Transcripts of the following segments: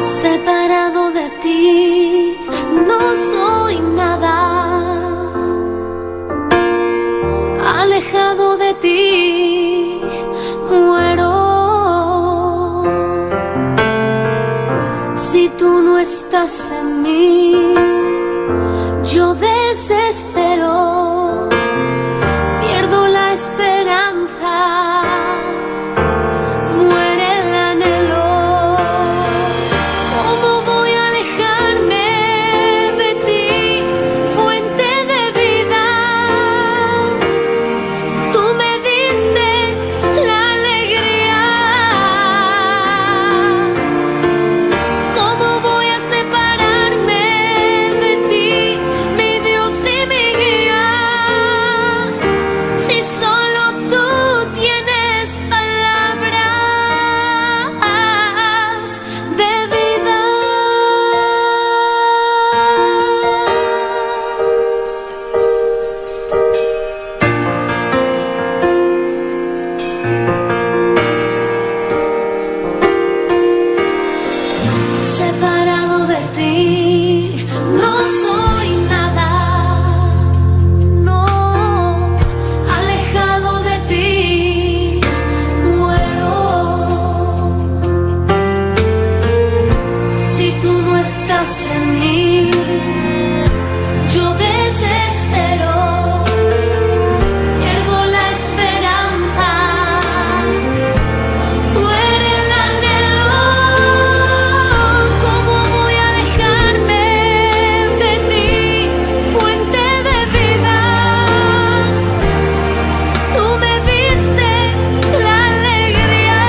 Separado de ti, no soy nada. Alejado de ti, muero. Si tú no estás en mí, yo desespero, pierdo la esperanza, muere el anhelo. ¿Cómo voy a alejarme de ti, fuente de vida? Tú me diste la alegría. ¿Cómo voy a separarme de ti, mi Dios y mi guía? Si solo tú tienes palabras de vida. Separado de ti, no soy nada. No, alejado de ti, muero. Si tú no estás en mí, yo desespero, pierdo la esperanza, muere el anhelo. ¿Cómo voy a alejarme de ti, fuente de vida? Tú me diste la alegría.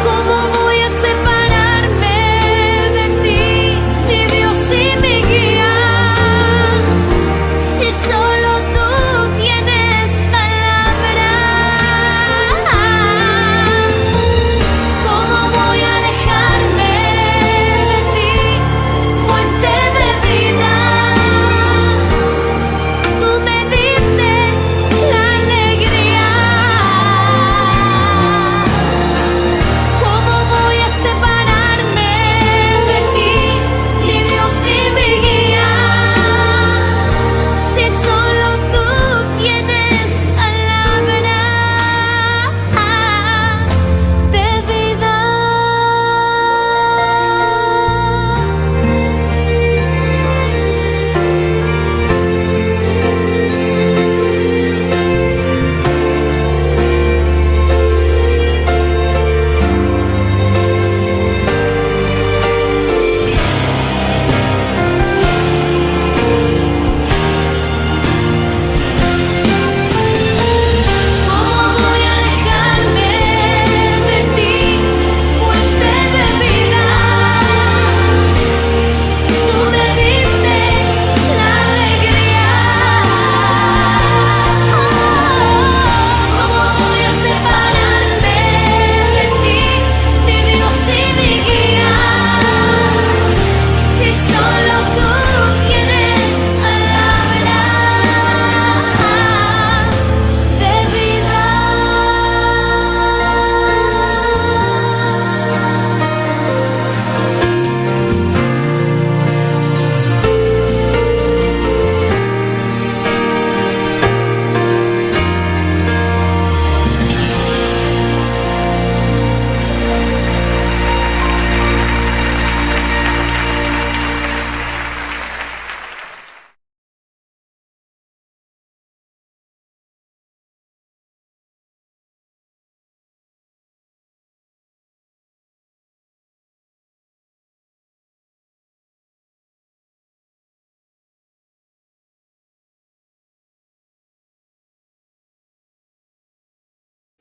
¿Cómo voy a separarme de ti, mi Dios y mi guía? Si solo tú tienes palabras. ¿Cómo voy a alejarme de ti, fuente de vida? Tú me diste la alegría. ¿Cómo voy a separarme de ti, mi Dios y mi guía? Si solo tú tienes palabras de vida. ¿Cómo voy a alejarme de ti, fuente de vida? Tú me diste la alegría. ¿Cómo voy a separarme de ti, mi Dios y mi guía? Si solo tú tienes palabras de vida.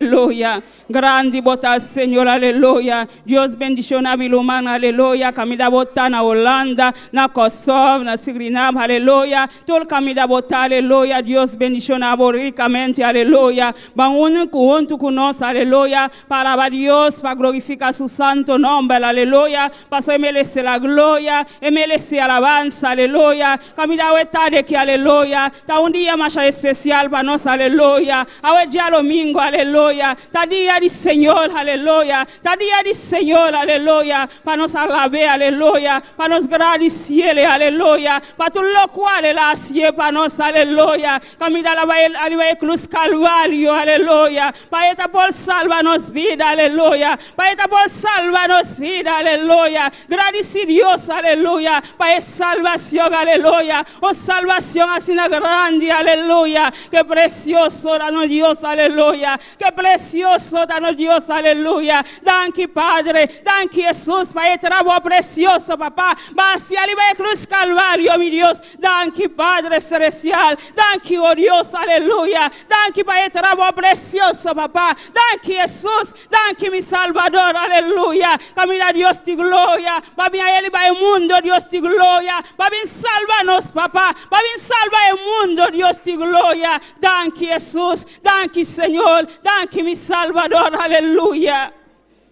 Aleluya. Grande bota Señor, aleluya. Dios bendición a Vilumán, aleluya. Camida bota na Holanda, na Kosovo, na Suriname, aleluya. Todo camida bota, aleluya. Dios bendición a ricamente, aleluya. Van único junto con nosotros, aleluya. Para Dios, para glorificar su santo nombre, aleluya. Para merece la gloria, merece alabanza, aleluya. Camida bota de que, aleluya. Ta un día más especial para nosotros, aleluya. A hoy día domingo, aleluya. aleluya. Ta día di Señor, aleluya. Ta día di Señor, aleluya. Para nos alabar, aleluya. Para nos agradecer, aleluya. Para todo lo cual Él hace para nos, aleluya. Camina a la cruz Calvario, aleluya. Para esta por salvarnos vida, aleluya. Para esta por salvarnos vida, aleluya. Gracias Dios, aleluya. Para esa salvación, aleluya. Oh, salvación así grande, aleluya. Qué precioso danos Dios, aleluya. Qué precioso danos Dios, aleluya. Thank you, Padre. Thank you, Jesús, para este trabajo precioso, papá. Va hacia la cruz Calvario, mi Dios. Thank you, Padre celestial. Thank you, oh Dios, aleluya. Thank you para este trabajo precioso, papá. Thank you, Jesús. Thank you, mi Salvador, aleluya. Camina, Dios, ti gloria. Va bien a Él y va el mundo, Dios, ti gloria. Va bien, sálvanos, papá. Va bien, salva el mundo, Dios, ti gloria. Thank you, Jesús. Thank you, Señor. Thank you, mi Salvador, aleluya.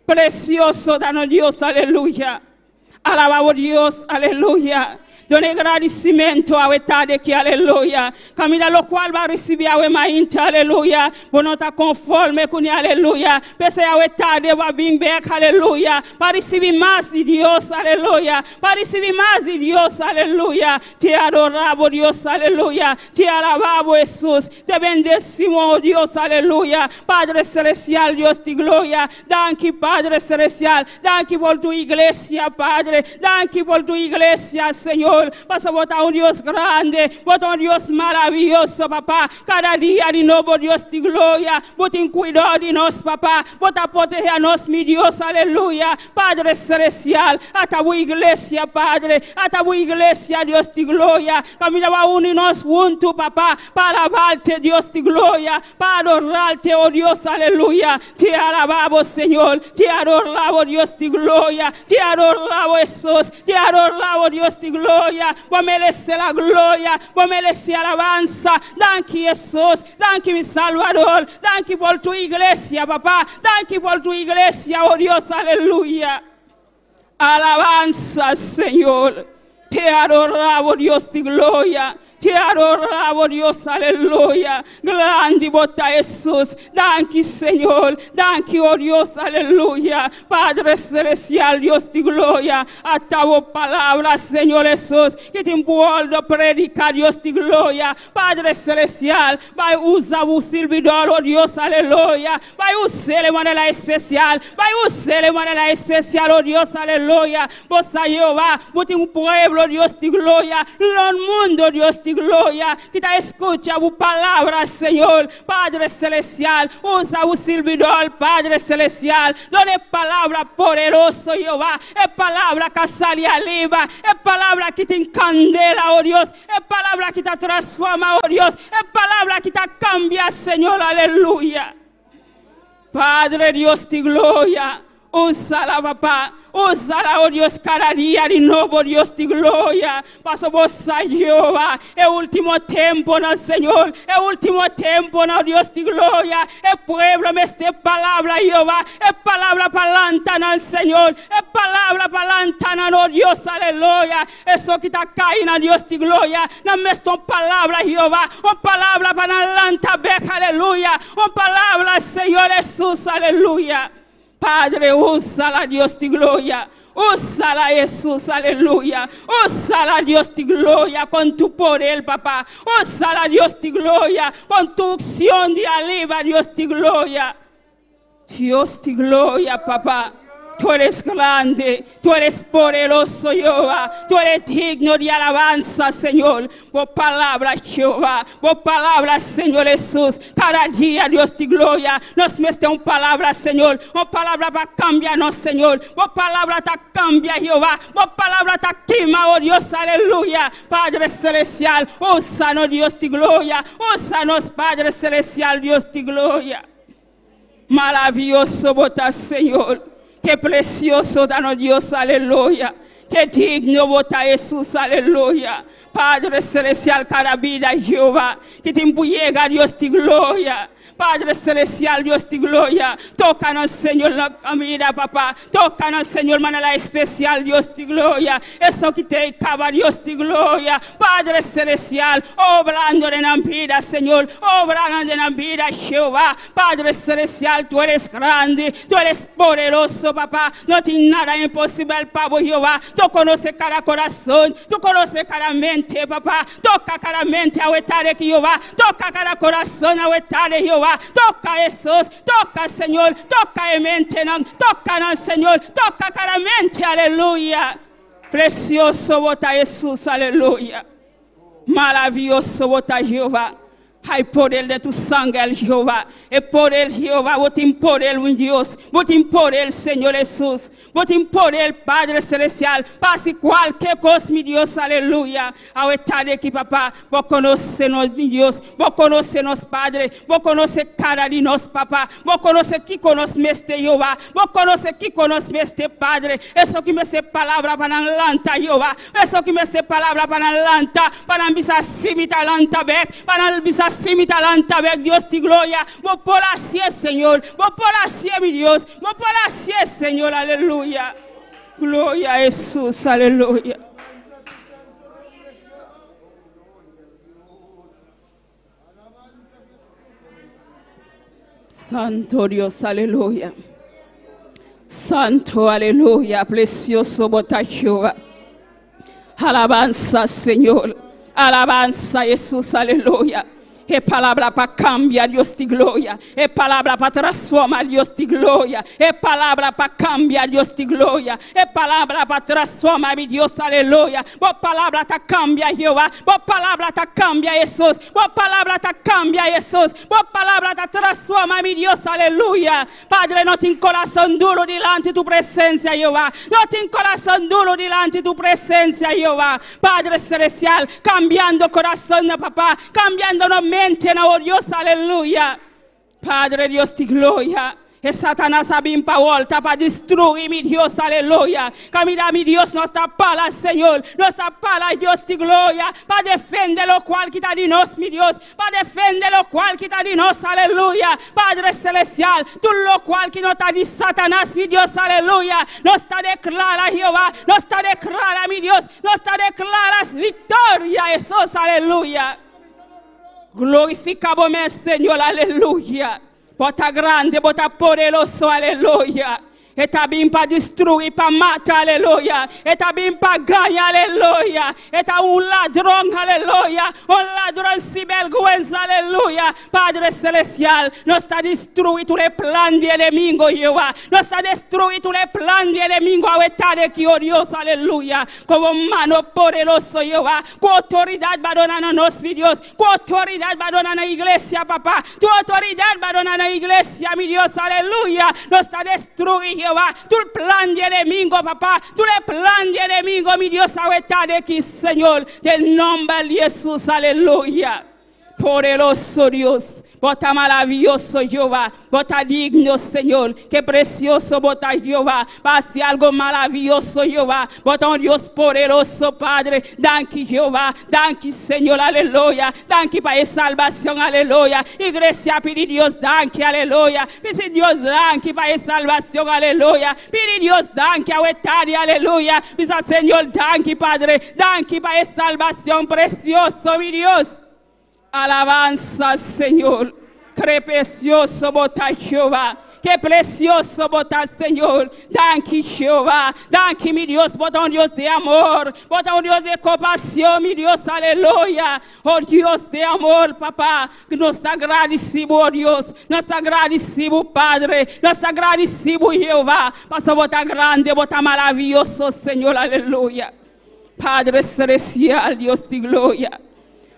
Precioso, danos Dios, aleluya. Alabamos Dios, aleluya. Don agradecimiento a de que aleluya. Camina lo cual va a recibir a mainta, aleluya. Vos no está conforme con aleluya. Pese a de va a venir aleluya. Para recibir más de Dios, aleluya. Para recibir más de Dios, aleluya. Te adoramos Dios, aleluya. Te alabamos Jesús. Te bendecimos Dios, aleluya. Padre celestial, Dios te gloria. Thank you, Padre celestial. Thank you por tu iglesia, Padre. Thank you por tu iglesia, Señor. Pasa botar un Dios grande, botar un Dios maravilloso, papá. Cada día de nuevo, Dios te gloria. Bota en cuidado de nos, papá. Bota proteger a nos, mi Dios, aleluya. Padre celestial, a tu iglesia, Padre. A tu iglesia, Dios te gloria. Camina va unirnos juntos, papá. Para alabarte, Dios te gloria. Para adorarte, oh Dios, aleluya. Te alabamos, Señor. Te adoramos, Dios te gloria. Te adoramos, Jesús. Te adoramos, Dios te gloria. Vos mereces la gloria, vos mereces alabanza. Thank you, Jesús. Thank you, mi Salvador. Thank you por tu iglesia, papá. Thank you por tu iglesia, oh Dios, aleluya. Alabanza, Señor. Te adoramos, Dios, de gloria. Te adoramos, Dios, aleluya. Grande bota Jesús. Thank you, Señor. Thank you, oh Dios, aleluya. Padre celestial, Dios de gloria. A tu palabra, Señor Jesús, que te puedo predicar, Dios de gloria. Padre celestial, vai usar o servidor, oh Dios, aleluya. Vai usar de manera especial. Vai usar de manera especial, oh Dios, aleluya. Vos a Jehová, vos tenés un pueblo, Dios de gloria. El mundo, Dios de gloria, que te escucha tu palabra, Señor. Padre celestial, usa un servidor, Padre celestial. Dale palabra poderosa, Jehová. Es palabra que sale arriba. Es palabra que te encandela, oh Dios. Es palabra que te transforma, oh Dios. Es palabra que te cambia, Señor, aleluya. Padre Dios de gloria. Úsala, papá. Úsala, oh Dios, cada día de nuevo, Dios de gloria. Paso vos a Jehová. El último tiempo, no, Señor. El último tiempo, no, Dios de gloria. El pueblo me esté palabra, Jehová. Es palabra para no, Señor. Es palabra para no, Dios, aleluya. Eso que está cayendo, Dios de gloria. No me son palabra, Jehová. O palabra para lantar, aleluya. O palabra, Señor Jesús, aleluya. Padre, úsala, Dios de gloria. Úsala, Jesús, aleluya. Úsala, Dios de gloria, con tu poder, papá. Úsala, Dios de gloria, con tu unción de arriba, Dios de gloria. Dios de gloria, papá. Tú eres grande, tú eres poderoso, Jehová. Tú eres digno de alabanza, Señor. Por palabra, Jehová. Por palabra, Señor Jesús. Cada día, Dios de gloria, nos mete una palabra, Señor. Por palabra para cambiarnos, Señor. Por palabra te cambia, Jehová. Por palabra te quema, oh Dios, aleluya. Padre celestial, úsanos, Dios de gloria. Úsanos, Padre celestial, Dios de gloria. Maravilloso, bota, Señor. Qué precioso danos Dios, aleluya. que digno vota Jesús, aleluya. Padre celestial, cada vida, Jehová, que te empuñega, Dios de gloria. Padre celestial, Dios de gloria, tócanos, Señor, la comida, papá. Tócanos, Señor, manera especial, Dios de gloria. Eso que te acaba, Dios de gloria. Padre celestial, obrando en la vida, Señor, obrando en la vida, Jehová. Padre celestial, tú eres grande, tú eres poderoso, papá. No tienes nada imposible, Pablo Jehová. Tú conoces cada corazón, tú conoces cada mente, papá. Toca cada mente a de Jehová. Toca cada corazón a de Jehová. Toca Jesús, toca Señor, toca en mente, toca Señor, toca cada mente, aleluya. Precioso vota Jesús, aleluya. Maravilloso vota Jehová. Hay poder de tu sangre, Jehová. El poder, Jehová, votin poder, mi Dios. Votin poder, Señor Jesús. Votin poder, Padre Celestial. Pase cualquier cosa, mi Dios, aleluya. A estar aquí, papá. Vos conocenos, mi Dios. Vos conocenos, Padre. Vos conoces cada de nos, papá. Vos conoces qui conoce este Jehová. Vos conoces qui conoce este Padre. Eso que me se palabra para adelanta, Jehová. Eso que me se palabra para adelanta. Para ambisar simita adelanta, para ambisar simita adelanta, Dios de gloria. Vos por así, Señor. Vos por así, mi Dios. Vos por así, Señor, aleluya. Gloria a Jesús, aleluya. Santo Dios, aleluya. Santo, aleluya. Precioso bota Jehová. Alabanza, Señor. Alabanza, Jesús, aleluya. Es palabra para cambiar, Dios de gloria. Es palabra para transformar, Dios de gloria. Es palabra para cambiar, Dios de gloria. Es palabra para transformar, mi Dios, aleluya. Vos palabra te cambia, Jehová. Vos palabra te cambia, Jesús. Vos palabra te cambia, Jesús. Vos palabra te transforma, mi Dios, aleluya. Padre, no ten corazón duro delante de tu presencia, Jehová. No ten corazón duro delante de tu presencia, Jehová. Padre celestial, cambiando corazón, papá. Cambiando mente. Oh Dios, aleluya. Padre Dios de gloria. Que Satanás ha bien para volta para destruir, mi Dios, aleluya. Camina, mi Dios, nuestra pala, Señor. Nuestra pala, Dios de gloria. Para defender lo cual quita de nos, mi Dios. Para defender lo cual quita de nos, aleluya. Padre celestial, tú lo cual que no está de Satanás, mi Dios, aleluya. Nos está declara, Jehová. Nos está declara, mi Dios. Nos está declara victoria, Jesús, aleluya. Glorificamos, Señor, aleluya. Bota grande, bota poderoso, aleluya. Está bien para destruir, para matar, aleluya. Está bien para ganar, aleluya. Está un ladrón, aleluya. Un ladrón sin vergüenza, aleluya. Padre celestial, no está destruir tous les plans del enemigo, Jehová. No está destruir tous les plans del enemigo. A estar aquí, oh Dios, aleluya. Como mano poderoso, Jehová. Con autoridad, badonananos, mi Dios. Con autoridad, badonana la iglesia, papá. Tu autoridad, badonana la iglesia, mi Dios, aleluya. No está destruir, Jehová. Tout le plan de l'ennemi, papa. Tout le plan de l'ennemi, mi Dios, a estar aquí, Señor. Del nombre de Jesús, aleluya. Poderoso Dios. Bota maravilloso, Jehová. Bota digno, Señor. Qué precioso, bota Jehová. Pase algo maravilloso, Jehová. Bota un Dios poderoso, Padre. Danke, Jehová. Danke, Señor, aleluya. Danke para salvación, aleluya. Iglesia, pide Dios, danke, aleluya. Pide Dios, danke para salvación, aleluya. Pide Dios, danke a etari, aleluya. Pide Señor, danke, Padre. Danke para salvación, precioso, mi Dios. Alabanza, Señor. Qué precioso bota Jehová. Qué precioso bota Señor. Danke, Jehová. Danke, mi Dios. Bota un Dios de amor. Bota un Dios de compasión, mi Dios. Aleluya. Oh Dios de amor, papá. Nos agradecemos, oh Dios. Nos agradecemos, Padre. Nos agradecemos, Jehová. Pasa bota grande, bota maravilloso, Señor. Aleluya. Padre celestial, Dios de gloria.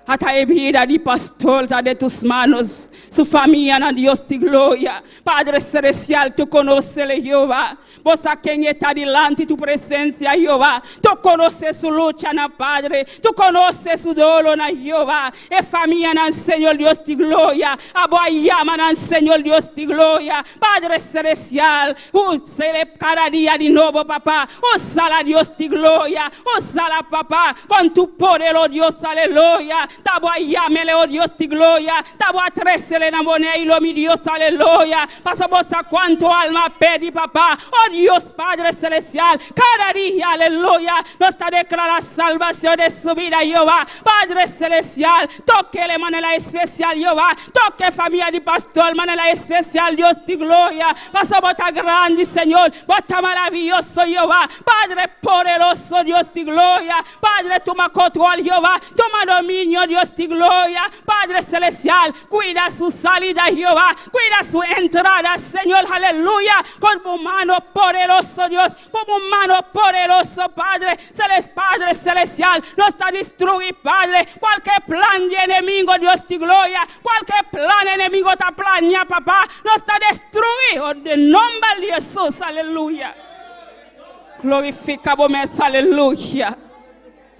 Ata vida de pastor está de tus manos, su familia, na Dios de gloria. Padre celestial, tú conoces, Jehová. Vos a quien está delante tu presencia, Jehová. Tú conoces su lucha, na Padre. Tú conoces su dolor, na Jehová. E familia, na Señor Dios de gloria. Aboa llama, na Señor Dios de gloria. Padre celestial, úsale cada día de nuevo, papá. Úsala, Dios de gloria. Úsala, papá, con tu poder, oh Dios, aleluya. Tabo llámele, oh Dios de gloria. Tabo atrécele na moneda, mi Dios, aleluya. Pasamos a cuánto alma pedi, papá. Oh Dios, Padre celestial. Cada día, aleluya. Nos declara salvación de su vida, Jehová. Padre celestial. Toquele manera especial, Jehová. Toque familia de pastor, manera especial, Dios de gloria. Pasamos a grande, Señor. Bota maravilloso, Jehová. Padre poderoso, Dios de gloria. Padre, toma control, Jehová. Toma dominio, Dios de gloria. Padre celestial, cuida su salida, Jehová. Cuida su entrada, Señor, aleluya. Con tu mano poderoso, Dios. Con tu mano poderoso, Padre celestial. No está destruido, Padre. Cualquier plan de enemigo, Dios de gloria. Cualquier plan enemigo te planea, papá. No está destruido. En nombre de Jesús, aleluya. Glorifica vos, aleluya.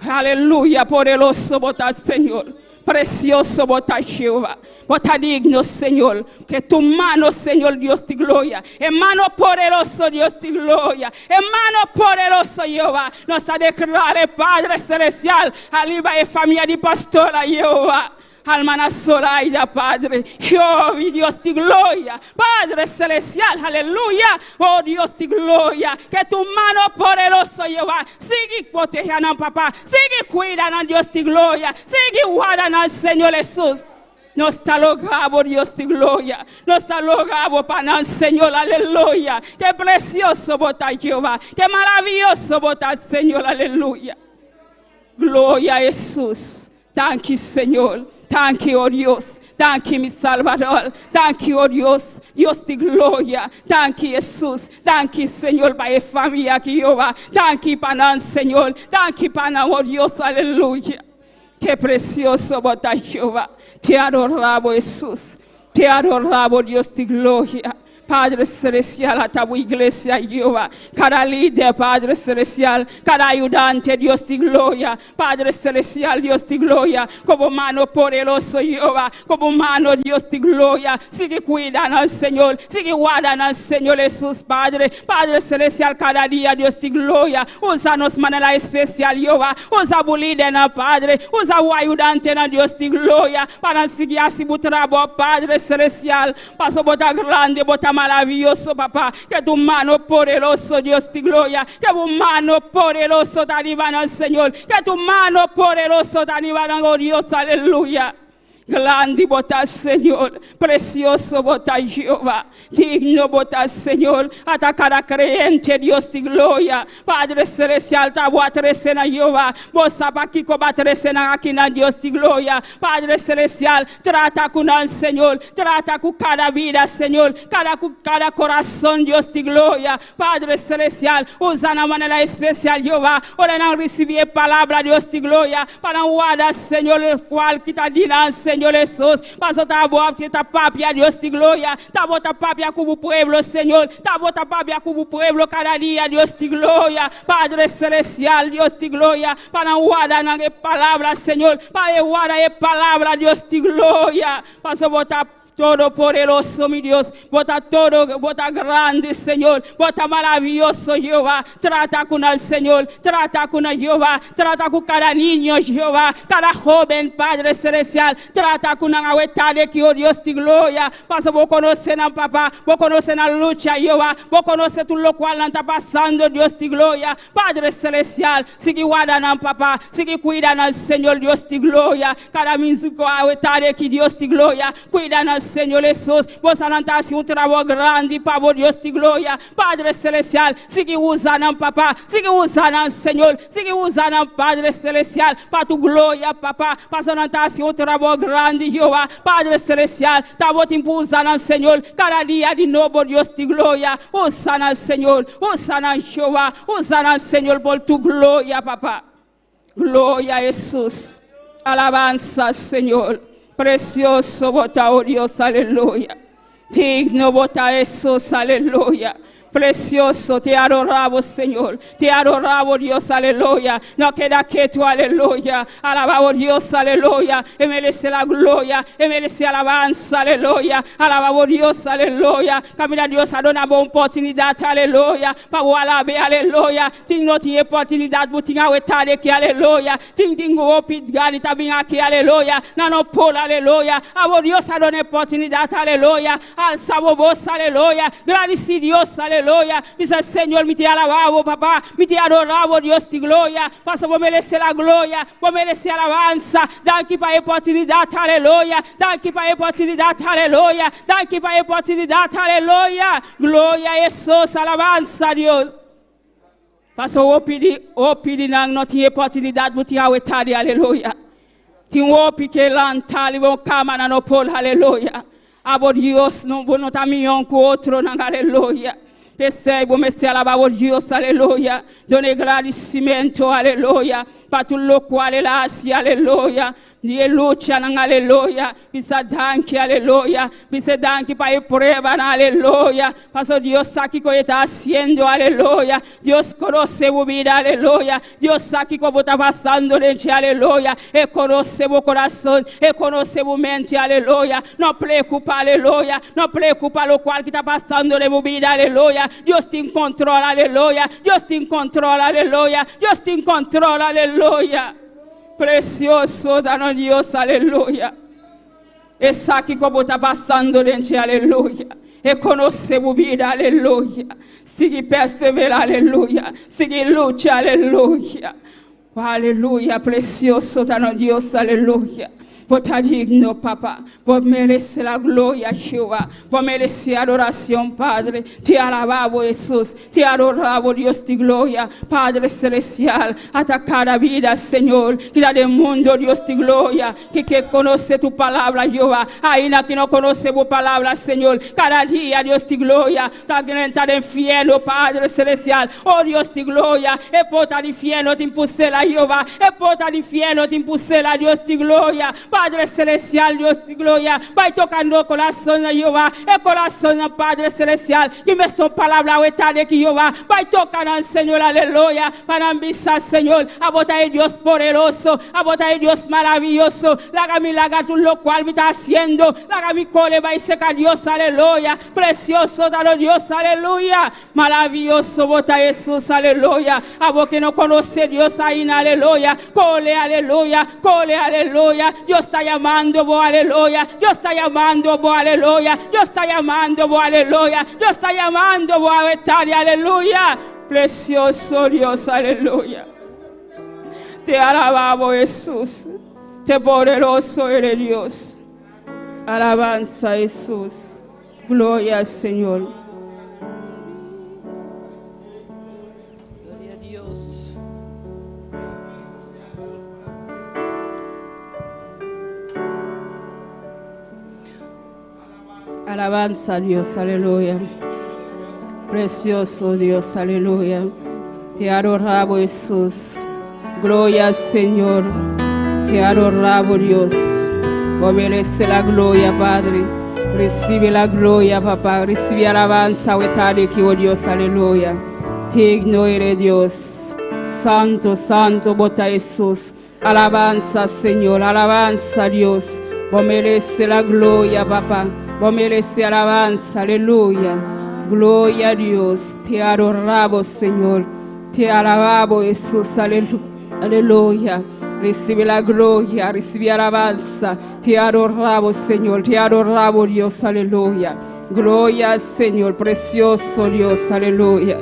Aleluya, poderoso vota, Señor. Precioso vota, Jehová. Vota digno, Señor. Que tu mano, Señor, Dios de gloria. Hermano poderoso, Dios de gloria. Hermano poderoso, Jehová. Nos ha declarado, Padre celestial. Aliba y familia de pastora, Jehová. Almana Zoraida, Padre, Jehová, Dios de gloria, Padre celestial, aleluya, oh Dios de gloria, que tu mano poderosa, Jehová, sigue protegiendo, papá, sigue cuidando, Dios de gloria, sigue guardando, Señor Jesús. Nos está logrado, Dios de gloria. Nos está logrado para el Señor, aleluya. Qué precioso vota Jehová, qué maravilloso vota Señor, aleluya. Gloria a Jesús. Thank you, Señor. Thank you, oh Dios. Thank you, mi Salvador. Thank you, oh Dios. Dios de gloria. Thank you, Jesús. Thank you, Señor, para la familia que Jehová. Thank you, para el Señor. Thank you, para oh Dios. Aleluya. Qué precioso, bota Jehová. Te adoramos, Jesús. Te adoramos, Dios de gloria. Padre celestial, a tu iglesia, Jehová. Cada líder, Padre celestial. Cada ayudante, Dios de gloria. Padre celestial, Dios de gloria. Como mano poderoso, Jehová. Como mano, Dios de gloria. Sigue cuidando al Señor. Sigue guardando al Señor Jesús, Padre. Padre celestial, cada día, Dios de gloria. Usa-nos de manera especial, Jehová. Usa o líder, Padre. Usa o ayudante, Dios de gloria. Para seguir assim o trabalho, Padre celestial. Paso botar grande, botar maravilloso, papá, que tu mano poderoso, Dios de gloria, que tu mano poderoso te animan al Señor, que tu mano poderoso te animan, oh Dios, aleluya. Grande botar, Señor, precioso botar, Jehová, digno botar, Señor, hasta cada creyente, Dios de gloria, Padre celestial, ta boa trecena, Jehová, vos sabes que como trecena aquí na Dios de gloria, Padre celestial, trata con el Señor, trata con cada vida, Señor, cada corazón, Dios de gloria, Padre celestial, usa de manera especial, Jehová, ora no recibir palabra, Dios de gloria, para guardar, Señor, el cual que te dirá, Señor Jesús, paso ta boa que ta papia, Dios de gloria, ta bota papia como pueblo, Señor, ta bota papia como pueblo cada día, Dios de gloria, Padre celestial, Dios de gloria, para guardar la palabra, Señor, para guardar la palabra, Dios de gloria, paso bota todo poderoso, mi Dios, bota todo, bota grande, Señor, bota maravilloso, Jehová, trata con el Señor, trata con Jehová, trata con cada niño, Jehová, cada joven, Padre celestial, trata con la huerta de que, oh Dios de gloria, pasa vos conocer a papá, vos conocer la lucha, Jehová, vos conocer todo lo cual está pasando, Dios de gloria, Padre celestial, sigue guardando, papá, sigue cuidando al Señor, Dios de gloria, cada músico a huerta de que, Dios de gloria, cuidando Señor Jesús, vos anantaste un trabajo grande para Dios de gloria, Padre celestial, sigue usando, papá, sigue usando, Señor, sigue usando, Padre celestial, para tu gloria, papá, para anantaste un trabajo grande, Jehová, Padre celestial, estamos impulsando, Señor, cada día de nuevo, Dios de gloria, usando, Señor, usando, Jehová, usando, Señor, por tu gloria, papá, gloria a Jesús, Alabanza, Señor. Precioso bota, oh Dios, aleluya. Digno bota Jesús, aleluya. Precioso, te adoramos, Señor. Te adoramos, Dios, aleluya. No queda quieto, aleluya. Alabamos, Dios, aleluya. Y merece la gloria, y merece alabanza, aleluya. Alabamos, Dios, aleluya. Camina, Dios, a donner bonne opportunidade, aleluya. Para vous alaber, aleluya. Ting no tinha oportunidade, buting a wetade aqui, aleluya. Ting o opidgani tá bem aqui, aleluya. Não pôr, aleluya. Avo, Dios, a donner oportunidade, aleluya. Alçamos, vos, aleluya. Agradeci, Dios, aleluya. Dice, Señor, me te alabamos, papá. Me te adoramos, Dios, de gloria. Parce vos merecez la gloria. Vos merecez alabanza. Danke para oportunidade, aleluya. Danke para oportunidade, aleluya. Danke para oportunidade, aleluya. Gloria a Jesús, alabanza, Dios. Parce o pedi não tinha oportunidade, não tinha oitade, aleluia. Tinha o que lantali, bom cama no polo, aleluia. Abo Deus, não tá milhão com outro, aleluia. Percebo, me se alabavo Deus, aleluia. Done agradecimento, aleluia. Para tudo o qual ele hace, aleluia. Die lucha, aleluia. Bisa danke, aleluia. Bisa danke para prueba, aleluia. Pastor Dios sabe que está haciendo, aleluia. Dios conoce tu vida, aleluia. Dios sabe como está pasando dentro, aleluia. E conoce tu coração, e conoce tu mente, aleluia. Não preocupa, aleluia. Não preocupa lo qual que está passando de tu vida, aleluia. Dios te controla, aleluia. Dios te controla, aleluia. Dios te controla, aleluia. Precioso dano Dios, aleluya. E sabe como está passando dentro, aleluya. E conoce tu vida, aleluya. Sigue persevera, aleluya. Sigue lucha, aleluya. Aleluya, precioso dano Dios, aleluya. Vos está digno, papá. Vos merece la gloria, Jehová. Vos merece adoración, Padre. Te alabamos, Jesús. Te adoramos, Dios de gloria. Padre celestial, hasta cada vida, Señor. Que la del mundo, Dios de gloria. Que conoce tu palabra, Jehová. Ainda que no conoce tu palabra, Señor. Cada día, Dios de gloria. Está en infierno, Padre celestial. Oh, Dios de gloria. E porta al infierno te impulsela, Jehová. E porta al infierno te impulsela, Dios de gloria. Padre celestial, Dios de gloria, vai tocando o coração de Jeová, é coração do Padre celestial, que me estou palavra o etade aqui, Jeová, vai tocando, Senhor, aleluia, para ambisar, Senhor, a botar em Deus poderoso, a botar em Deus maravilhoso, lágame lagar tudo o qual me está haciendo, lágame cole, vai secar Deus, aleluia, precioso, dado Deus, aleluia, maravilhoso, botar Jesus, aleluia, a boca que não conhece Deus ainda, aleluia, cole, aleluia, Dios está llamando, vos, aleluya. Dios está llamando, vos, aleluya. Dios está llamando, vos, aleluya. Dios está llamando, vos, aleluya. Precioso Dios, aleluya. Te alabamos, Jesús. Te poderoso eres Dios. Alabanza, Jesús. Gloria al Señor. Alabanza a Dios, aleluya. Precioso Dios, aleluya. Te adoramos, Jesús. Gloria al Señor. Te adoramos, Dios. Vos mereces la gloria, Padre. Recibe la gloria, papá. Recibe alabanza, oh Dios, aleluya. Digno eres Dios. Santo, santo, bota Jesús. Alabanza, Señor. Alabanza, Dios. Vos mereces la gloria, papá. Vos mereces alabanza, aleluya. Gloria a Dios. Te adoramos, Señor. Te alabamos, Jesús, aleluya. Recibe la gloria, recibe alabanza. Te adoramos, Señor. Te adoramos, Dios, aleluya. Gloria al Señor, precioso Dios, aleluya.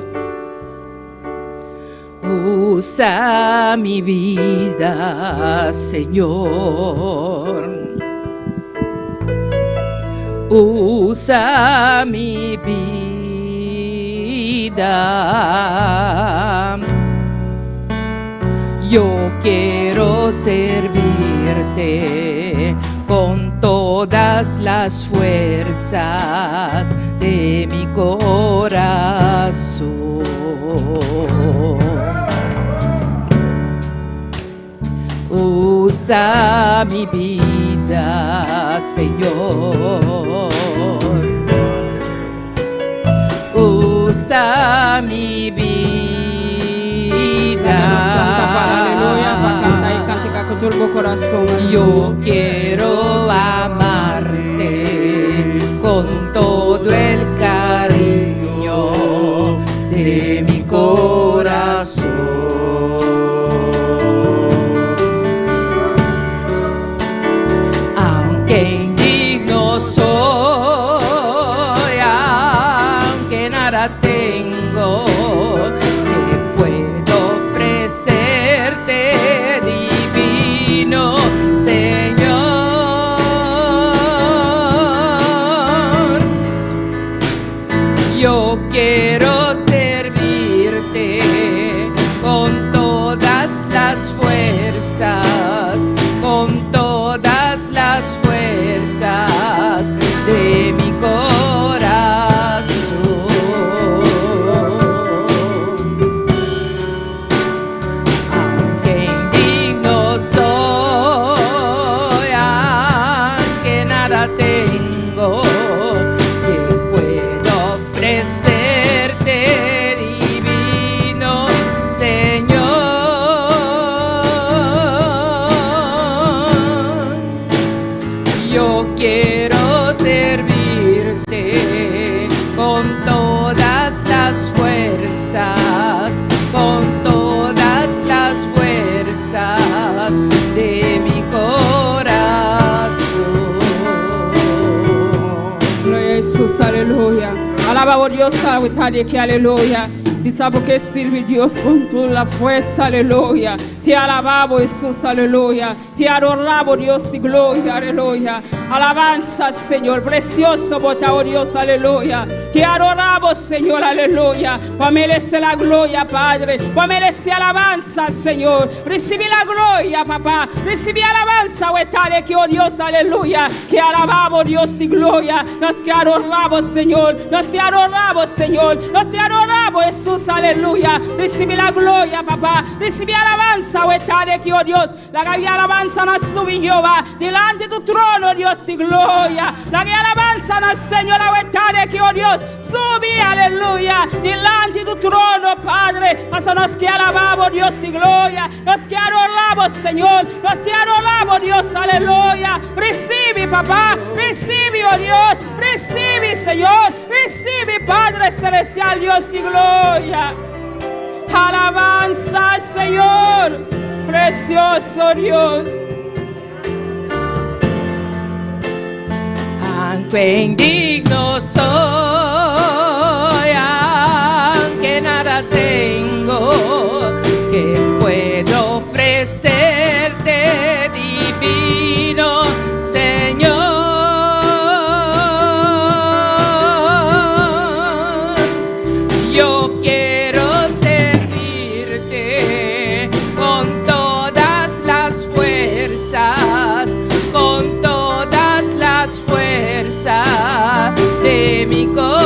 Usa mi vida, Señor. Usa mi vida. Yo quiero servirte con todas las fuerzas de mi corazón. Usa Usa mi vida, Señor. Usa mi vida. Yo quiero amarte con todo el cariño de mi corazón. Aunque indigno soy, aunque nada tengo, que puedo ofrecerte, divino Señor. Yo quiero servirte con todas las fuerzas, con todas las fuerzas de mi corazón. Aunque indigno soy, aunque nada tengo, que puedo ofrecerte, divino Señor. Yo quiero servirte con todas las fuerzas, con todas las fuerzas de mi corazón. Gloria a Jesús, aleluya. Alaba a Dios, que aleluya. Dice porque sirve Dios con toda la fuerza, aleluya. Te alabamos, Jesús, aleluya. Te adoramos, Dios de gloria, aleluya. Alabanza, Señor, precioso, botado Dios, aleluya. Te adoramos, Señor, aleluya. Pues merece la gloria, Padre. Pues merece alabanza, Señor. Recibe la gloria, papá. Recibe alabanza, huetale, que oh Dios, aleluya. Que alabamos, Dios de gloria. Nos te adoramos, Señor. Nos te adoramos, Señor. Nos te adoramos, Jesús, aleluya. Recibe la gloria, papá. Recibe alabanza, huetale, que oh Dios. La que alabanza nos sube, Jehová. Delante de tu trono, Dios de gloria. La que alabanza nos, Señor, huetale, que oh Dios. Sube, aleluya. Delante de tu trono, Padre. Nos que alabamos, Dios de gloria. Nos que adoramos, Señor. Nos que adoramos, Dios, aleluya. Recibe, papá. Recibe, oh Dios. Recibe, Señor. Recibe, Padre celestial, Dios de gloria. Alabanza, Señor. Precioso Dios. Aunque indigno soy, aunque nada tengo, que puedo ofrecerte, divino Señor. Yo quiero servirte con todas las fuerzas, con todas las fuerzas de mi corazón.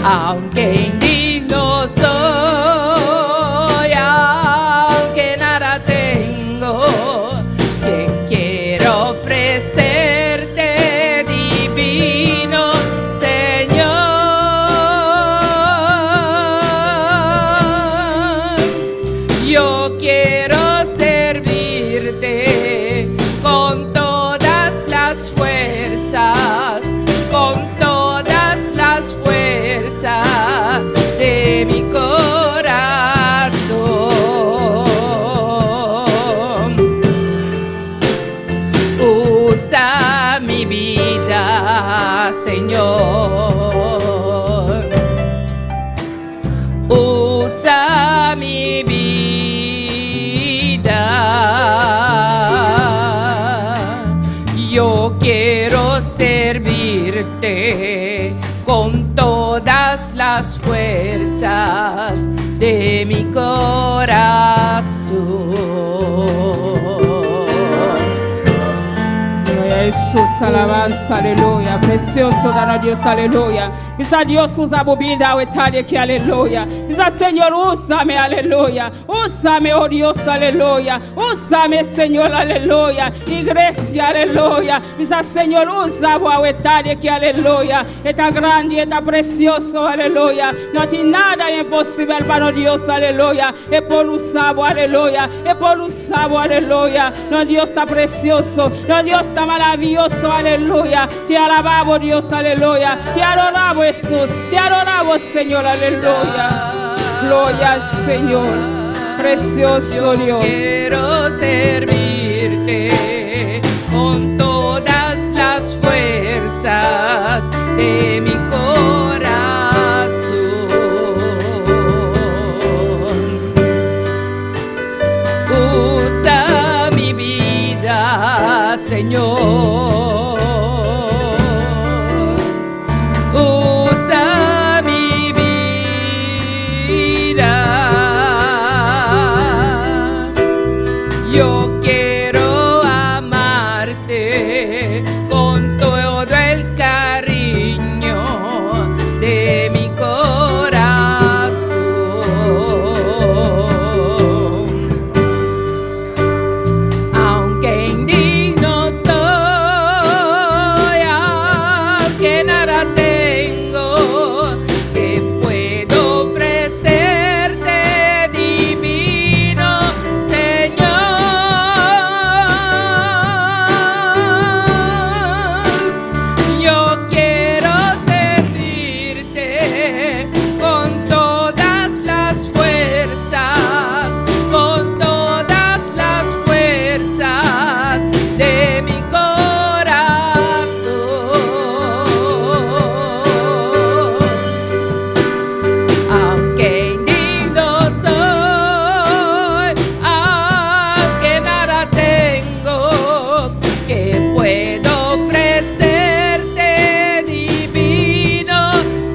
Aunque indigno soy, aunque nada tengo, que quiero ofrecerte, divino Señor. Yo quiero servirte con todas las fuerzas, con todas las fuerzas de mi corazón. Usa mi vida, Señor. Usa mi vida. Yo quiero servirte con todas las fuerzas de mi corazón. Gloria a Jesús, alabanza, aleluya. Precioso dano Dios, aleluya. Quizá Dios usa bobina o etalia que aleluya. Quizá Señor, úsame, aleluya. Úsame, oh Dios, aleluya. Úsame, Señor, aleluya. Iglesia, aleluya. Quizá Señor, usa o etalia que aleluya. Está grande, está precioso, aleluya. No tiene nada imposible para Dios, aleluya. Es por usar, aleluya. Es por usar, aleluya. No, Dios está precioso. No, Dios está maravilloso, aleluya. Te alabamos, Dios, aleluya. Te adoramos, Jesús. Te adoramos, Señor, aleluya. Gloria al Señor. Precioso Dios. Quiero servirte con todas las fuerzas de mi corazón. Usa mi vida, Señor. Usa mi vida. Yo quiero amarte con todo el cariño de mi corazón. Aunque indigno soy, aunque nada tengo, que puedo ofrecerte, divino Señor. Yo quiero servirte con todas las fuerzas, con todas las fuerzas de mi corazón. Aunque indigno soy, aunque nada tengo, que puedo ofrecerte, divino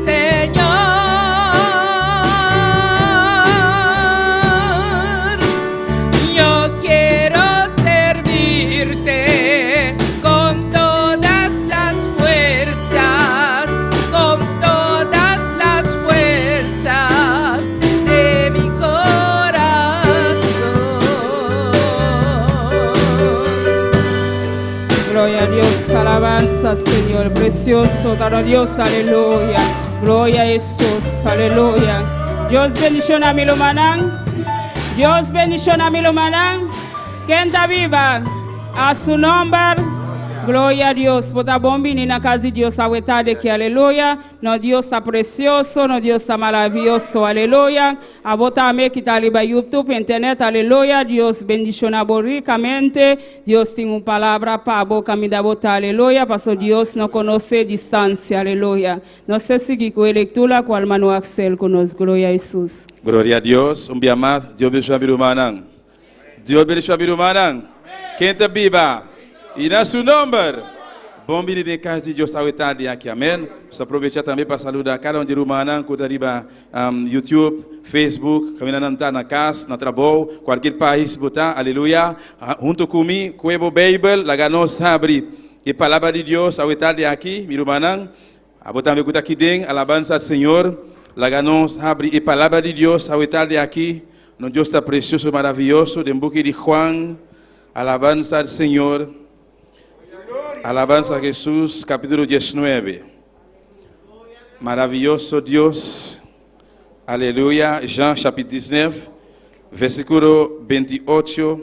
Señor. Yo quiero servirte con todas las fuerzas, con todas las fuerzas de mi corazón. Gloria a Dios, alabanza, Señor. Precioso dano Dios, aleluya. Gloria a Jesús, aleluya. Dios bendición a mi lumanán. Dios bendición a mi lumanán. ¿Quién está viva? A su nombre. Gloria a Dios. Bota bombi ni na casa de Dios a de que aleluya. No Dios está precioso, no Dios está maravilloso, aleluya. A bota me que está liba YouTube, internet, aleluya. Dios bendiciona ricamente. Dios tiene una palabra para a boca me da bota, aleluya. Porque Dios no conoce distancia, aleluya. No sé si con lectura cual mano Axel conoce, gloria a Jesús. Gloria a Dios, un día más, Dios bendiga a mi hermana. Dios bendiga a mi hermana. ¿Quién está viva? E na seu nome, bom dia de casa de Deus ao tarde aqui, amém. Vamos aproveitar também para saludar cada um de Rumana, que está riba YouTube, Facebook, caminhando na casa, na trabalho, qualquer país, botar, aleluia. Junto comigo, com a Bíblia, lá nós abre a palavra de Deus ao tarde aqui, mi Rumana. A botar me aqui dentro, alabança ao Senhor. Lá nós abre a palavra de Deus ao tarde aqui. No Deus está precioso, maravilhoso, de boca de Juan, alabança ao Senhor. Alabanza a Jesús, capítulo 19. Maravilloso Dios. Aleluya. Jean, chapitre 19, versículo 28,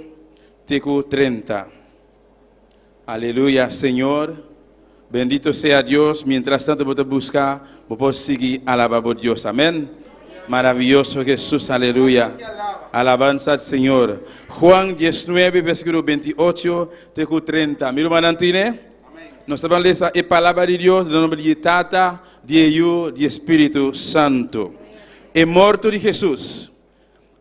teco 30. Aleluya, Señor. Bendito sea Dios. Mientras tanto, voy a buscar, voy a seguir alabando a Dios. Amén. Maravilloso Jesús, aleluya. Alabanza al Señor. Juan 19, versículo 28, teco 30. Miro manantine. Nós estamos lendo a palavra de Deus, no nome de Tata, de Hijo, de Espírito Santo. É morto de Jesus.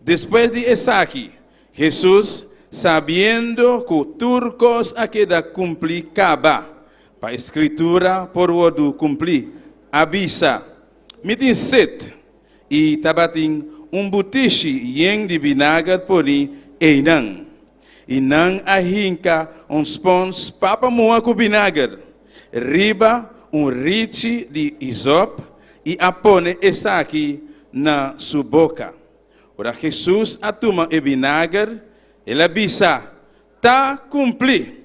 Depois de Isaac, Jesus, sabendo que turcos aquela complicava, para a escritura, por o cumprir, avisa, mitin set, e tabatin butiche yen de vinagre por ni einang. e não arranca pães papa moa com vinagre, riba rite de isop e apone essa aqui na sua boca. Ora Jesus atuma e vinagre, ela bisa, tá cumprir.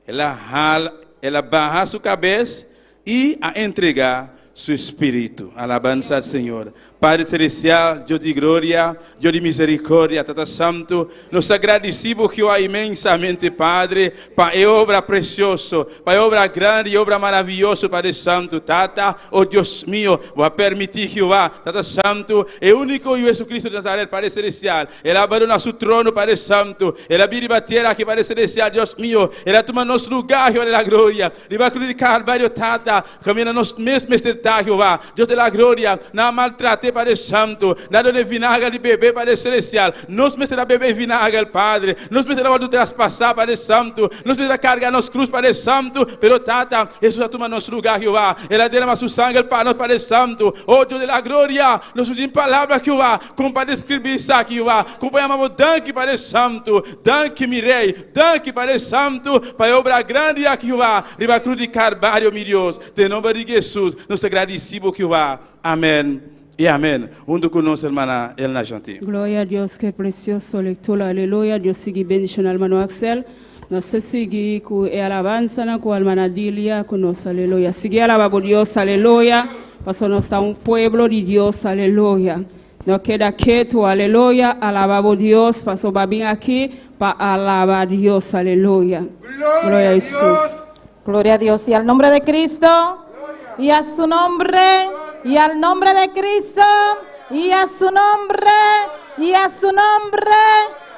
Ela barra sua cabeça e a entregar seu espírito. Alabança ao Senhor. Padre Celestial, Deus de glória, Deus de misericórdia, Tata Santo, nos agradecemos que imensamente, Padre, para a obra preciosa, para a obra grande e obra maravilhosa, Padre Santo, Tata, oh Deus mío, vai permitir que vá, Tata Santo, é o único Jesus Cristo de Nazaré, Padre Celestial, ela abandona seu trono, Padre Santo, ela vira bater aqui, Padre Celestial, Deus mío, ela toma nosso lugar, Deus da glória, ele vai cruz de Calvário, Tata, caminha nos mesmos detalhes, Jeová, Deus da glória, na maltrate, Padre Santo, nada de vinagre de bebê, Padre Celestial, nos meterá beber vinagre, Padre, nos meterá a traspassar, Padre Santo, nos meterá carregar nos cruz, Padre Santo, pero Tata, Jesus toma nosso lugar, Jeová, ela derrama seu sangue para nós, Padre Santo, oh Deus da glória, nos usamos palavras, Jeová, como para descrever isso aqui, Jeová, acompanhamos danke, Padre Santo, danke, mirei, danke, Padre Santo, para a obra grande aqui, Jeová, riba cruz de Calvário, meu Deus, em nome de Jesus, nos agradecemos, Jeová, amém. E amém. Junto com nossa irmã Elna Gentil. Glória a Deus, que precioso lectura, aleluia. Deus siga bendicionando al hermano Axel. Nós seguimos com a alabança, com a irmã Dilia, conosco, aleluia. Sigue alabando Deus, aleluia. Porque nós estamos um povo de Deus, aleluia. Não queda quieto, aleluia. Alabamos Deus, porque vai vir aqui para alabar Deus, aleluia. Glória a Jesus. Gloria a Dios y al nombre de Cristo y a su nombre y al nombre de Cristo y a su nombre y a su nombre.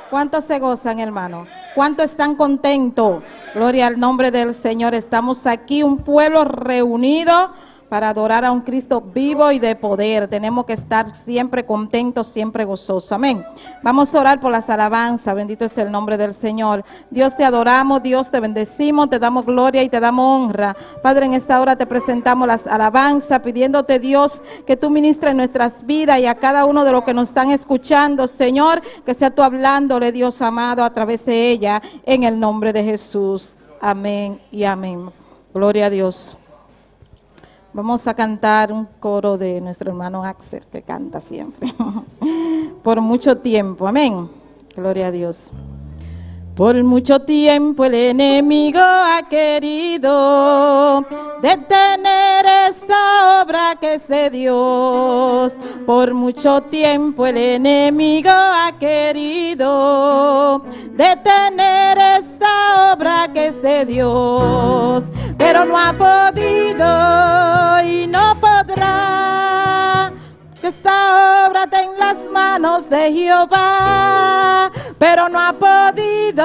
¿Cuántos se gozan, hermano? ¿Cuántos están contentos? Gloria al nombre del Señor. Estamos aquí, un pueblo reunido para adorar a un Cristo vivo y de poder. Tenemos que estar siempre contentos, siempre gozosos. Amén. Vamos a orar por las alabanzas. Bendito es el nombre del Señor. Dios, te adoramos, Dios, te bendecimos, te damos gloria y te damos honra. Padre, en esta hora te presentamos las alabanzas, pidiéndote, Dios, que tú ministres nuestras vidas y a cada uno de los que nos están escuchando, Señor, que sea tú hablándole, Dios amado, a través de ella, en el nombre de Jesús. Amén y amén. Gloria a Dios. Vamos a cantar un coro de nuestro hermano Axel, que canta siempre, por mucho tiempo, amén, gloria a Dios. Por mucho tiempo el enemigo ha querido detener esta obra que es de Dios. Por mucho tiempo el enemigo ha querido detener esta obra que es de Dios, pero no ha podido y no podrá. Que esta obra está en las manos de Jehová, pero no ha podido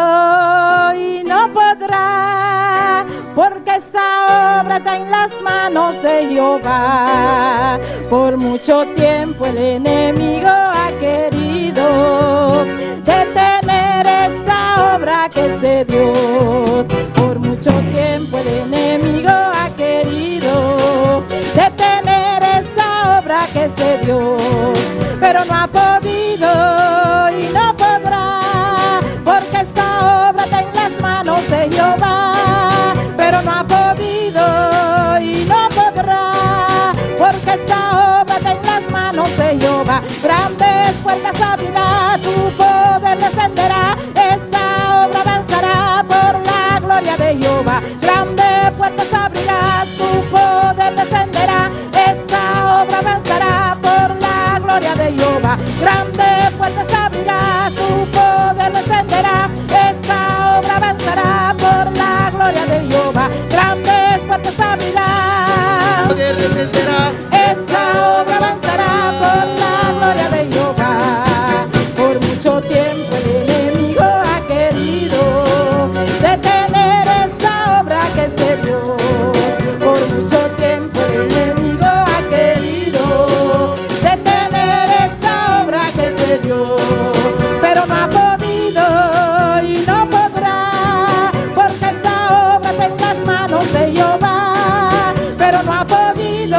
y no podrá, porque esta obra está en las manos de Jehová. Por mucho tiempo el enemigo ha querido detener esta obra que es de Dios. Por mucho tiempo el enemigo ha querido detener esta obra que es de Dios, pero no ha podido y no podrá, porque esta obra está en las manos de Jehová, pero no ha podido y no podrá, porque esta obra está en las manos de Jehová. Grandes puertas abrirá, tu poder descenderá, esta obra avanzará por la gloria de Jehová. Grandes puertas abrirá, su poder descenderá, esta obra avanzará por la gloria de Jehová. Grandes puertas abrirá, su poder descenderá, esta obra avanzará por la gloria de Jehová. Grandes puertas abrirá, poder descenderá, esta obra avanzará por la gloria de Jehová. Por mucho tiempo el enemigo ha querido detener esta obra que es de Dios. Por mucho tiempo el enemigo ha querido detener esta obra que es de Dios, pero no ha podido y no podrá, porque esta obra está en las manos de Jehová, pero no ha podido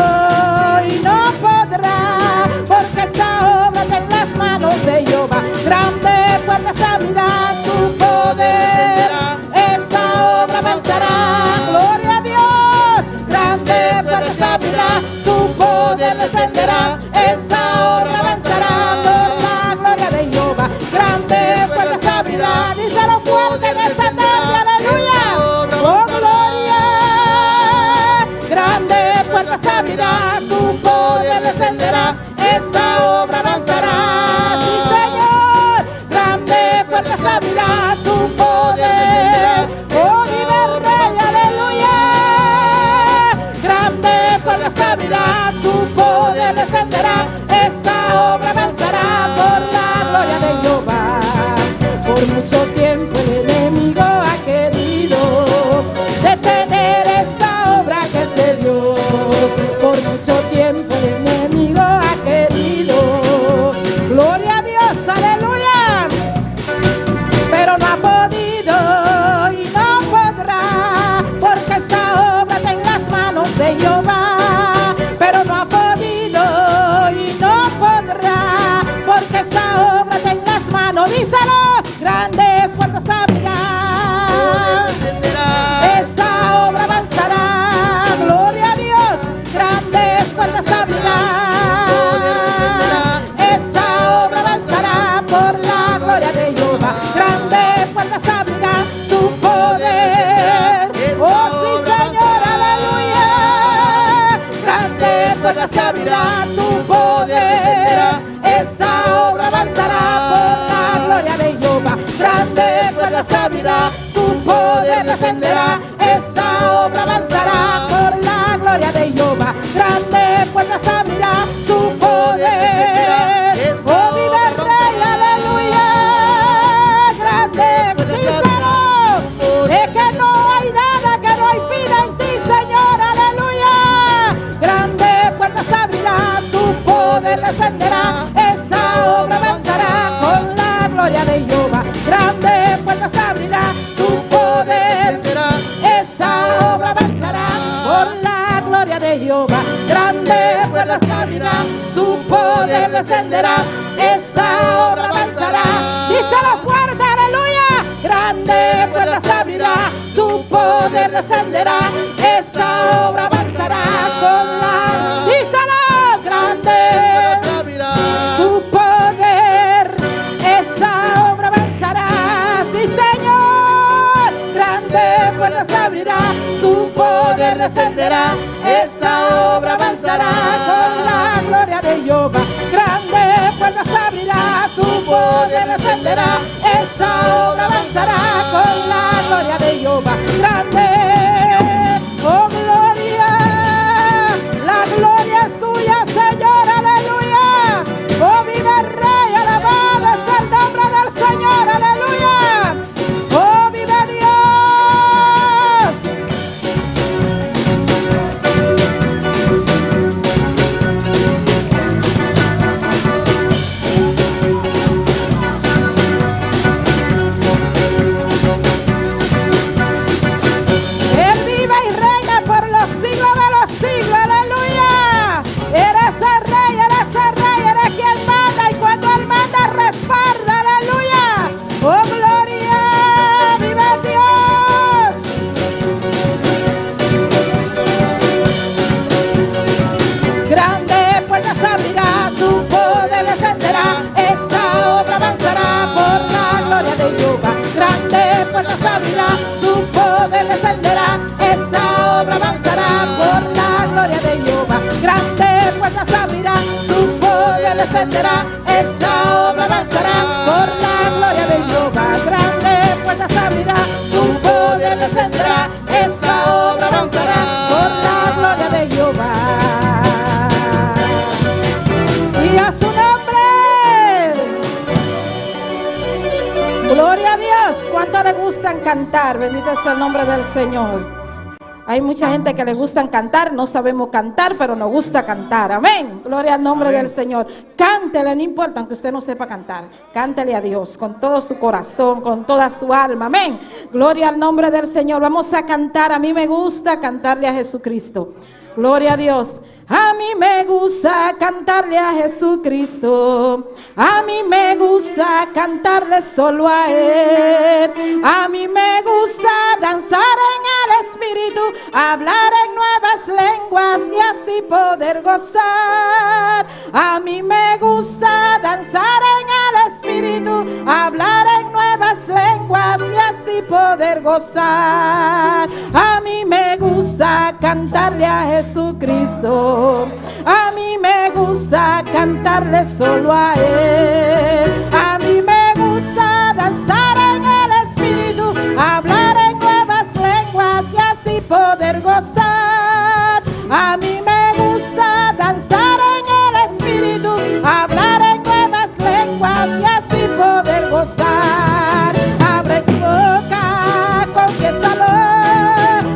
puerta se abrirá, su poder descenderá, esta obra avanzará. Sí, Señor, grande puerta se abrirá, su poder. Oh, vive el Rey, aleluya. Grande puerta se abrirá, su poder descenderá, esta obra avanzará por la gloria de Jehová. Por mucho tiempo el enemigo ha querido detener esta obra que es de Dios. Por mucho tiempo el enemigo ha querido, gloria a Dios, aleluya, pero no ha podido y no podrá, porque esta obra está en las manos de Jehová. Pero no ha podido y no podrá, porque esta obra está en las manos, díselo, grandes puertas abrirán, esta obra avanzará, gloria a Dios, grandes puertas abrirán, esta obra avanzará por la gloria de Jehová, grandes puertas abrirán, su poder, oh sí Señor, aleluya, grandes puertas se abrirá, su poder, esta obra avanzará por la gloria de Jehová, grandes puertas se abrirá, su poder descenderá, esta obra avanzará por la gloria de Jehová, grandes puertas se abrirá, su poder, oh vive el Rey, aleluya, grande, díselo, es que no hay nada que no impida en ti, Señor, aleluya, grande puertas se abrirá, su poder descenderá, esta obra avanzará con la gloria de Jehová, grande puertas se abrirá, su poder, esta obra avanzará por la gloria de Jehová, grande puertas se abrirá, su poder descenderá, esta obra avanzará, díselo fuerte, aleluya, grande puertas se abrirá, su poder descenderá, esta obra avanzará con la, díselo, grande, su poder, esta obra avanzará, sí Señor, grande puertas se abrirá, su poder descenderá, esta obra avanzará con la gloria de Jehová, grande puertas se abrirá, su poder descenderá, esta obra avanzará con la gloria de Jehová, grande, oh gloria, la gloria es tuya Señor, aleluya, oh vive el Rey, alabado es el nombre del Señor, aleluya, oh vive Dios. Él vive y reina por los siglos de los siglos, aleluya. Eres el Rey, eres quien manda, y cuando Él manda respalda, aleluya. Oh gloria, vive Dios. Grande puerta se abrirá, su poder descenderá, esta obra avanzará por la gloria de Jehová. Grande puerta se abrirá, su poder descenderá, esta obra avanzará por la gloria de Jehová. Grande puerta se abrirá, su poder descenderá, esta obra avanzará por la gloria de Jehová. Grande puerta se abrirá, su poder descenderá, esta obra avanzará por la gloria de Jehová. Y a su nombre, gloria a Dios. ¿Cuánto le gustan cantar? Bendito sea el nombre del Señor. Hay mucha gente que le gustan cantar, no sabemos cantar, pero nos gusta cantar. Amén. Gloria al nombre del Señor. Cántele, no importa, aunque usted no sepa cantar. Cántele a Dios con todo su corazón, con toda su alma. Amén. Gloria al nombre del Señor. Vamos a cantar. A mí me gusta cantarle a Jesucristo. Gloria a Dios. A mí me gusta cantarle a Jesucristo. A mí me gusta cantarle solo a Él. A mí me gusta danzar en el Espíritu, hablar en nuevas lenguas y así poder gozar. A mí me gusta danzar en el Espíritu, hablar en nuevas lenguas y así poder gozar. A mí me gusta cantarle a Jesucristo. A mí me gusta cantarle solo a Él. A mí me gusta danzar en el Espíritu, hablar en nuevas lenguas y así poder gozar. A mí me gusta danzar en el Espíritu, hablar en nuevas lenguas y así poder gozar. Abre tu boca, confiésalo,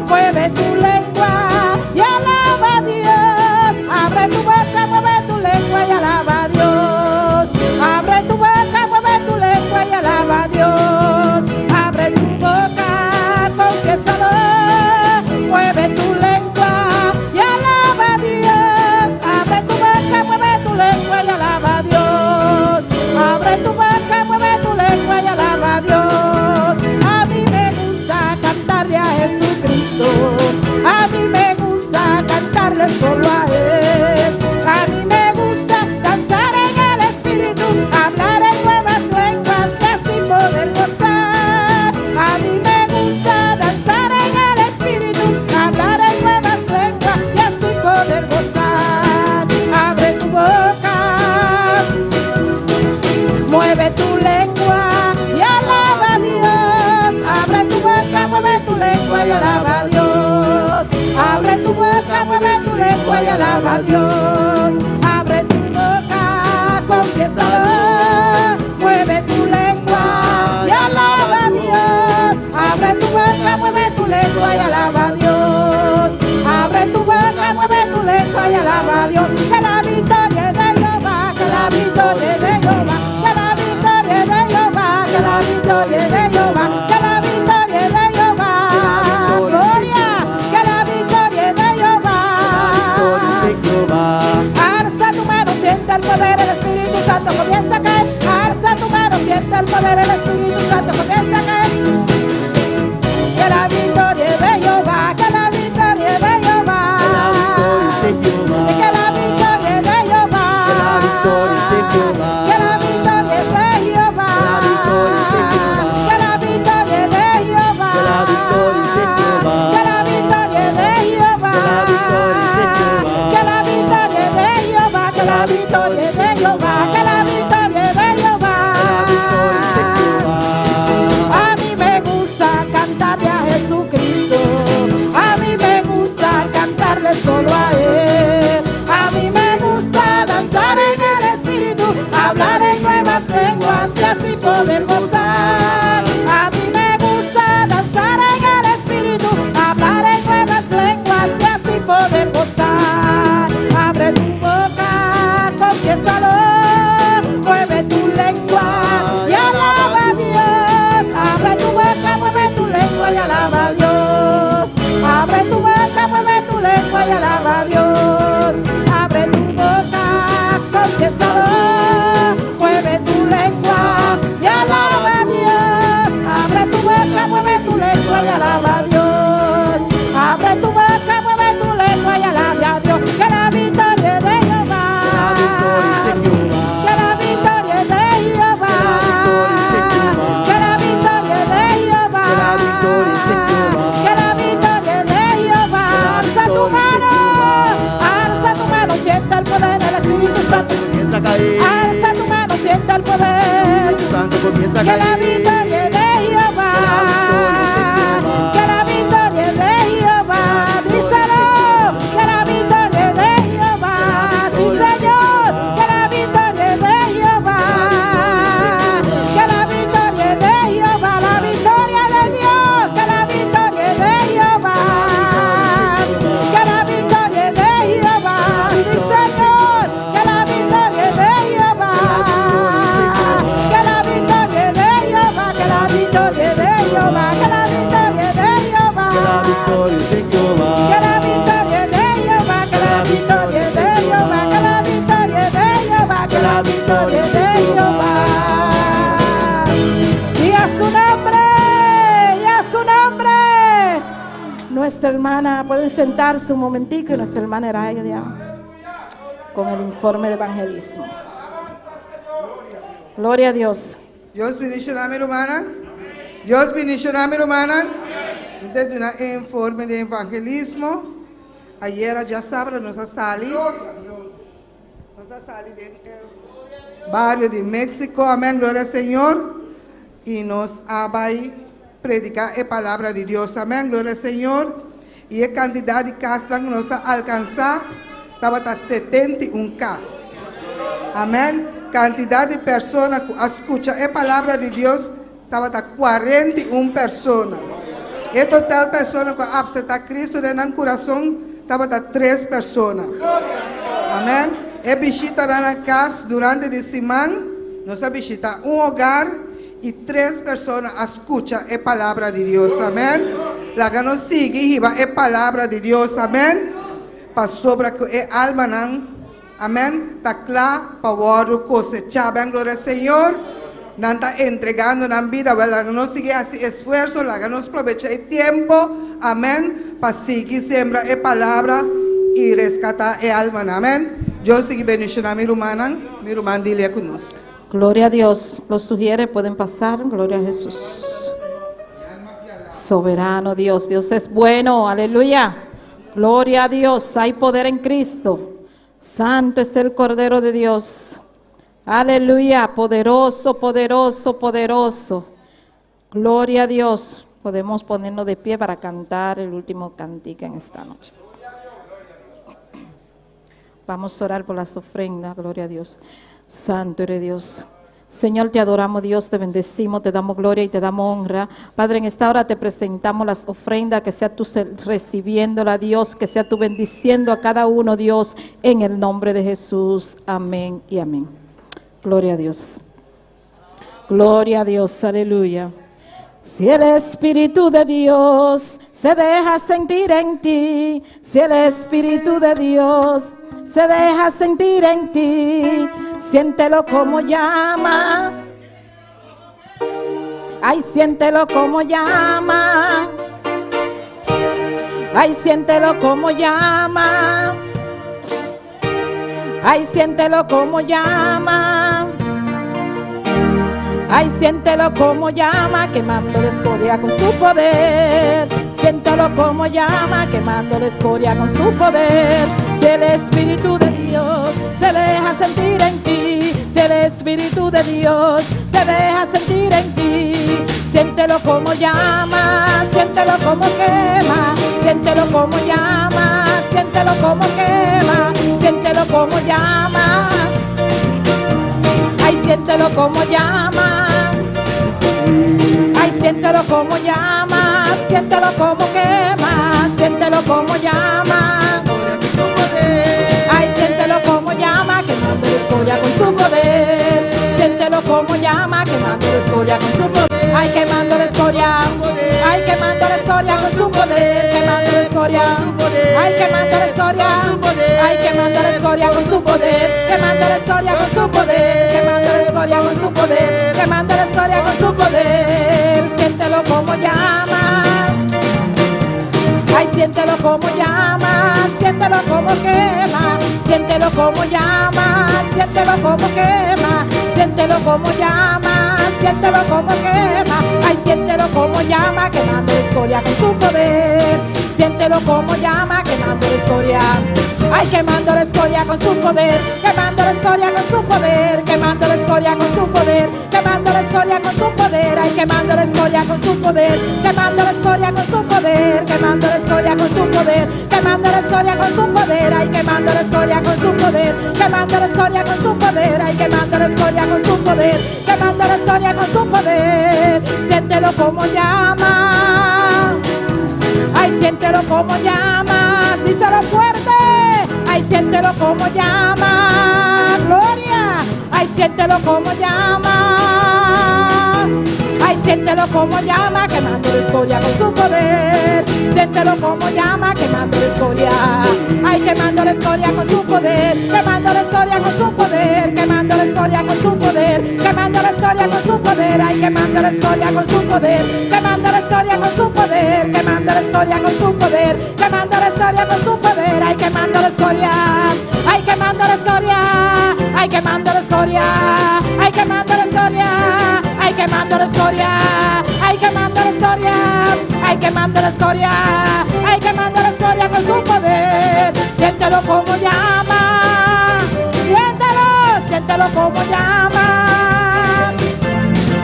mueve tu lengua y alaba a Dios. Abre tu boca, mueve tu lengua y alaba a Dios. Abre tu boca, mueve tu lengua y alaba a Dios. Abre tu boca, confiésalo, mueve tu lengua y alaba a Dios. Abre tu boca, mueve tu lengua y alaba a Dios. Abre tu boca, mueve tu lengua y alaba a Dios. A mí me gusta cantarle a Jesucristo. A mí me gusta cantarle solo a Él. A mí me gusta danzar en el Espíritu, hablar en nuevas lenguas y así poder gozar. A mí me gusta danzar en el Espíritu, hablar en nuevas lenguas y así poder gozar. Abre tu boca, mueve tu lengua y alaba a Dios. Abre tu boca, mueve tu lengua y alaba a Dios. Abre tu boca, mueve tu lengua y alaba a Dios. Abre tu boca, confiésalo, mueve tu lengua y alaba a Dios. Abre tu boca, mueve tu lengua y alaba a Dios. Abre tu boca, mueve tu lengua y alaba a Dios. Que la victoria es de Jehová, que la victoria es de Jehová, que la victoria es de Jehová, que la victoria es de Jehová, que la victoria es de Jehová. Gloria, que la victoria es de Jehová. Alza tu mano, siente el poder, el Espíritu Santo comienza a caer. Alza tu mano, siente el poder, el Espíritu Santo comienza a caer. Que la victoria es de Jehová, que la victoria es de Jehová. Y que la victoria es de Jehová. Que la victoria es de Jehová. Que la victoria es de Jehová. Que la victoria es de Jehová. Que la victoria es de Jehová. Que la victoria es de Jehová. Que la victoria es de Jehová. Que la victoria es de Jehová. A mí me gusta cantarle a Jesucristo. A mí me gusta cantarle solo a Él. A mí me gusta danzar en el Espíritu, hablar en nuevas lenguas y así poder gozar. A mí me gusta danzar en el Espíritu, hablar en nuevas lenguas y así poder gozar. Abre tu boca, confiésalo, mueve tu lengua y alaba a Dios. Abre tu boca, mueve tu lengua y alaba a Dios. Abre tu boca, mueve tu lengua y alaba a Dios. Abre tu boca, confiésalo, mueve tu lengua y alaba a Dios. Abre tu boca, mueve tu lengua y alaba a Dios. Abre tu boca, mueve tu lengua y alaba a Dios. Que la victoria es de Jehová. Que la victoria es de Jehová. Que la victoria es de Jehová. Que la victoria es de Jehová. Alza tu mano, sienta el poder del Espíritu Santo. Alza tu mano, sienta el poder. Que la victoria es de Jehová. Que la victoria es de Jehová. Díselo, que la victoria es de Jehová. Sí, Señor, que la victoria es de Jehová. Que la victoria es de Jehová. La victoria de Dios. Que la victoria es de Jehová. Que la victoria es de Jehová. Sí, Señor, que la victoria es de Jehová. Que la victoria es de Jehová. Que la victoria es de Jehová. Que la victoria es de Jehová. Que la victoria es de Jehová. Que la victoria es de Jehová. Que la victoria es de Jehová. Que la victoria es de Jehová. Que la victoria es de Jehová. Y a su nombre, y a su nombre. Nuestra hermana, pueden sentarse un momentico, y nuestra hermana Eraida con el informe de evangelismo. Gloria a Dios. Dios bendice la hermana. Dios bendiga a mi hermana. Usted de un informe de evangelismo. Ayer ya sábado nos ha salido. Nos ha salido del barrio de México. Amén, gloria al Señor. Y nos ha predicar la palabra de Dios. Amén, gloria al Señor. Y la cantidad de casas que nos ha alcanzado estaba hasta 71 casas. Amén. Cantidad de personas que escuchan la palabra de Dios estaba hasta 41 personas. El total de personas que aceptan a Cristo en el corazón estaba hasta 3 personas. Amén. He visitado en la casa durante la semana. Nos ha visitado un hogar y 3 personas escuchan la palabra de Dios. Amén. La que nos sigue y va la palabra de Dios. Amén. Para sobre que el alma nan. Amén. Está claro para cosechar. Amén. Gloria al Señor. No está entregando la vida. La que nos sigue así esfuerzo. La que nos aprovecha el tiempo. Amén. Para seguir sembrar la palabra y rescatar el alma. Amén. Yo sigo bendiciendo a mi hermana. Mi hermana dile con nosotros. Gloria a Dios. Los sugiere, pueden pasar. Gloria a Jesús. Soberano Dios. Dios es bueno. Aleluya. Gloria a Dios. Hay poder en Cristo. Santo es el Cordero de Dios. Aleluya. Poderoso, poderoso, poderoso. Gloria a Dios. Podemos ponernos de pie para cantar el último cántico en esta noche. Vamos a orar por las ofrendas. Gloria a Dios. Santo eres Dios. Señor, te adoramos, Dios, te bendecimos, te damos gloria y te damos honra. Padre, en esta hora te presentamos las ofrendas, que sea tú recibiéndola, Dios, que sea tú bendiciendo a cada uno, Dios, en el nombre de Jesús. Amén y amén. Gloria a Dios. Gloria a Dios, aleluya. Si el Espíritu de Dios se deja sentir en ti, si el Espíritu de Dios se deja sentir en ti, siéntelo como llama. Ay, siéntelo como llama. Ay, siéntelo como llama. Ay, siéntelo como llama. Ay, siéntelo como llama, quemando la escoria con su poder. Siéntelo como llama, quemando la escoria con su poder. Si el Espíritu de Dios se deja sentir en ti, si el Espíritu de Dios se deja sentir en ti, siéntelo como llama, siéntelo como quema, siéntelo como llama, siéntelo como quema, siéntelo como llama. Ay, siéntelo como llama. Ay, siéntelo como llama, siéntelo como quema, siéntelo como llama. Ay, siéntelo como llama, quemando la escoria con su poder. Siéntelo como llama, quemando la escoria con su poder. Ay, quemando la escoria. Ay, quemando la escoria con su poder. Quemando la escoria. Ay, quemando la escoria. Ay, quemando la escoria con su poder. Quemando la escoria con su poder. Quemando la escoria con su poder. Quemando la escoria con su poder. Siéntelo como llama. Ay, siéntelo como llama, siéntelo como quema, siéntelo como llama, siéntelo como quema, siéntelo como llama, siéntelo como quema. Ay, siéntelo como llama, quemando la escoria con su poder. Siéntelo como llama, quemando la escoria. Ay, quemando la escoria con su poder, quemando la escoria con su poder, quemando la escoria con su poder, quemando la escoria con su poder. Ay, quemando la escoria con su poder, quemando la escoria con su poder, quemando la escoria con su poder, quemando la escoria con su poder. Ay, quemando la escoria con su poder, quemando la escoria con su poder. Ay, quemando la escoria con su poder, quemando la escoria con su poder. Siéntelo como llama. Ay, siéntelo como llama, díselo fuerte. Ay, siéntelo como llama, gloria. Ay, siéntelo como llama. Ay, siéntelo como llama, quemando la escoria con su poder. Siéntelo como llama, quemando la escoria. Ay, quemando la escoria con su poder. Quemando la escoria con su poder. Quemando la escoria con su poder. Quemando la escoria con su poder. Ay, quemando la escoria con su poder. Quemando la escoria con su poder. Quemando la escoria con su poder. Quemando la escoria con su poder. Ay, quemando la escoria. Ay, quemando la escoria. Ay, quemando la escoria. Ay, quemando la escoria. Ay, quemando la escoria. Ay, quemando quemando la escoria, ay, quemando la escoria con su poder. Siéntelo como llama, siéntelo como llama.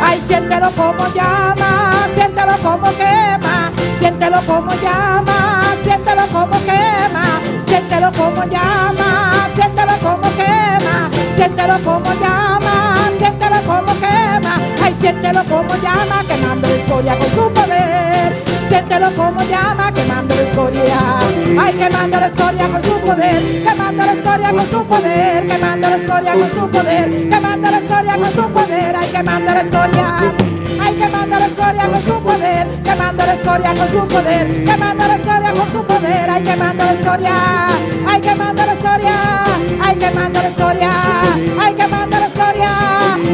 Ay, siéntelo como llama, siéntelo como quema, siéntelo como llama, siéntelo como quema, siéntelo como llama, siéntelo como quema, siéntelo como llama, siéntelo como quema. Ay, siéntelo como llama, quemando la escoria con su poder. Siéntelo como llama, quemando la escoria. Ay, quemando la escoria con su poder, quemando la escoria con su poder, quemando la escoria con su poder, quemando la escoria con su poder. Ay, quemando la escoria. Ay, quemando la escoria con su poder, quemando la escoria con su poder, quemando la escoria con su poder. Ay, quemando la escoria. Ay, quemando la escoria. Ay, quemando la escoria. Ay, quemando la escoria.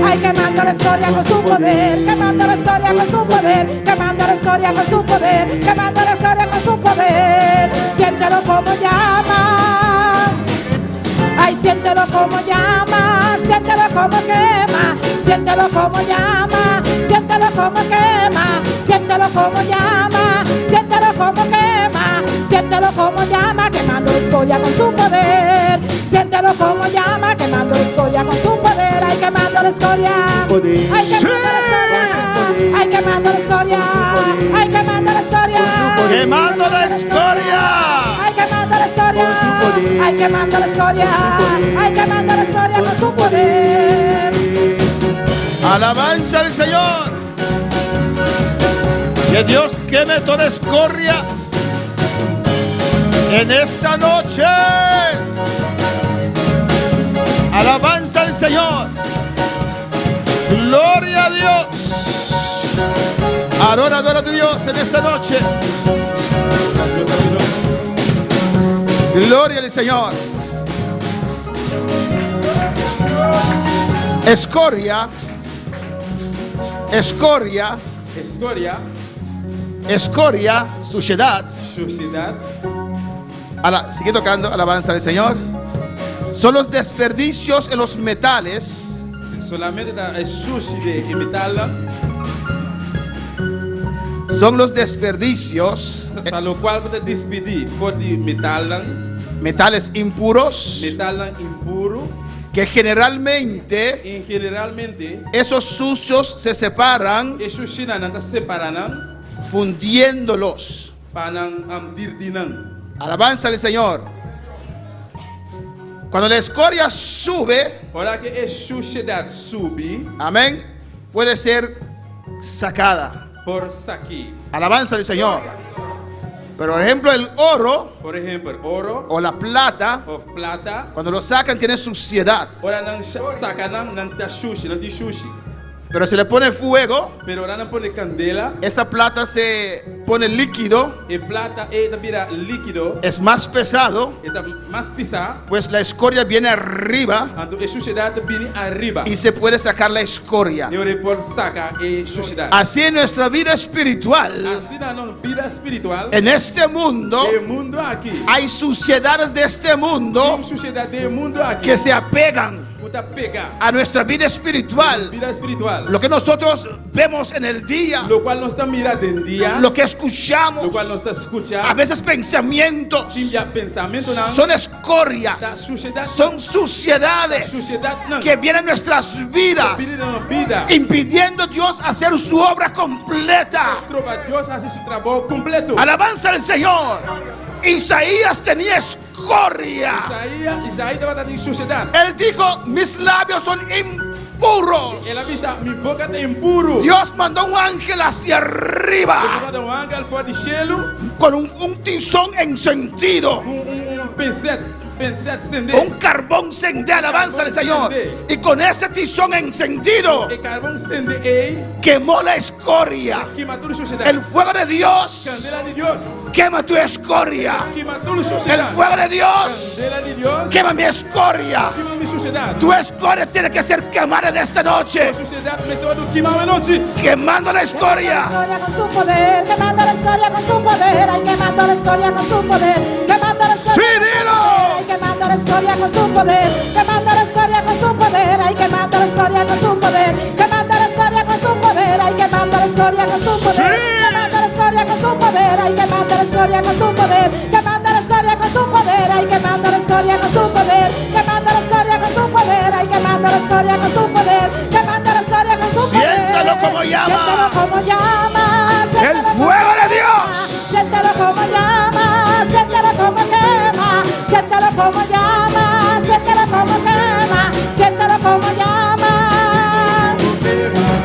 Ay, quemando la escoria con su poder, quemando la escoria con su poder, quemando la escoria con su poder, quemando la escoria con su poder. Siéntelo como llama. Ay, siéntelo como llama, siéntelo como quema, siéntelo como llama, siéntelo como quema, siéntelo como llama, siéntelo como quema, siéntelo como llama, quemando la escoria con su poder. Siéntelo como llama, quemando la escoria con su poder. Ay, quemando la escoria. Ay, quemando la escoria. Ay, quemando la escoria. Quemando la escoria. Ay, quemando la escoria. Ay, quemando la escoria. Ay, quemando la escoria con su poder. Alabanza al Señor. Que Dios queme toda escoria en esta noche. Alabanza al Señor. Gloria a Dios. Adora a Dios en esta noche. Gloria al Señor. Escoria. Escoria. Escoria, Escoria, suciedad. suciedad, Sigue tocando, alabanza al Señor. Son los desperdicios en los metales solamente é sushi de metal, son los desperdicios, para lo cual você despedir for de metal, metales impuros, metal impuro, que generalmente e generalmente esos sucios se separan e sushi não está separando fundiéndolos. para não dirtinan. Alabanza al Señor. Cuando la escoria sube, Ora que é suciedade subir amén, puede ser sacada. por saque. Alabanza al Señor. Pero por ejemplo el oro Por exemplo, ouro o la plata, ou plata, cuando lo sacan tiene suciedad. ora não saca não está sushi, não tem sushi. Pero si le pone fuego, Pero ora não pode candela, esa plata se pone líquido, e plata é vira líquido, es más pesado, está mais pisar, pues la escoria viene arriba então a suciedade vem arriba. y se puede sacar la escoria. E ora por saca e suciedade. Así en nuestra vida espiritual, Assim na nossa vida espiritual, en este mundo, o mundo aqui, hay suciedades de este mundo tem suciedade do mundo aqui, que se apegan puta pega a nuestra vida espiritual. vida espiritual, Lo que nosotros vemos en el día, lo qual nós está mirando em dia, lo que escuchamos, lo qual nós está a escutando, veces pensamientos, tinha pensamento não, son da escorias, suciedade, son suciedades que vienen en nuestras vidas, vida na vida, impidiendo a Dios hacer su obra completa. trova Deus fazer seu trabalho completo. Alabanza al Señor. Isaías tenía escoria. Isaías estava em suciedade. Él dijo, mis labios son impuros. Ela vista, minha boca está impuro. Dios mandó un ángel hacia arriba Deus mandou ángel fora de cielo, con un tizón encendido, pensar acender. un carbón encender, alabanza al Señor. Y con ese tizón encendido E carvão acende e quemó la escoria. queima tudo suciedade. El fuego de Dios Candela de Deus, quema tu escoria. queima tudo El suciedade. fuego de Dios Candela de Deus, quema mi escoria. queima minha suciedade. Tu escoria tiene que ser quemada en esta noche. Suciedade me estou do queimar uma noite. Quemando la escoria. Escoria con su poder, quemando la escoria con su poder, ay, quemando la escoria con su poder, quemando la escoria Sí, con su dilo. poder, ay, quemando la escoria con su poder, quemando la escoria con su poder, ay, quemando la escoria con su poder, quemando la escoria con su poder, ay, quemando la escoria con su poder, Sí. quemando la escoria con su poder, poder, ay, quemando la escoria con su poder, quemando la escoria con su poder, ay, quemando la escoria con su poder, quemando la escoria con su poder, ay, quemando la escoria con su poder, quemando la escoria con su poder. Siéntalo como llama. Siéntalo como llama. El fuego de Dios. Siéntalo como llama, siéntalo como quema, siéntalo como llama, siéntalo como quema, siéntalo como llama.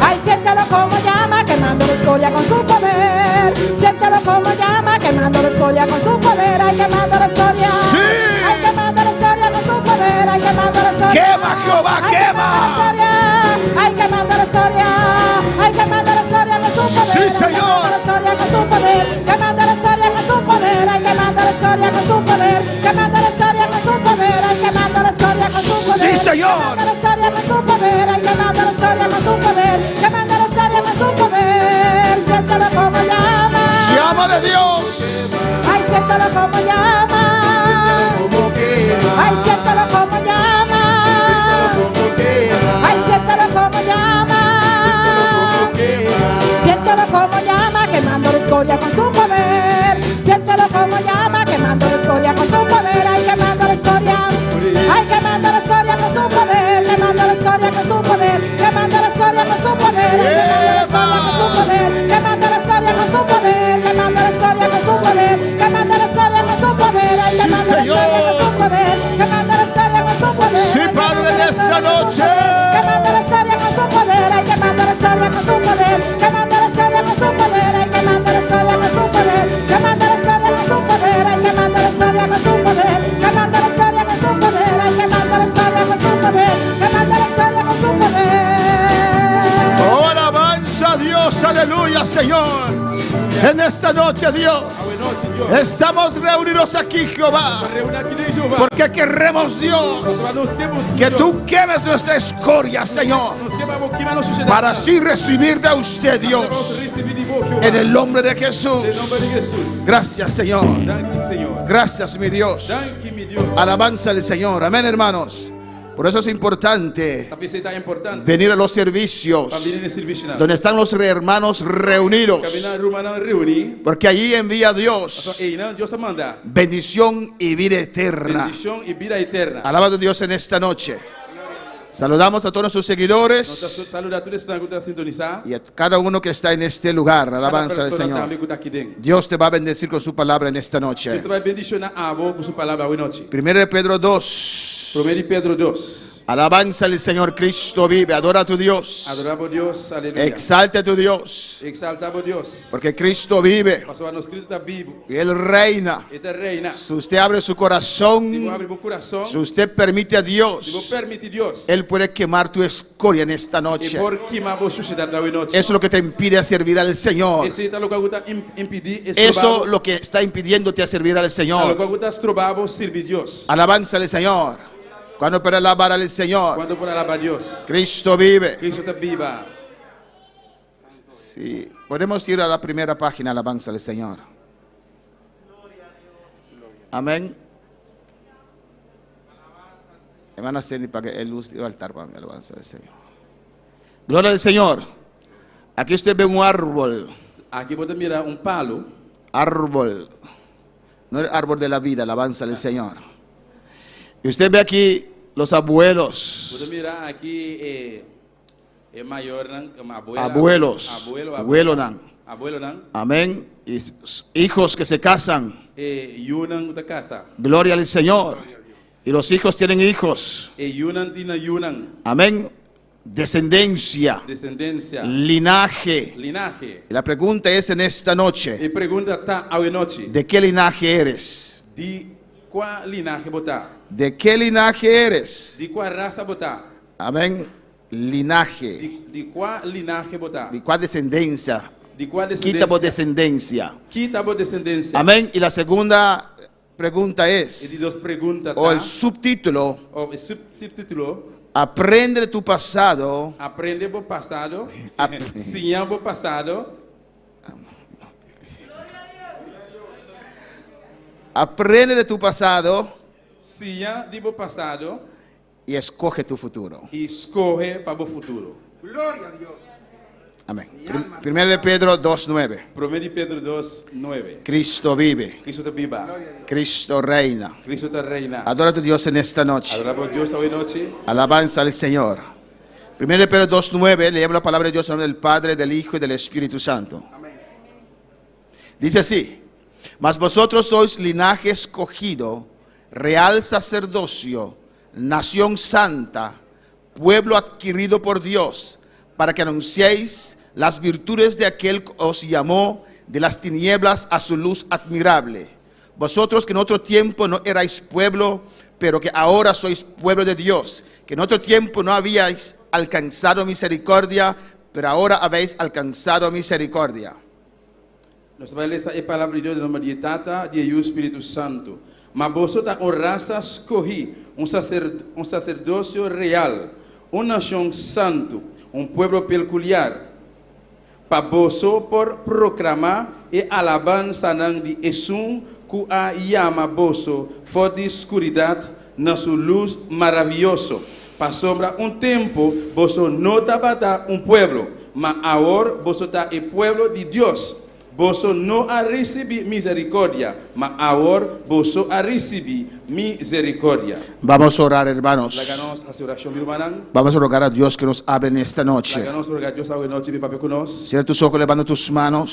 Ay, siéntalo como llama, quemando la escoria con su poder. Siéntalo como llama, quemando la escoria con su poder. Ay, quemando la escoria. Sí. Ay, quemando la escoria con su poder. Ay, quemando la escoria. Quema, Jehová, Ay, quema. Ay, quemando la escoria. Ay, quemando la escoria con su poder. Sí, Ay, Señor. quemando la escoria con su poder. Quemando la escoria con su poder. Ay, quemando la escoria con su poder. Quemando la escoria con su poder. Ay, quemando la escoria con su poder. Sí, Señor. Quemando la escoria con su poder. Ay, quemando la escoria con su poder. Quemando la escoria con su poder. Siéntalo como llama. Llama de Dios. Ay, siéntalo como llama. Ay, siéntalo como llama. Ay, siéntalo como llama. Siéntalo como llama, quemando la escoria con su poder. Siéntalo como llama, quemando la escoria con su poder. Ay, quemando la escoria. Ay, quemando la escoria con su poder. Quemando la escoria con su poder. Quemando la escoria con su poder. Ay, quemando la escoria con su poder. Quemando la escoria con su poder. Quemando la escoria con su poder. Ay, Sí, quemando la escoria con su poder. Quemando la escoria con su poder. Sí, Ay, Padre, quemando en la esta escoria con su noche. poder. Quemando la escoria con su poder. Ay, quemando la escoria con su poder. Quemando la escoria con su poder. Ay, quemando la escoria con su poder. Quemando la escoria con su poder. Ay, quemando la escoria con su poder. Quemando la escoria con su poder. Ay, quemando la escoria con su poder. Quemando la escoria con su poder. Oh, alabanza a Dios, aleluya, Señor. En esta noche, Dios, estamos reunidos aquí, Jehová, porque queremos, Dios, que tú quemes nuestra escoria, Señor, para así recibir de usted, Dios, en el nombre de Jesús. Gracias, Señor. Gracias, mi Dios. Alabanza al Señor. Amén, hermanos. Por eso es importante venir a los servicios donde están los hermanos reunidos, porque allí envía Dios bendición y vida eterna. Alabado a Dios en esta noche. Saludamos a todos nuestros seguidores y a cada uno que está en este lugar. Alabanza del Señor. Dios te va a bendecir con su palabra en esta noche. 1 de Pedro 2. Alabanza al Señor. Cristo vive. Adora a tu Dios. Adoramos a Dios, aleluya. Exalta a tu Dios. Exaltamos a Dios. Porque Cristo vive Pastor, nos Cristo está vivo. y Él reina. Este reina. Si usted abre su Si vos corazón, abres tu corazón, si usted permite a si vos Dios, permites Dios, Él puede quemar tu escoria en esta y noche. por quemar vos suciedad la noche. Eso es lo que te impide a servir al Señor. Ese es lo que aguanta impedir, Eso es lo que está impidiéndote a servir al lo que Señor. aguanta estrobar servir Dios. Alabanza al Señor. Cuando para alabar al Señor, Cuando por alabar a Dios, Cristo vive. Cristo está viva. Sí, podemos ir a la primera página, alabanza al Señor. Amén. Hermana Cindy, para que el luz del altar para mi alabanza al Señor. Gloria al Señor. Aquí usted ve un árbol. Aquí puede mirar un palo. Árbol. No el árbol de la vida, alabanza al Señor. Y usted ve aquí los abuelos. Puede mirar aquí mayor, abuela, Abuelos. abuelo, Abuelo. Amén. Y hijos que se casan. yunan de casa. Gloria al Señor. Y los hijos tienen hijos. Yunan tiene yunan. Amén. Descendencia. Descendencia. Linaje. Linaje. Y la pregunta es en esta noche: Y pregunta está hoy noche. ¿de qué linaje eres? ¿De cuál linaje botar? ¿De qué linaje eres? ¿De cuál raza botar? Amén. Linaje. ¿De cuál linaje botar? ¿De cuál descendencia? ¿De cuál Quita por descendencia? descendencia. Quita por descendencia. Amén. Y la segunda pregunta Y es, dos preguntas. o el subtítulo: O el subtítulo. aprende de tu pasado. Aprende por pasado. Ap- Siga por pasado. Aprende de tu pasado Siga de por pasado. y escoge tu futuro. Y escoge para el futuro. Amén. Primero de Pedro 2:9. 1 de Pedro 2:9. Cristo vive. Cristo te viva. Cristo reina. Cristo te reina. Adora a tu Dios en esta noche. Adoramos a Dios esta noche. Alabanza al Señor. Primero de Pedro 2:9. Leemos la palabra de Dios en nombre del Padre, del Hijo y del Espíritu Santo. Dice así: mas vosotros sois linaje escogido, real sacerdocio, nación santa, pueblo adquirido por Dios, para que anunciéis las virtudes de aquel que os llamó de las tinieblas a su luz admirable. Vosotros que en otro tiempo no erais pueblo, pero que ahora sois pueblo de Dios, que en otro tiempo no habíais alcanzado misericordia, pero ahora habéis alcanzado misericordia. Nós vamos ler esta palavra de Deus em nome de Tata, de Hijo e Espírito Santo. Mas vosotros uma raça escolhi, sacerdócio real, uma nação santo, pueblo peculiar, para vosotros por proclamar e alabanza de Jesús, que a llama vosotros fora de escuridade na sua luz maravilhosa. Para sombra tempo, vosotros no estaba pueblo, mas agora vosotros é pueblo de Deus. Vosotros no ha recibido misericordia, mas ahora vosotros ha recibido misericordia. Vamos a orar, hermanos. Láganos a oración, mi hermano. Vamos a rogar a Dios que nos hable en esta noche. Láganos a rogar a Dios esta noche, mi papá, con nos. Cierra tus ojos, levanta tus manos.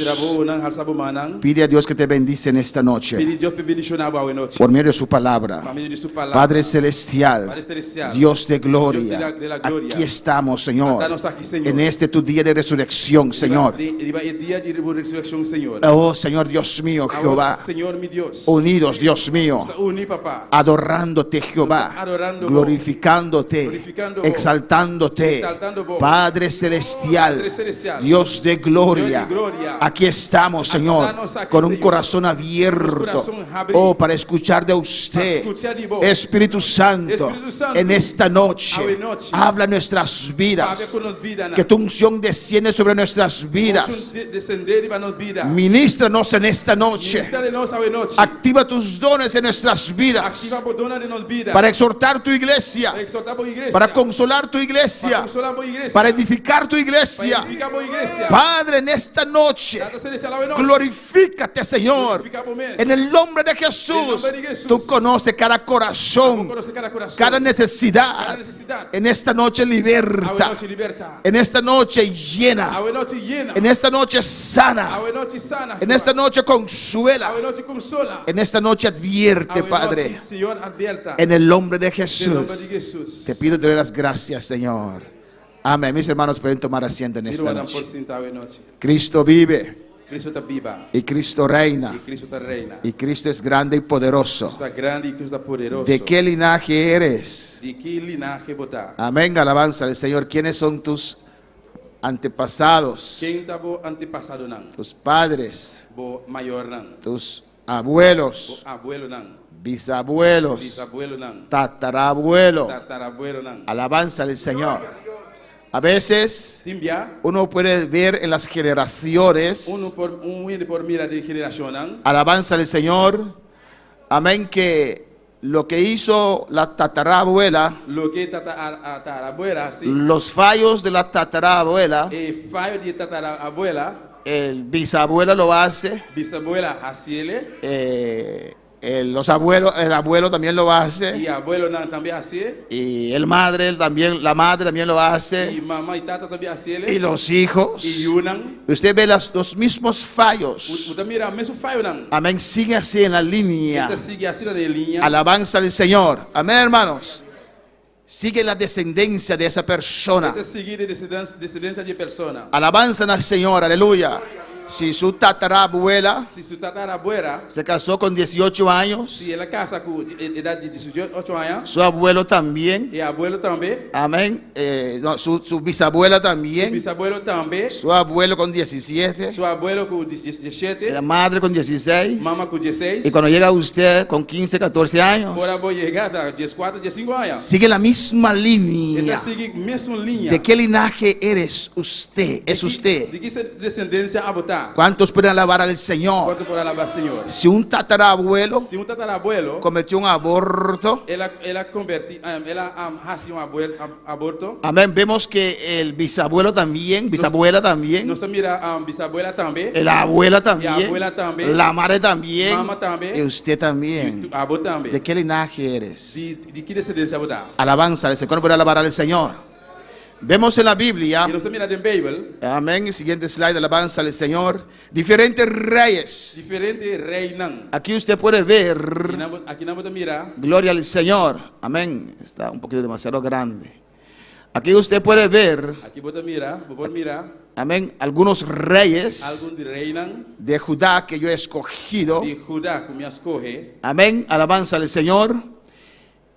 Pide a Dios que te bendice en esta noche Pide Dios que bendiga a noche. por medio de su palabra. Por medio de su palabra. Padre celestial, Padre celestial, Dios de gloria, Dios de la gloria. aquí estamos, Señor, Estamos aquí, Señor. en este tu día de resurrección, Señor. El día de resurrección, Señor. Oh, Señor Dios mío, Jehová, Ahora, Señor, mi Dios. unidos, Dios mío, Uní, papá. adorándote, Jehová, Adorando, glorificándote, glorificando, exaltándote, exaltando vos. Padre celestial, Padre celestial, Dios de gloria. Dios de gloria. Aquí estamos, Señor, Estamos aquí, con un Señor. corazón abierto, Corazón abierto. oh, para escuchar de usted, Para escuchar de vos. Espíritu Santo, Espíritu Santo, en esta noche, hoy noche, habla nuestras vidas, Habla con nos vidas, que tu unción desciende sobre nuestras vidas. Descender y va nos vida. Ministranos en esta noche. Ministra de nos hoy noche. Activa tus dones en nuestras vidas Activa por dona de nos vida. para exhortar tu iglesia, Para exhortar por iglesia. para consolar tu Para iglesia, consolar por iglesia. para edificar tu Para iglesia. edificar por iglesia. Padre, en esta noche, Tata celestial hoy noche. glorifícate, Señor. Glorifica por mí. En el nombre de En Jesús, el nombre de Jesús. tú conoces cada corazón, Conoce cada corazón. cada necesidad. Cada necesidad. En esta noche Hoy liberta, noche libertad. en esta noche llena, Hoy noche llena. en esta noche sana, Hoy noche sana. en esta noche consuela, Hoy noche consola. en esta noche advierte, Hoy Padre. noche, Señor, advierta. En el nombre de En el nombre de Jesús, Jesús. te pido te doy las gracias, Señor. Amén. Mis hermanos pueden tomar asiento en esta Mira, por noche. cinta hoy noche. Cristo vive Cristo está viva. y Cristo reina Y Cristo está reina. y Cristo es grande y poderoso. Cristo está grande y Cristo está poderoso. ¿De qué linaje eres? ¿De qué linaje botar? Amén. Alabanza al Señor. ¿Quiénes son tus antepasados? ¿Quién está bo antepasado nan? Tus padres, Bo mayor nan? tus Bo abuelos, abuelo nan? bisabuelos, Bisabuelo nan? tatarabuelo. Tatarabuelo nan? Alabanza al Señor. A veces Timbia, uno puede ver en las generaciones, un por mira de generación nan? alabanza al Señor, amén, que lo que hizo la tatarabuela, Lo que tatarabuela, sí. los fallos de la tatarabuela, El fallo de tatarabuela, el bisabuelo lo hace, bisabuela, haciele. los abuelos, el abuelo también lo hace, Y abuelo nan también así. y el madre también, la madre también lo Y hace, mamá y tata también haciele. y los hijos. Y unan. Usted ve los mismos fallos, Usted mira, meso fallo nan. amén, sigue así en la línea. Esta sigue así la de línea. Alabanza al Señor. Amén, hermanos. Sigue la descendencia de esa persona. Esta sigue de descendencia de persona. Alabanza al Señor. Aleluya. Si su tatarabuela Si su tatarabuela, se casó con 18 años, si ela casa con edad de 18 años, su abuelo también. y abuelo también, Amén. No, su bisabuela su también. bisabuelo también, Su abuelo con 17. su abuelo con 17, La madre con 16. mamá con 16, Y cuando llega usted con 15, 14 años, ahora voy a llegar a 14, 15 años. sigue la misma línea. Esta sigue misma línea. ¿De qué linaje eres usted? Es De usted. que descendencia a botar botar. ¿Cuántos pueden alabar al Señor? ¿Cuánto por alabar al Señor? Si un tatarabuelo Si un tatarabuelo, cometió un aborto, él ha convertido, él ha sido un aborto. amén, vemos que el bisabuelo también, bisabuela también, No se mira bisabuela también. la abuela también, Y abuela también. la madre también, Mamá también. y usted también. Aborto también. ¿De qué linaje eres? ¿De qué descendencia botar? Alabanza al Señor, puede alabar al Señor. Vemos en la Biblia, Y no se mira en Bible, amén, siguiente slide, alabanza al Señor, diferentes reyes. diferente reinan. Aquí usted puede ver, Aquí no mira, gloria al Señor, amén, está un poquito demasiado grande. Aquí usted puede ver, aquí vos mira, amén, algunos reyes algún de reinan de Judá que yo he escogido, de Judá que me escoge, amén, alabanza al Señor,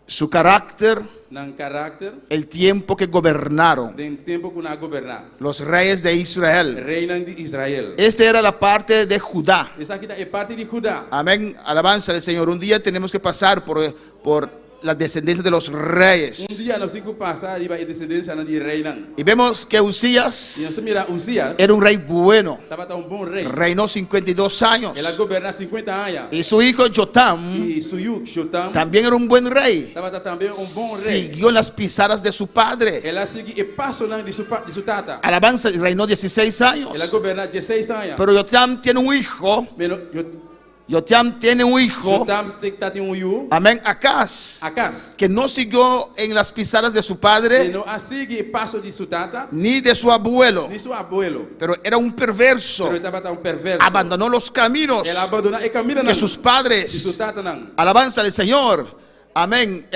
su carácter, en carácter, el tiempo que gobernaron del tiempo que una gobernar. los reyes de Israel. Reinan de Israel. Esta era la parte de Judá. Esa aquí es parte de Judá. Amén, alabanza al Señor. Un día tenemos que pasar por la descendencia de los reyes. Un día los cinco pasa y va a descendencia de reinan. Y vemos que Y no Usías se mira, Usías era un rey bueno. estaba un buen rey. Reinó 52 años. Él ha gobernado 50 años. Y su hijo Jotam Y su hijo, Jotam, también era un buen rey. estaba también un buen rey. Siguió en las pisadas de su padre. Él ha seguido el paso de su tata. Alabanza, y reinó 16 años. Él ha gobernado 16 años. Pero Jotam tiene un hijo. Jotam tiene un hijo. Jotam tiene un hijo. Amén, Acaz, Acá. que no siguió en las pisadas de su Él padre no ha seguido el paso de su tata ni de su abuelo, ni su abuelo. pero era un perverso. Pero estaba tan perverso. Abandonó los caminos Él abandonó el camino que sus de su padres, tata. nan. alabanza al Señor, amén,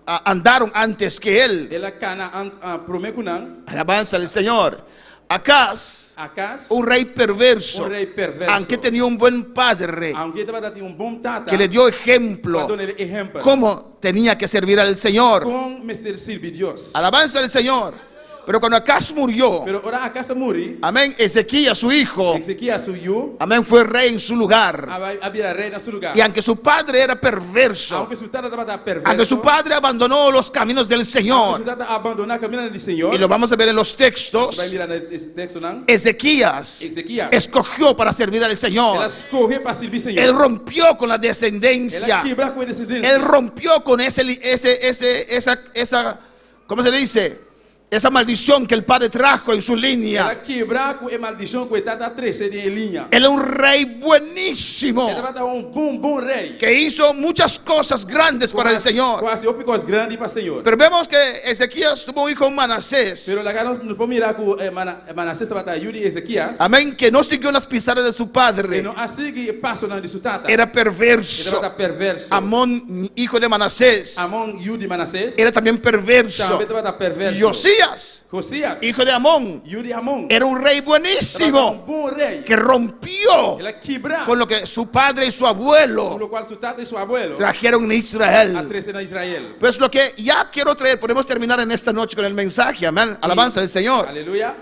andaron antes que él. Él ha cana promekunan. Alabanza al Señor. Acaz, Acá. un rey perverso, Un rey perverso. aunque tenía un buen padre Aunque estaba dando un buen tata. que le dio ejemplo cuando le ejemplo. cómo tenía que servir al Señor. Con Mr. Sirvi Dios. Alabanza al Señor. Pero cuando Acaz murió, Pero ahora acá se muri. amén, Ezequías, su hijo, Ezequiel su hijo. amén, fue rey en su lugar. Había reina en su lugar. Y aunque su padre era perverso, Aunque su tata estaba perverso. aunque su padre abandonó los caminos del Aunque su Señor, tata abandonó el camino del Señor. y lo vamos a ver en los Va a textos, mirar el texto, ¿no? Ezequías Ezequiel. escogió para servir al Él Señor. escoge para servir al Señor. Él rompió con la Él descendencia. quiebra con descendencia. Él rompió con esa, ¿cómo se le dice? Esa maldición que el padre trajo en su línea. Él quiebra con la maldición que tata 13 de línea. Él era un rey buenísimo Él estaba un buen rey. que hizo muchas cosas grandes para el Señor. Quase ópicos grandes para el Señor. Pero vemos que Ezequías tuvo un hijo Manasés. Pero la gana nos podemos mirar que Manasés estaba Yuri y Ezequías. Amén, que no siguió las pisadas de su Que padre. no ha seguido el paso de su tata. Era perverso. Estaba perverso. Amón, hijo de Manasés, Amón, Yuri Manasés. era también perverso. También estaba perverso. Josías, Josías. hijo de Amón, Yuri Amón. era un rey Estaba buenísimo un buen rey. que rompió Él quiebra. con lo que su padre y su Con abuelo lo cual su tata y su abuelo trajeron en a Israel. 13 en Israel. Pues lo que ya quiero traer, podemos terminar en esta noche con el mensaje, amén, alabanza del Señor, Aleluya.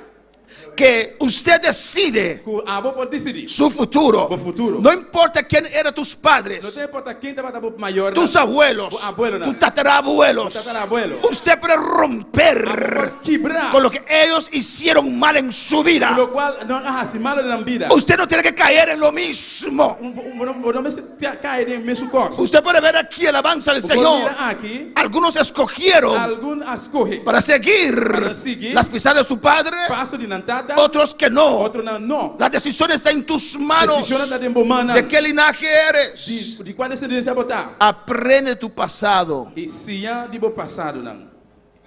que usted decide Que abo por decidir. su futuro. Su futuro. No importa quién eran tus No padres, te importa quién te va a dar mayor. tus abuelos, Tu abuelo, tus tu tatarabuelos. tatarabuelo. Usted puede romper Por quebrar. con lo que ellos hicieron mal en su Con vida. lo cual no hace mal en la vida. Usted no tiene que caer en lo mismo. No me cae en su cosa. Usted puede ver aquí alabanza del Señor. Mira aquí. Algunos escogieron Algún escoge. para seguir Para seguir las pisadas de su padre, Paso de Nantata. otros que no. Otro no. La decisión está en tus manos. Decisión está en bomana. ¿De qué linaje eres? De cuál descendencia botar. Aprende tu pasado E se ya dibo passado não.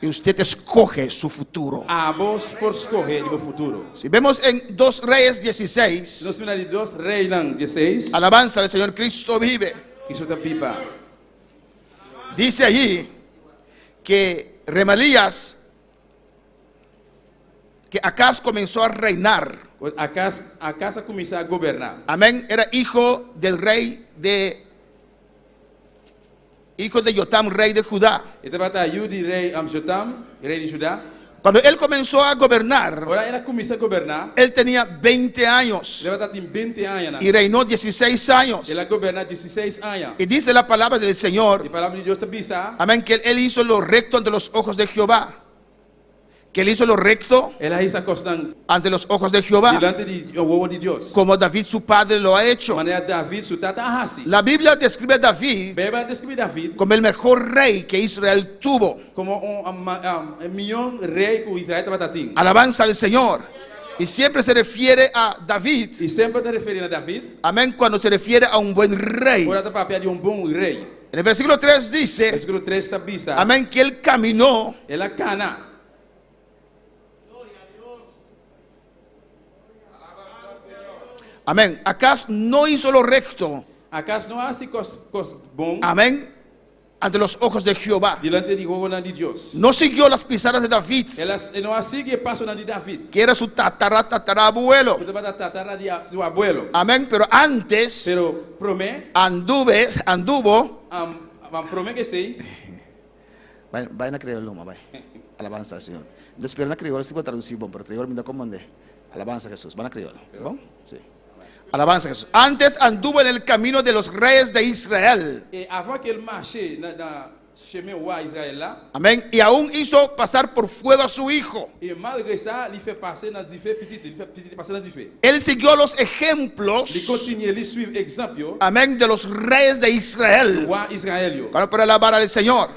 y usted escoge su futuro. A vos por escorrer do futuro. Si vemos en 2 Reyes 16, Nós temos de 2 Reis 16. alabanza del Señor, Cristo vive. Isso está pipa. Dice allí que Remalías, que Acaz comenzó a reinar. A casa começou a governar. Amén. Era hijo del rey hijo de Jotam, rey de Judá. Então vai estar Yudi rei Jotam, rei de Judá. Cuando él comenzó a gobernar, Agora ela começou a governar. él tenía 20 años Ela vai estar em 20 anos. y reinó 16 años. Ela governa 16 anos. Y dice la palabra del E Señor, a palavra de Deus está vista. amén, que él hizo lo recto ante los ojos de Jehová. que él hizo lo recto ela hizo cosas ante los ojos de Jehová, delante de huevo de Dios. como David su padre lo ha hecho. Maneira David su tata hasi. La Biblia describe a David Bíblia descreve David como el mejor rey que Israel tuvo. como milhão rei que Israel estava tendo. Alabanza al Señor. Y siempre se refiere a David, E sempre está referindo a David, amén, cuando se refiere a un buen rey. por outro papel de bom rei. En el versículo 3 dice, Versículo 3 está bisa. amén, que él caminó Ela cana. amén. ¿Acaso no hizo lo recto? Acaso não há assim cos bom Amén. Ante los ojos de Jehová. delante de huevo de Deus. No siguió las pisadas de David, Ela não sigue passo de David. que era su tatarabuelo. Porque estava tatara de seu abuelo. Amén. Pero antes Pero promete, anduvo. promete que sei. Vayan a creerlo, vaya. Alabanza al Señor. Espero na criolla, si puedo traducir, bon, pero criolla me da como de. Alabanza a Jesús. Van a criolla. ¿Bon? Sí. Alabanza a Jesús. Antes anduvo en el camino de los reyes de Israel. E avant que ele marche na chemin roi Israël là, Amén. Y aún hizo pasar por fuego a su hijo. et malgré ça, il fait passer dans différents petits, il fait passer dans différents. Él siguió los Il ejemplos, continue, il suit exemple yo, amén, de los reyes de Israel. roi Israël yo. Para alabar al Señor.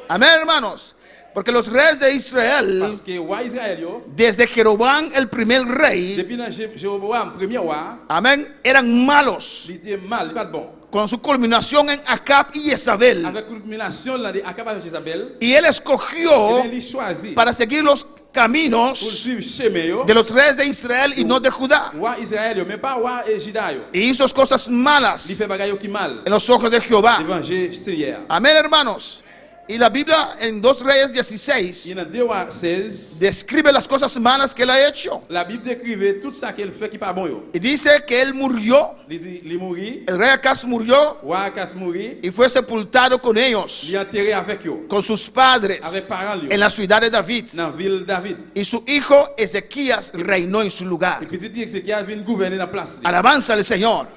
Amén, hermanos. Porque los reyes de Israel, Parce que roi Israël yo, desde Jeroboam, el primer rey, depuis dans Jéroboam premier roi, amén, eran malos. il était mal, il pas bon. Con su culminación en Acab y Jezabel. Avec culmination là de Akab et Jézabel, Y él escogió il choisit para seguir los pour caminos suivre chemin yo, de los reyes de Israel y no de Judá. roi Israël yo, mais pas roi Juda yo. Y hizo cosas Il malas fait bagay yo qui mal en los ojos de Jehová. devant Seigneur. Amén, hermanos. Y la Biblia en 2 Reyes Il 16 dans 2 rois 16, describe las cosas malas que él ha hecho. la Bible décrivait tout ça qu'il fait qui pas bon yo. Y dice que él murió, Il dit il mourit, el rey Acaz murió roi Akas mourit, y fue sepultado con ellos, il enterré avec yo, con sus padres, avec parents yo, en la ciudad de David. dans ville David. Y su hijo Ezequías reinó en su lugar. Et petit Ézéchias vient gouverner dans place. Alabanza al Señor.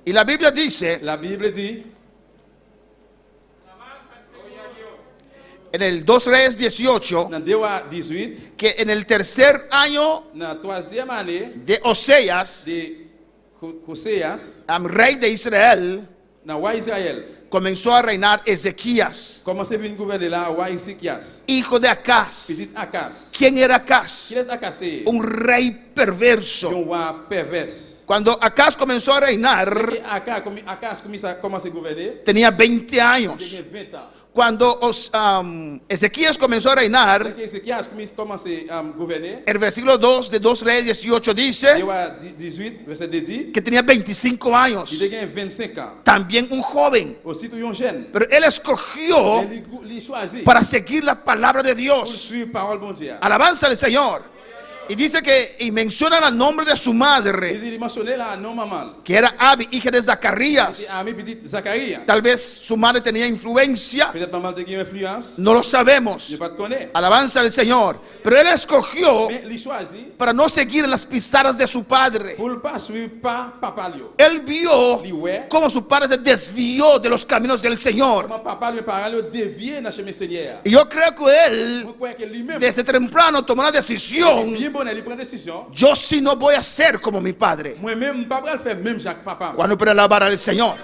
Y la Biblia dice La Bible dit en el 2 Reyes 18 dans 2 rois 18, que en el tercer año dans la 3e année de Oseas, de Hoséas, rey de Israel, dans roi Israël, comenzó a reinar Ezequías, commencé à venir gouverner là roi Ézéchias, hijo de Acaz. petit Akas. ¿Quién era Qui Acaz? est Akas? Un rey perverso. Un roi perverse. Cuando Acaz comenzó a reinar, Et Akas commence à gouverner, tenía 20 años. il a 20 ans. Cuando Ezequías comenzó a reinar, Dès que Ézéchias commence à gouverner, el versículo 2 de 2 Reyes 18 2 dice rois 18, verset 2 dit, que tenía 25 años. il a 25 ans. También un joven. Aussi tout un jeune. Pero él escogió Il choisit para seguir la palabra de pour Dios. suivre parole bon Dieu. Alabanza al Señor. Y dice que, y mencionan el nombre de su madre, Il mentionné là non maman. que era Abi, hija de C'est Zacarías. ami petit Zacharie. Tal vez su madre tenía influencia, Peut-être maman de qui influence. no lo sabemos. Je pas te connais. Alabanza al Señor. Pero él escogió Mais il choisit para no seguir en las pisadas de su padre. pour pas suivre pas papa Lio. Él vio Li ouais. cómo su padre se desvió de los caminos del Señor. Comment papa lui parents le dévier dans chemin Seigneur. Y yo creo que él, Vous croyez que lui-même desde temprano, tomó una decisión. bien bon, il prend décision. Yo sí no voy a ser como mi padre. Moi-même pas le faire même Jacques papa. Cuando para alabar al Señor.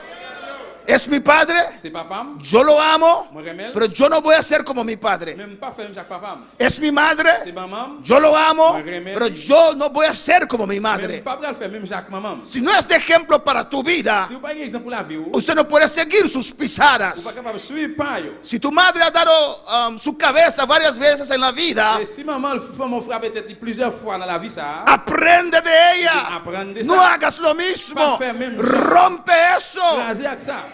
Es mi padre, C'est papa. yo lo amo, Moi remel. pero yo no voy a ser como mi padre. Même pas faire Jacques papa. Es mi madre, C'est maman. yo lo amo, Moi remel. pero yo no voy a ser como mi Même madre. pas le faire même Jacques maman. Si no es de ejemplo para tu vida, Si vous pas un exemple pour la vie, vous usted no puede seguir sus pas pisadas. capable de suivre pas yo. Si tu madre ha dado su cabeza varias veces en la vida, Et si maman le fait mon frère peut-être plusieurs fois dans la vie ça. aprende de ella. Apprendre de No ça. hagas lo mismo. Pas faire même ça. Rompe eso. Raser avec ça.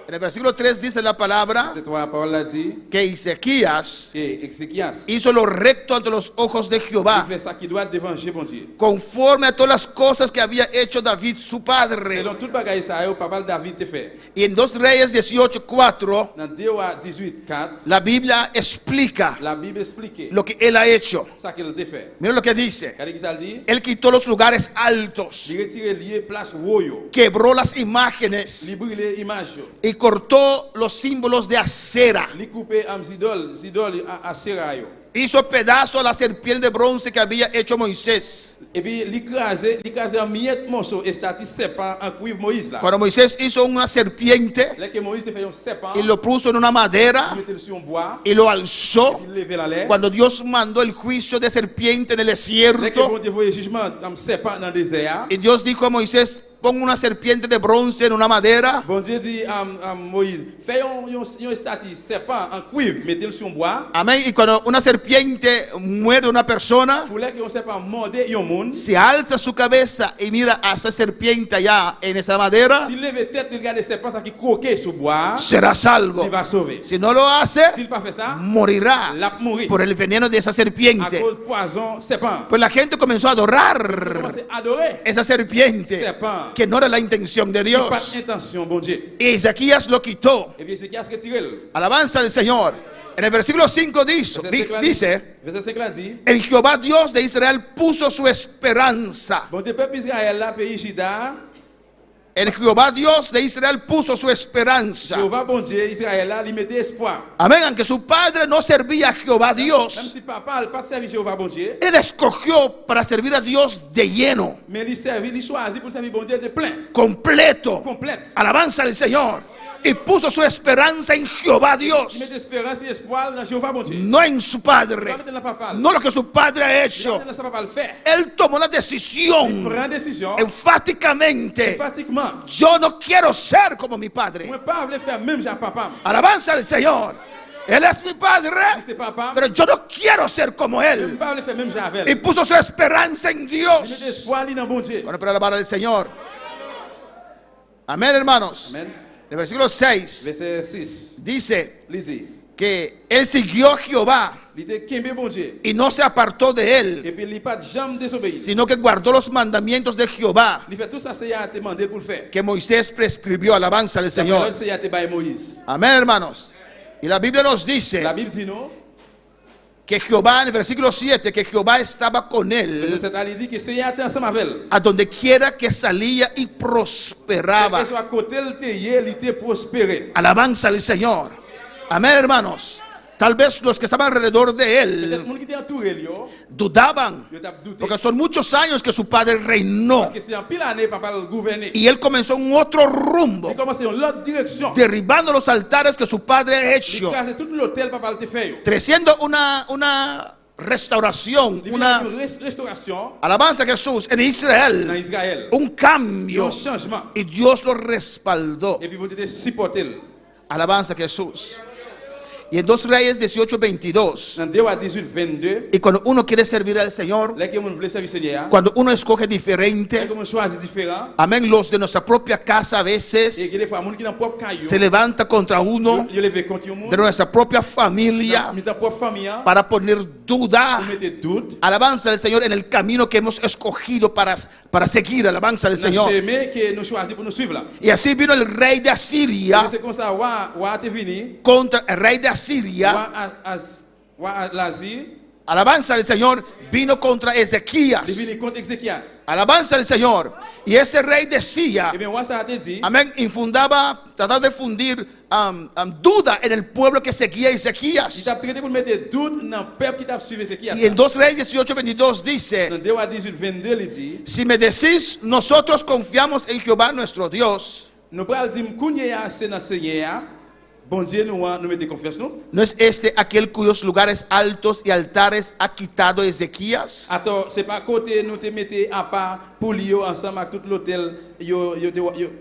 En el versículo 3 dice la palabra C'est toi la parole là dit que Ezequías que Ézéchias hizo lo recto ante los ojos de il Jehová, fait ça qui doit devant Dieu bon Dieu. conforme a todas las cosas que había hecho David su padre. Selon toute bagaille ça yo papa David te fait. Y en 2 Reyes 18:4 Dans 2 rois 18:4, la Biblia explica la Bible explique lo que él ha hecho. ça qu'il te fait. Mira lo que dice. Regardez qui ça le dit. Él quitó los lugares altos, Il retire lié place royo. quebró las imágenes Il brûle image yo. y cortó los símbolos de acera Il coupe am idole à Serayo. hizo pedazo a la serpiente de bronce que había hecho Moisés. Et puis, l'écraser en miettes morceaux et stati serpent en cuivre Moïse là. Cuando Moisés hizo una serpiente Là que Moïse te fait un serpent, y lo puso en una madera il mettait sur un bois, y lo alzó, il levait la l'air. cuando Dios mandó el juicio de serpiente en el Là que desierto, bon Dieu voyait jugement dans le serpent dans le désert. y Dios dijo a Moisés, pon una serpiente de bronce en una madera. Bon Dieu dit à Moïse, fais un statue serpent en cuivre, mettez-le sur un bois. Amén. Y cuando una serpiente muerde a una persona, Pour là que un serpent morde un monde, se alza su cabeza y mira a esa serpiente allá en esa madera, s'il lève tête, il regarde le serpent qui croquait sur bois, será salvo. il va sauver. Si no lo hace, S'il pas fait ça, morirá la mourir por el veneno de esa à serpiente. cause poison serpent. Pues la gente comenzó a Il adorar commence à adorer esa serpiente, serpent. que no era la intención de Pas Dios. d'intention, bon Dieu. Y Ezequías lo quitó. Et bien, c'est qui a retiré. Alabanza al Señor. En el versículo 5 dice, Verset 5 là dit, en Jehová Dios de Israel puso su esperanza. bon Dieu, peuple Israël là, pays Juda, En Jehová Dios de Israel puso su esperanza. Jéhovah, bon Dieu, Israël là, il mettait espoir. Amén. Aunque su padre no servía a Jehová Même Dios, si papa n'a pas servi Jéhovah, bon Dieu, él escogió para servir a Dios de lleno, mais il choisit pour servir bon Dieu de plein, completo. complète. Alabanza al Señor. Y puso su esperanza en Jehová Il Dios, met espérance et espoir dans Jéhovah, bon Dieu. no en su padre, Pas mettre dans papa. no lo que su padre ha Il hecho. va dans papa le faire. Él tomó la Il decisión prend décision, enfáticamente: pratiquement. yo no quiero ser como mi padre. Moi, pas voulu faire même genre papa. Alabanza al Señor. Él es mi padre, C'est papa, pero yo no quiero ser como je él. pas voulu faire même genre avec. Y puso su esperanza en Il met Dios. espoir dans bon Dieu. Bueno, para alabar al Señor. Amén, hermanos. Amen. En el versículo 6 Verset 6. dice Il dit, que él siguió a Jehová il dit, Kimbe bon Dieu. y no se apartó de él, Et puis il pas jamais désobéi. sino que guardó los mandamientos de Jehová Il fait tout ça, c'est à te demander pour le faire. que Moisés prescribió. Alabanza al Señor. C'est à te bailler Moïse. Amén, hermanos. Y la Biblia nos dice La Bible dit non. que Jehová, en el versículo 7, que Jehová estaba con Verset él 7, il dit que c'est à te ensemble avec elle. a donde quiera que salía y prosperaba. Que soit à côté, il était prospéré. Alabanza al Señor. Amén, hermanos. Tal vez los que estaban alrededor de Peut-être él les gens qui étaient entourés, yo, dudaban, yo t'ai douté. porque son muchos años que su padre reinó Parce que c'est en pile année, papa le gouverner. y él comenzó en otro rumbo, Il commence dans l'autre direction. derribando los altares que su padre ha Il hecho, casse tout l'hôtel, papa le fait. trayendo una restauración, Il y a una une restauration alabanza a Jesús en dans Israel, Israël. un cambio, Un changement. y Dios lo respaldó. Et puis vous devez supporter. Alabanza a Jesús. Y en 2 Reyes 18:22, Dans 2 à 18, 22, y cuando uno quiere servir al Señor, là que vous voulez servir Seigneur, cuando uno escoge là diferente, que vous choisissez différent, amén, los de nuestra propia casa a et que veces des fois, les gens qui dans propre caillou, se levanta contra uno ils lèvent contre le de monde, nuestra propia familia dans propre famille, para poner duda. vous mettez doute, Alabanza al Señor en el camino que hemos escogido para seguir. Alabanza al dans le Señor. chemin que nous choisissons pour nous suivre là. Y así vino el rey de Et Asiria c'est comme ça, wa te venu, contra el rey de Asiria. wa l'Asie, Alabanza al Señor vino contra il Ezequías. venu contre Ézéchias. Alabanza al Señor. Y ese rey decía, Et bien, wa ça te dit, amén, infundaba, trataba de fundir duda en el pueblo que seguía a il Ezequías. t'a traité pour mettre doute dans le peuple qui t'a suivi Ézéchias. Y en 2 Reyes 18:22 dice: Dans 2 à 18, 22, il dit, si me decís, nosotros confiamos en Jehová nuestro Dios, nous pral dire, kounye ya c'est dans Seigneur, bon Dieu nous mettez confiance nous. ¿no es este aquel cuyos lugares altos y altares ha quitado Ezequías? Attends, c'est pas côté nous te mettez à part pour lio ensemble avec tout l'hôtel yo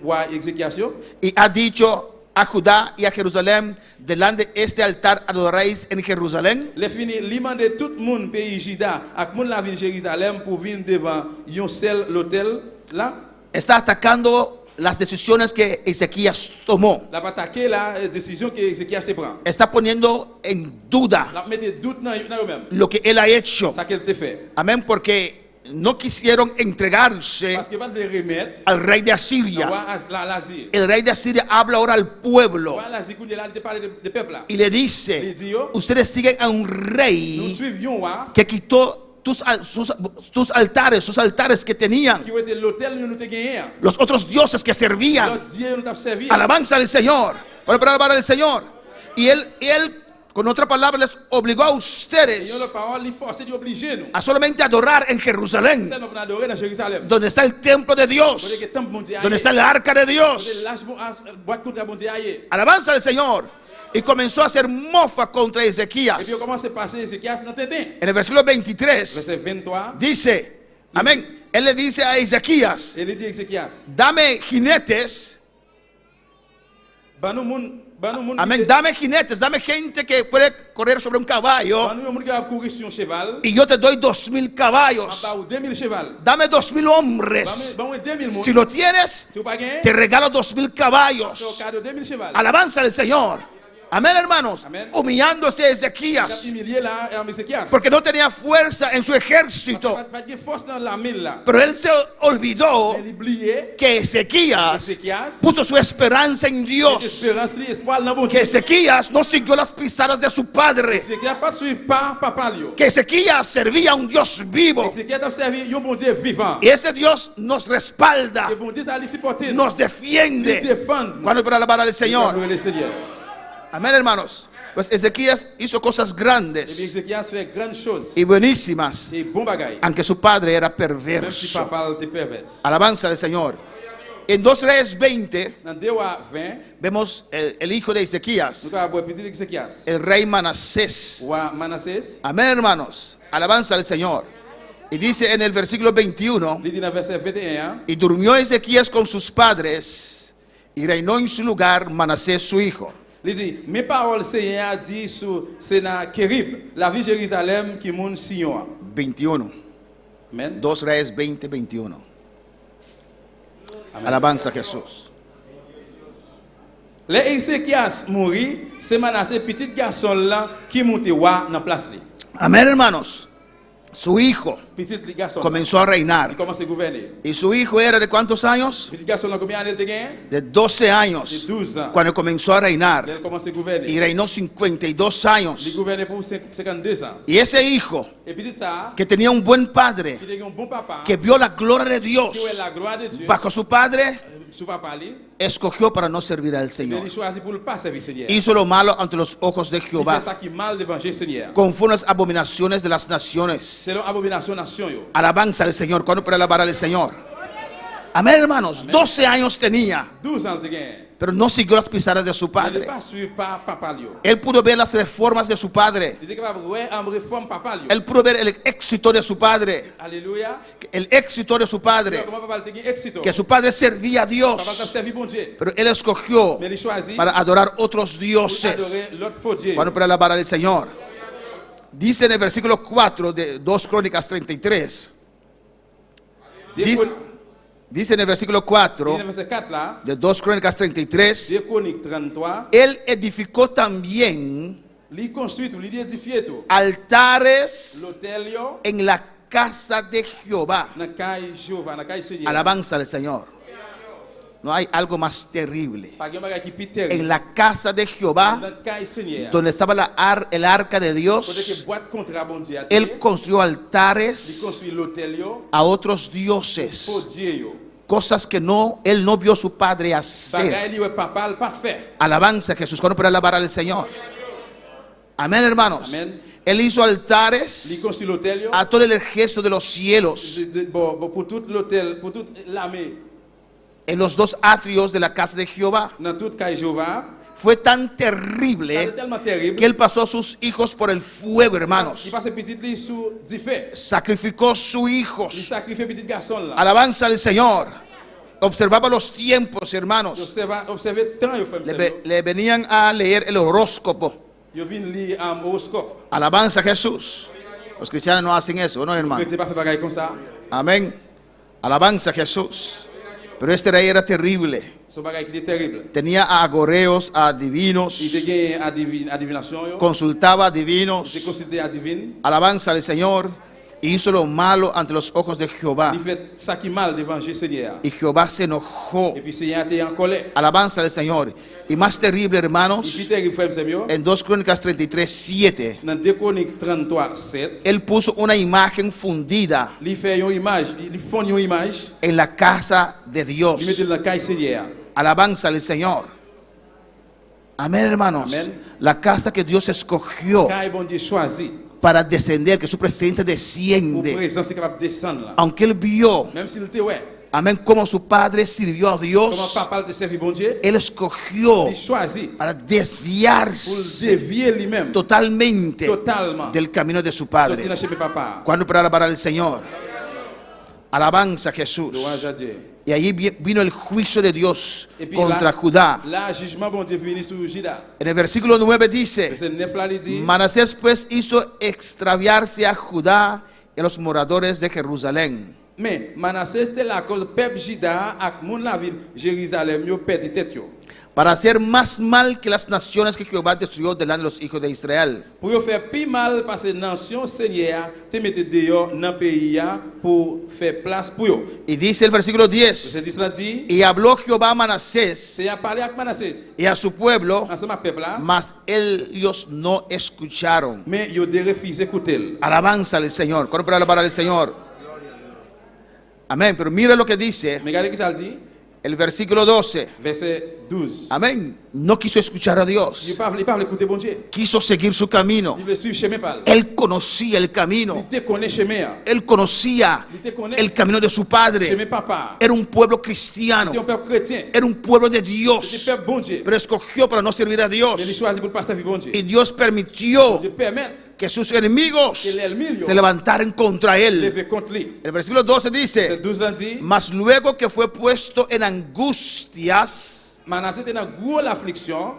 wa Ézéchias yo. Y ha dicho a Judá y a Jerusalén: delante de este altar adoraréis en Jerusalén. Les fini, li mande tout le monde pays Juda, ak moun la ville Jérusalem pour venir devant yon seul l'hôtel là. Está atacando las decisiones que Ezequías tomó. La attaquer la décision que Ézéchias se prend. Está poniendo en duda La mette doute dans eux-mêmes. lo que él ha hecho. Ça qu'elle te fait. Amén, porque no quisieron entregarse Parce que va te remettre al rey de Asiria. l'Asie. El rey de Asiria habla ahora al pueblo L'Asie qu'on là, il te parle de peuple là. y le dice: Il dit yo, ustedes siguen a un nous rey suivions wa que quitó tus altares, sus altares que tenían, qui était l'hôtel nous te gagné. los otros dioses que servían. L'autre Dieu nous t'a servi. Alabanza al Señor. Bueno, para alabar al Señor. Y él Con otra palabra, les obligó a ustedes Seigneur, la parole, il force de obliger nous. a solamente adorar en Jerusalén, C'est nous pour adorer dans Jérusalem. donde está el templo de Côté Dios, que temple bon Dieu donde aille. está el arca de Côté Dios. l'âge boîte contre bon Dieu aille. Alabanza al Señor. Y comenzó a hacer mofa contra Et puis on Ezequías. commence à passer Ézéchias dans Tintin. En el versículo 23 Verset 23. dice, amén, él le dice a Ezequías, Et il dit Ézéchias, dame jinetes, Banou moun amén, dame jinetes, dame gente que puede correr sobre un caballo Banou moun qui va courir sur un cheval. y yo te doy 2000 En caballos. bas ou 2000 cheval. Dame 2000 hombres. Banou 2000 moun. Si lo tienes, Si vous pas gagné, te regalo 2000 c'est au caballos. cadeau 2000 cheval. Alabanza al Señor. Amén, hermanos. Amén. Humillándose Il a Ezequías, humilié là en Ézéchias. porque no tenía fuerza en su ejército. Pas de force dans la mine là. Pero él se olvidó Il oublié que Ezequías Ézéchias. puso su esperanza en Dios. Espérance, espoir dans bon Que Dieu. Ezequías no siguió las pisadas de su padre. Ézéchias pas suivi par papa Lio. Que Ezequías servía a un Dios vivo. Ézéchias a servi un bon Dieu vivant. Y ese Dios nos respalda, Et bon Dieu ça lui supporter. nos Il defiende. défend. Cuando para alabar al Señor. Le Seigneur. Amén, hermanos. Pues Ezequías hizo cosas Et bien grandes Ézéchias fait grandes choses. y buenísimas, Et bon bagaille. aunque su padre era Même si perverso. papa était perverse. Alabanza al Señor. En 2 Reyes 20 Dans 2 à 20, vemos el hijo de nous Ezequías, avons petit Ézéchias. el rey Manasés. Ou à Manassés. Amén, hermanos. Alabanza al Señor. Y dice en el versículo 21, Il dit dans verset 21, y durmió Ezequías con sus padres y reinó en su lugar Manasés su hijo. il dit, mes paroles Seigneur dit sur Sénachérib, la ville de Jérusalem qui monte Sion. 21. Amen. 2 Reyes 20, 21. Amen. Alabanza a Jesús. Les Ézéchias mourit, c'est Manassé petit garçon là qui monte roi dans place li. Amén, hermanos. Su hijo Petit garçon. comenzó a Il reinar. commence à gouverner. Y su hijo era de cuántos años? Petit garçon là combien d'années il gagne? De 12 años. De 12 ans. Cuando comenzó a reinar. Il commence à Y gouverner. reinó 52 Il años. gouverne pour 52 ans. Y ese hijo Et petit ça, que tenía un buen padre, il est un bon papa. que vio la gloria de Qui Dios est la gloire de Dieu. bajo su padre, Su papa li, escogió para no servir al mais Señor. il choisit pour le pas servir Seigneur. Hizo lo malo ante los ojos de Il fait Jehová, ça qui mal devant Seigneur. conforme a las abominaciones de las naciones. C'est l'abomination nation yo. Alabanza al Señor. ¿Cuándo para alabar al Señor? Amén, hermanos. 12 años tenía, 12 ans de gagne. pero no siguió las pisadas de su Il n'est padre. pas suivi par papa Lio. Él pudo ver las reformas de su padre. Il était capable de voir en réforme papa Lio. Él pudo ver el éxito de su padre. Alléluia. El éxito de su padre. Comment papa te gagne éxito? Que su padre servía a Papa t'a Dios. servi bon Dieu. Pero él escogió Mais il choisit para adorar otros pour dioses. adorer l'autre faux Dieu. Bueno, para alabar al Señor. Dice en el versículo 4 de 2 Crónicas 33. Dice en el versículo 4 verset 4 là, de 2 Crónicas 33. 2 Chroniques 33, Él edificó también il construit tout, il édifie tout. altares L'hôtel yo, en la casa de Jehová. dans caille Jéhovah, dans caille Seigneur. Alabanza al Señor. No hay algo más terrible. Pas gen bagay ki pi terrible. En la casa de Jehová, Dans caille Seigneur. donde estaba el arca de Côté Dios, que boîte contrat bon Dieu. él construyó Il altares construit l'hôtel yo, a otros faux dioses, Dieu yo. cosas que él no vio su padre hacer. Bagay li ouais papa le pas fait. Alabanza a Jesús. ¿Cuándo para alabar al Señor? Amén, hermanos. Amén. Él hizo Il altares construit l'hôtel yo. a todo el ejército de los cielos Bon, pour tout l'hôtel, pour toute l'armée, en los dos atrios de la casa de Jehová. dans toute caille Jéhovah. Fue tan C'est terrible tellement terrible. que él pasó a sus hijos por el fuego, Il hermanos. passe petit li sous du feu. Sacrificó sus Il hijos. sacrifie petit garçon là. Alabanza al Señor. Observaba los tiempos, hermanos. Observez tant yo fait. Le venían a leer el horóscopo. Yo vin li am horoscope. Alabanza a Jesús. Los cristianos no hacen eso, ¿no, hermano? Chrétien pas fait bagay comme ça. Amén. Alabanza a Jesús. Pero este rey era terrible. Son bagay qui est terrible. Tenía a agoreos, a Il divinos. te gagne adivination yo. Consultaba a Il te divinos. consulté à divine. Alabanza al Señor. Y hizo lo malo ante los ojos de Jehová. Il fait ça qui mal devant Jésus Seigneur. Y Jehová se enojó. Et puis Seigneur était en colère. Alabanza al Señor. Y más terrible, Il hermanos, fit terrible frère Samuel. en 2 Crónicas 33, 7, Dans 2 Chroniques 33, 7, él puso una imagen fundida il fait une image, il fond une image, en la casa de il met Dios. dans la caille Seigneur. Alabanza al Señor. Amén, hermanos. Amén. La casa que Dios escogió Quand bon Dieu choisi, para descender, que su presencia pour desciende. présence est capable de descendre là. Aunque él vio, Même s'il était ouais, amén, como su padre sirvió a comment Dios, papa te servi bon Dieu, él escogió il choisit para pour desviarse dévier lui-même totalmente totalement del camino de su sortir padre. dans chez papa. Cuando para alabar al Señor, alabanza a Jesús. Louange à Dieu. Y allí vino el juicio de Dios Et puis contra là, Judá. là, jugement bon Dieu venu sur Juda. En el versículo 9 dice: Verset 9 là, il dit, Manasés pues hizo extraviarse a Judá y a los moradores de Jerusalén, mais Manassé c'était la cause peuple Juda ak moun la ville Jérusalem yo perdu tête yo. para hacer más mal que las naciones que Jehová destruyó delante de los hijos de Israel. Pour yo faire plus mal parce que nation Seigneur te mette dehors dans pays ya pour faire place pour yo. Y dice el versículo 10: Verset 10 là dit, Y habló Jehová a Manasés Seigneur parlé avec Manassé y a su pueblo, ensemble avec peuple là, mas ellos no escucharon. mais yo de refusé écouter. Alabanza al Señor. ¿Cuándo para alabar al Señor? Amén. Pero mira lo que dice Mais regardez que ça dit, el versículo 12. verset 12. Amén. No quiso escuchar a Il Dios. parle écouter bon Dieu. Quiso seguir su camino. Il veut suivre chemin par. Él conocía el camino. Il te connaît chemin. Él conocía el camino de su padre. Chemin papa. Era un pueblo cristiano. C'est un peuple chrétien. Era un pueblo de C'est un Dios. peuple bon Dieu. Pero escogió para no servir a Mais il Dios. choisit pour pas servir bon Dieu. Y Dios permitió Dieu permet que sus enemigos que l'ennemi se levantaran contra él. leve contre lui. El versículo 12 Verset dice: 12 là dit, Mas luego que fue puesto en angustias, Manassé était dans gros l'affliction.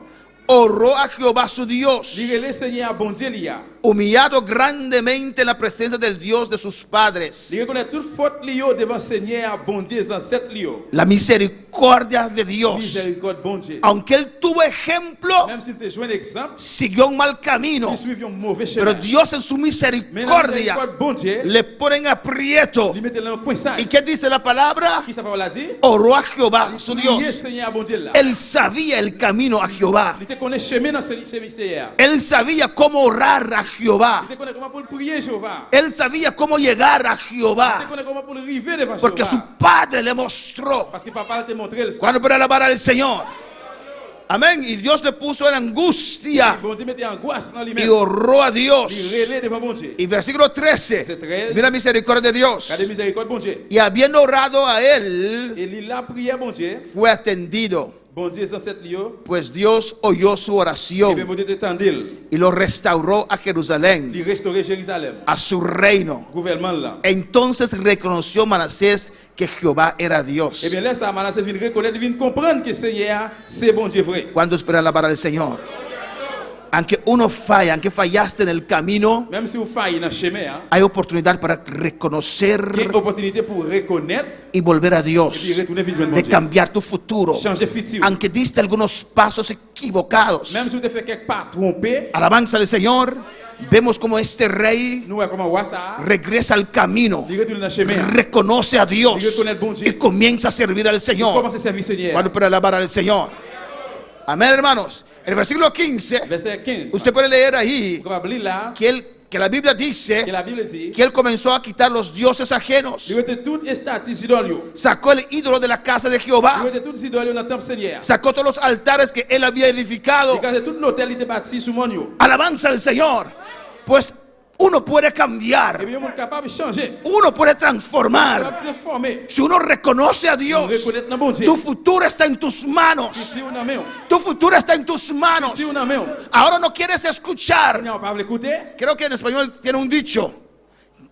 oró a Jehová su Dios, Il relève Seigneur bon Dieu liya. humillado grandemente en la presencia del Dios de sus padres. Il reconnaît toute faute liyo devant Seigneur bon Dieu ancêtre liyo. La misericordia de Dios. Miséricorde bon Dieu. Aunque él tuvo ejemplo, Même s'il te joint un exemple, siguió un mal camino. il suivit un mauvais Pero chemin. Dios en su Mais la misericordia miséricorde bon Dieu, le pone en aprieto. il mettait dans un coin sale. ¿Y qué dice la palabra? Qui sa parole a dit? Oró a Jehová su Priez Dios. Seigneur bon Dieu là. Él sabía el camino a Jehová. Il te connaît chemin dans ce Seigneur. Él sabía cómo orar a Jehová. Il te connaît comment pour le prier Jéhovah. Él sabía cómo llegar a Il te Jehová. connaît comment pour le arriver devant Porque su Jéhovah. padre le mostró. Parce que papa te montré le ça. Cuando para alabar al Señor. Amén. Y Dios le puso en angustia Bon Dieu mettait angoisse dans y lui-même. oró a Il Dios. relève devant bon Dieu. Y versículo 13. Mira misericordia de Dios. Regardez miséricorde bon Dieu. Y habiendo orado a él, Et il a prié bon Dieu. fue atendido. Bon Dieu sans cette lieu. Pues Dios oyó su Et bien oración bon Dieu t'étendil. y lo restauró a Jerusalén, Il restaurait Jérusalem. a su reino. Gouvernement là. Entonces reconoció Manasés que Jehová era Et Dios. bien là, ça Manassé vient reconnaître, vient comprendre que Seigneur, c'est bon Dieu vrai. Cuando espera alabar al Señor. Aunque uno falla, aunque fallaste en el camino, Même si vous faillez dans le chemin, hein, hay oportunidad para il y a reconocer une opportunité pour reconnaître y volver a et Dios, puis retourner vers bon de Dieu. cambiar tu futuro. Changer futur. Aunque diste algunos pasos equivocados. Même si vous te fait quelque part tromper, Alabanza al Señor. Vemos como este rey nous voyons comment on voit ça. regresa al camino, Il retourne dans le chemin. reconoce a Dios Y reconoce al bon Dieu. y comienza a servir al Il Señor. commence à servir Seigneur. Cuando para alabar al Señor. Amén, hermanos. En el versículo 15, Verset 15. usted puede leer ahí On va lire là, que la Biblia que dice la Bible dit, que él comenzó a quitar los dioses ajenos. il retire toute estatis idole. Sacó el ídolo de la casa de Il Jehová. retire toute idole dans le temple Seigneur. Sacó todos los altares que él había edificado. Il casse tout l'hôtel, il était bâti sur mon yo. Alabanza al Señor. Pues uno puede Et cambiar. bien, on est capable de changer. Uno puede On transformar. va transformer. Si uno reconoce a On Dios, reconnaître dans bon Dieu. tu futuro está en tus manos. Si on a main, Tu futuro está en tus manos. si on a main, Ahora no quieres escuchar. on va pas l'écouter. Creo que en español tiene un dicho.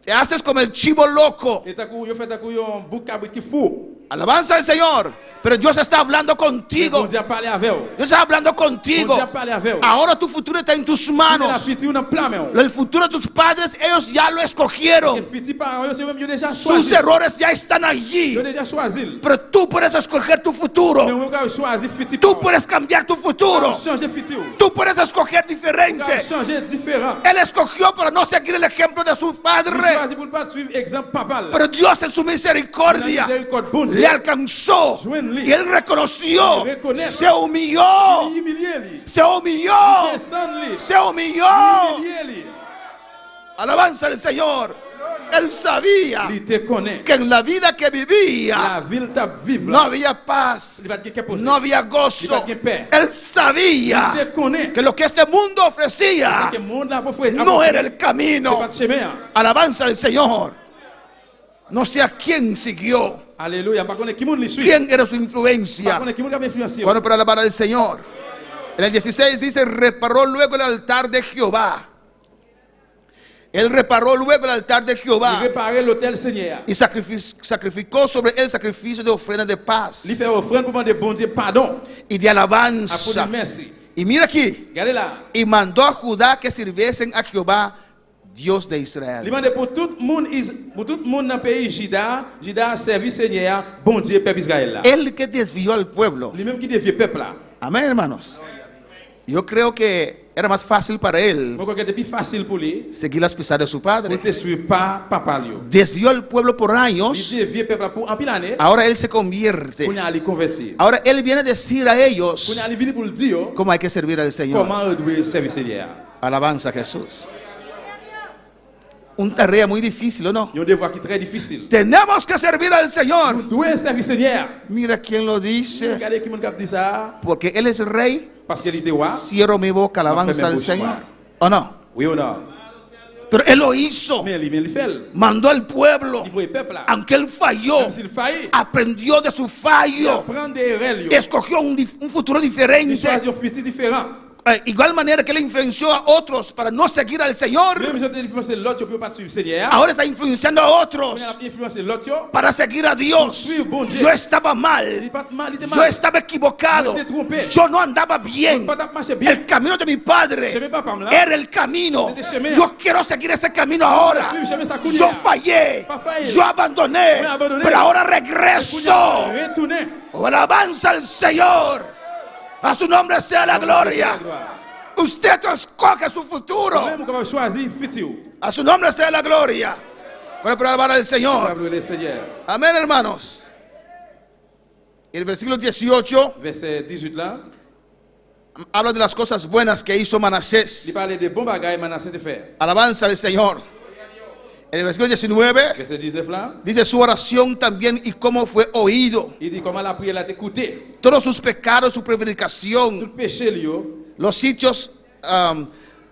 Te haces como el chivo loco. Et t'as couru, fait un bouc cabrit qui fou. Alabanza al Señor. Pero Dios está hablando On contigo. dit à parler avec eux. Dios está hablando On contigo. dit à parler avec eux. Ahora tu futuro está en tus La manos. fille, on a plein main. El futuro de tus padres, ellos ya lo Les escogieron. petits parents, c'est même, ils ont déjà Sus choisi. errores ya están Ils allí. ont déjà choisi. Pero tú puedes escoger tu Mais futuro. on va choisir petit Tú parents. puedes cambiar tu futuro. Changer futur. Tú puedes escoger On va diferente. changer différent. Él escogió para no seguir el ejemplo de su Il padre. choisit pour ne pas suivre exemple papa. là. Pero Dios en su misericordia Miséricorde, bon Dieu. le alcanzó y él reconoció, se humilló, Il humilié lui. se humilló, Descend lui. se humilló. Humilié lui. Alabanza al Señor. Él sabía Il te connaît. que en la vida que La vivía ville t'a vivre no là. había paz, Il va te poser. no había gozo. Il va te Él sabía Il te connaît. que lo que este mundo C'est ofrecía que le monde là pour faire. no era el C'est camino. pas le chemin. Alabanza al Señor. No sé a quién siguió, Alléluia. Par contre, qui monde le suit? quién era su Par influencia. contre, qui monde a influencé? Bueno, para alabar al Señor. En el 16 dice, reparó luego el altar de Jehová. Él reparó luego el altar de Il Jehová réparait l'autel Seigneur. y sacrificó sobre él sacrificio de ofrenda de paz Il fait offrande pour demander bon Dieu pardon. y de À pour alabanza. dire merci. Y mira aquí, Regardez là. y mandó a Judá que sirviesen a Jehová, Dios de Il Israel. demande pour tout le monde dans le pays Juda, Juda a servi Seigneur, bon Dieu, peuple Israël là. Él que desvió al pueblo. Lui-même qui dévie peuple là. Amén, hermanos. Yo creo que era más fácil para él Je crois que c'est plus facile pour lui. seguir las pisadas de su padre. Il ne suit pas papa lui. Desvió al pueblo por Il años. dévie peuple là pour en pile année. Ahora él se convierte. Pour aller convertir. Ahora él viene a decir a Pour ellos aller venir pour le dire cómo hay que servir al Señor. comment on doit servir Seigneur. Alabanza a Jesús. Una tarea muy difícil, ¿o no? Il y a un devoir qui est très difficile. Tenemos que servir al Señor. Nous devons servir Seigneur. Mira quién lo dice. Regardez qui monde dit ça. Porque Él es rey. Parce qu'il était roi. Cierro mi boca, alabanza al Señor. ¿O no? Oui ou non? Pero Él lo hizo. Mais il fait. Mandó al pueblo. Il faut le peuple là. Aunque Él falló, Même s'il faillit, aprendió de su il fallo. prend des règles. Escogió un futuro Il diferente. choisit un futur différent. Igual manera que Él influenció a otros para no seguir al Señor. Même si on a influencé l'autre, tu peux pas suivre Seigneur. Ahora está influenciando a On otros a influencé l'autre. para seguir a Dios. Yo estaba Il mal. est pas mal, il était Yo mal. estaba equivocado. Yo te trompé. Yo no andaba bien. Pas marché bien. El camino de mi padre Chemin papa là. era el camino. C'était chemin. Yo quiero seguir ese camino ahora. Suivre chemin ça couler. Yo fallé. Pas failli. Yo abandoné. Fue abandoné. Pero ahora regreso. Retourner. Alabanza al Señor. A su nombre sea la gloria. Usted escoge su futuro. Même qu'on va choisir futur. A su nombre sea la gloria. Para alabar al Señor. Le Seigneur. Amén, hermanos. El versículo 18 Verset 18 là. habla de las cosas buenas que hizo Il Manasés. parlait des bons bagages Manassé de faire. Alabanza al Señor. En el versículo 19 Verset 19 là. dice su oración también y cómo fue oído. Il dit comment la prière l'a écouté. Todos sus pecados, su Tout prevaricación, le péché lui. los sitios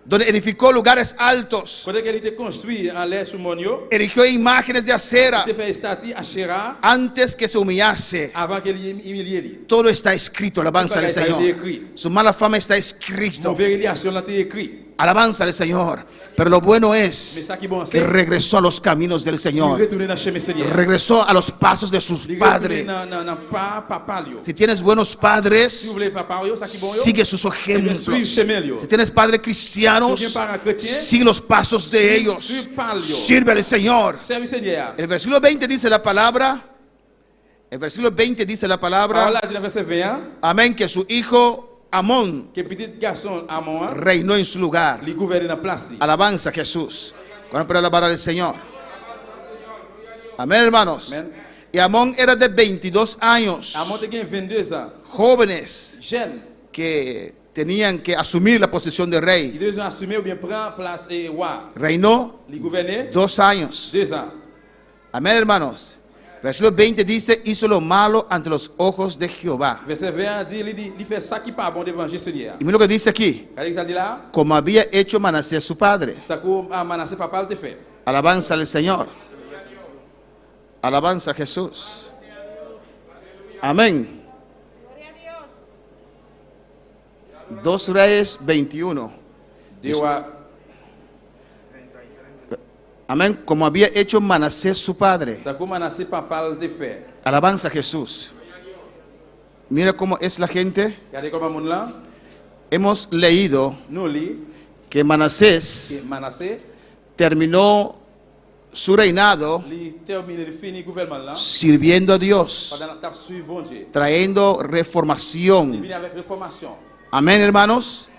donde edificó lugares altos, Quand il était construit en l'air sous Monio, erigió imágenes de acera il fait statue à Shera antes que se humillase. avant qu'il humilie lui. Todo está escrito, alabanza al Todo está Señor. escrito. Su mala fama está Mon escrito. vérification l'a écrit. Alabanza al Señor. Pero lo bueno Mais es ça qui bon que c'est. regresó a los caminos del Il Señor. retourne dans le chemin Seigneur. Regresó a los pasos de sus Il retourne padres. dans papa lui. Si tienes buenos Si vous padres, voulez papa yo, ça qui bon yo. sigue sus Suive ejemplos. chemin lui. Si tienes padres cristianos, Si tienes padres chrétiens, sigue los pasos de ellos. suive par ellos. Sirve al Señor. Service Seigneur. El versículo 20 dice la palabra. El versículo 20 dice la palabra. Voilà, dit le verset 20, Amén. Que su hijo Amón que petit garçon Amon, reinó en su lugar. il gouverne dans place. Alabanza a Jesús. Bueno, para alabar al Señor. Amén, hermanos. Amén. Y Amón era de 22 años. Amon te gagne 22 ans. Jóvenes Jeune. que tenían que asumir la posición de Il rey. devait assumer ou bien prendre place et roi. Reinó Il gouvernait 2 años. 2 ans. Amén, hermanos. Versículo 20 dice, hizo lo malo ante los ojos de Jehová. Verset 20 dit, il fait ça qui pas bon devant Jésus Seigneur. Y mira lo que dice aquí. Regardez ce que ça dit là. Como había hecho Manasés su padre. T'as qu'à Manassé papa le fait. Alabanza al Señor. Alabanza a Jesús. Amén. 2 Reyes 21. Dieu a Amén. Como había hecho Manasés su padre. t'as qu'à Manassé papa le fait. Alabanza a Jesús. Mira cómo es la gente. Regardez comment monde là. Hemos leído Nous lit que Manasés que Manassé terminó su reinado il termine le fini gouvernement là sirviendo a Dios, pendant la table suivre bon Dieu. trayendo Il reformación. vient avec réformation. Amén, hermanos.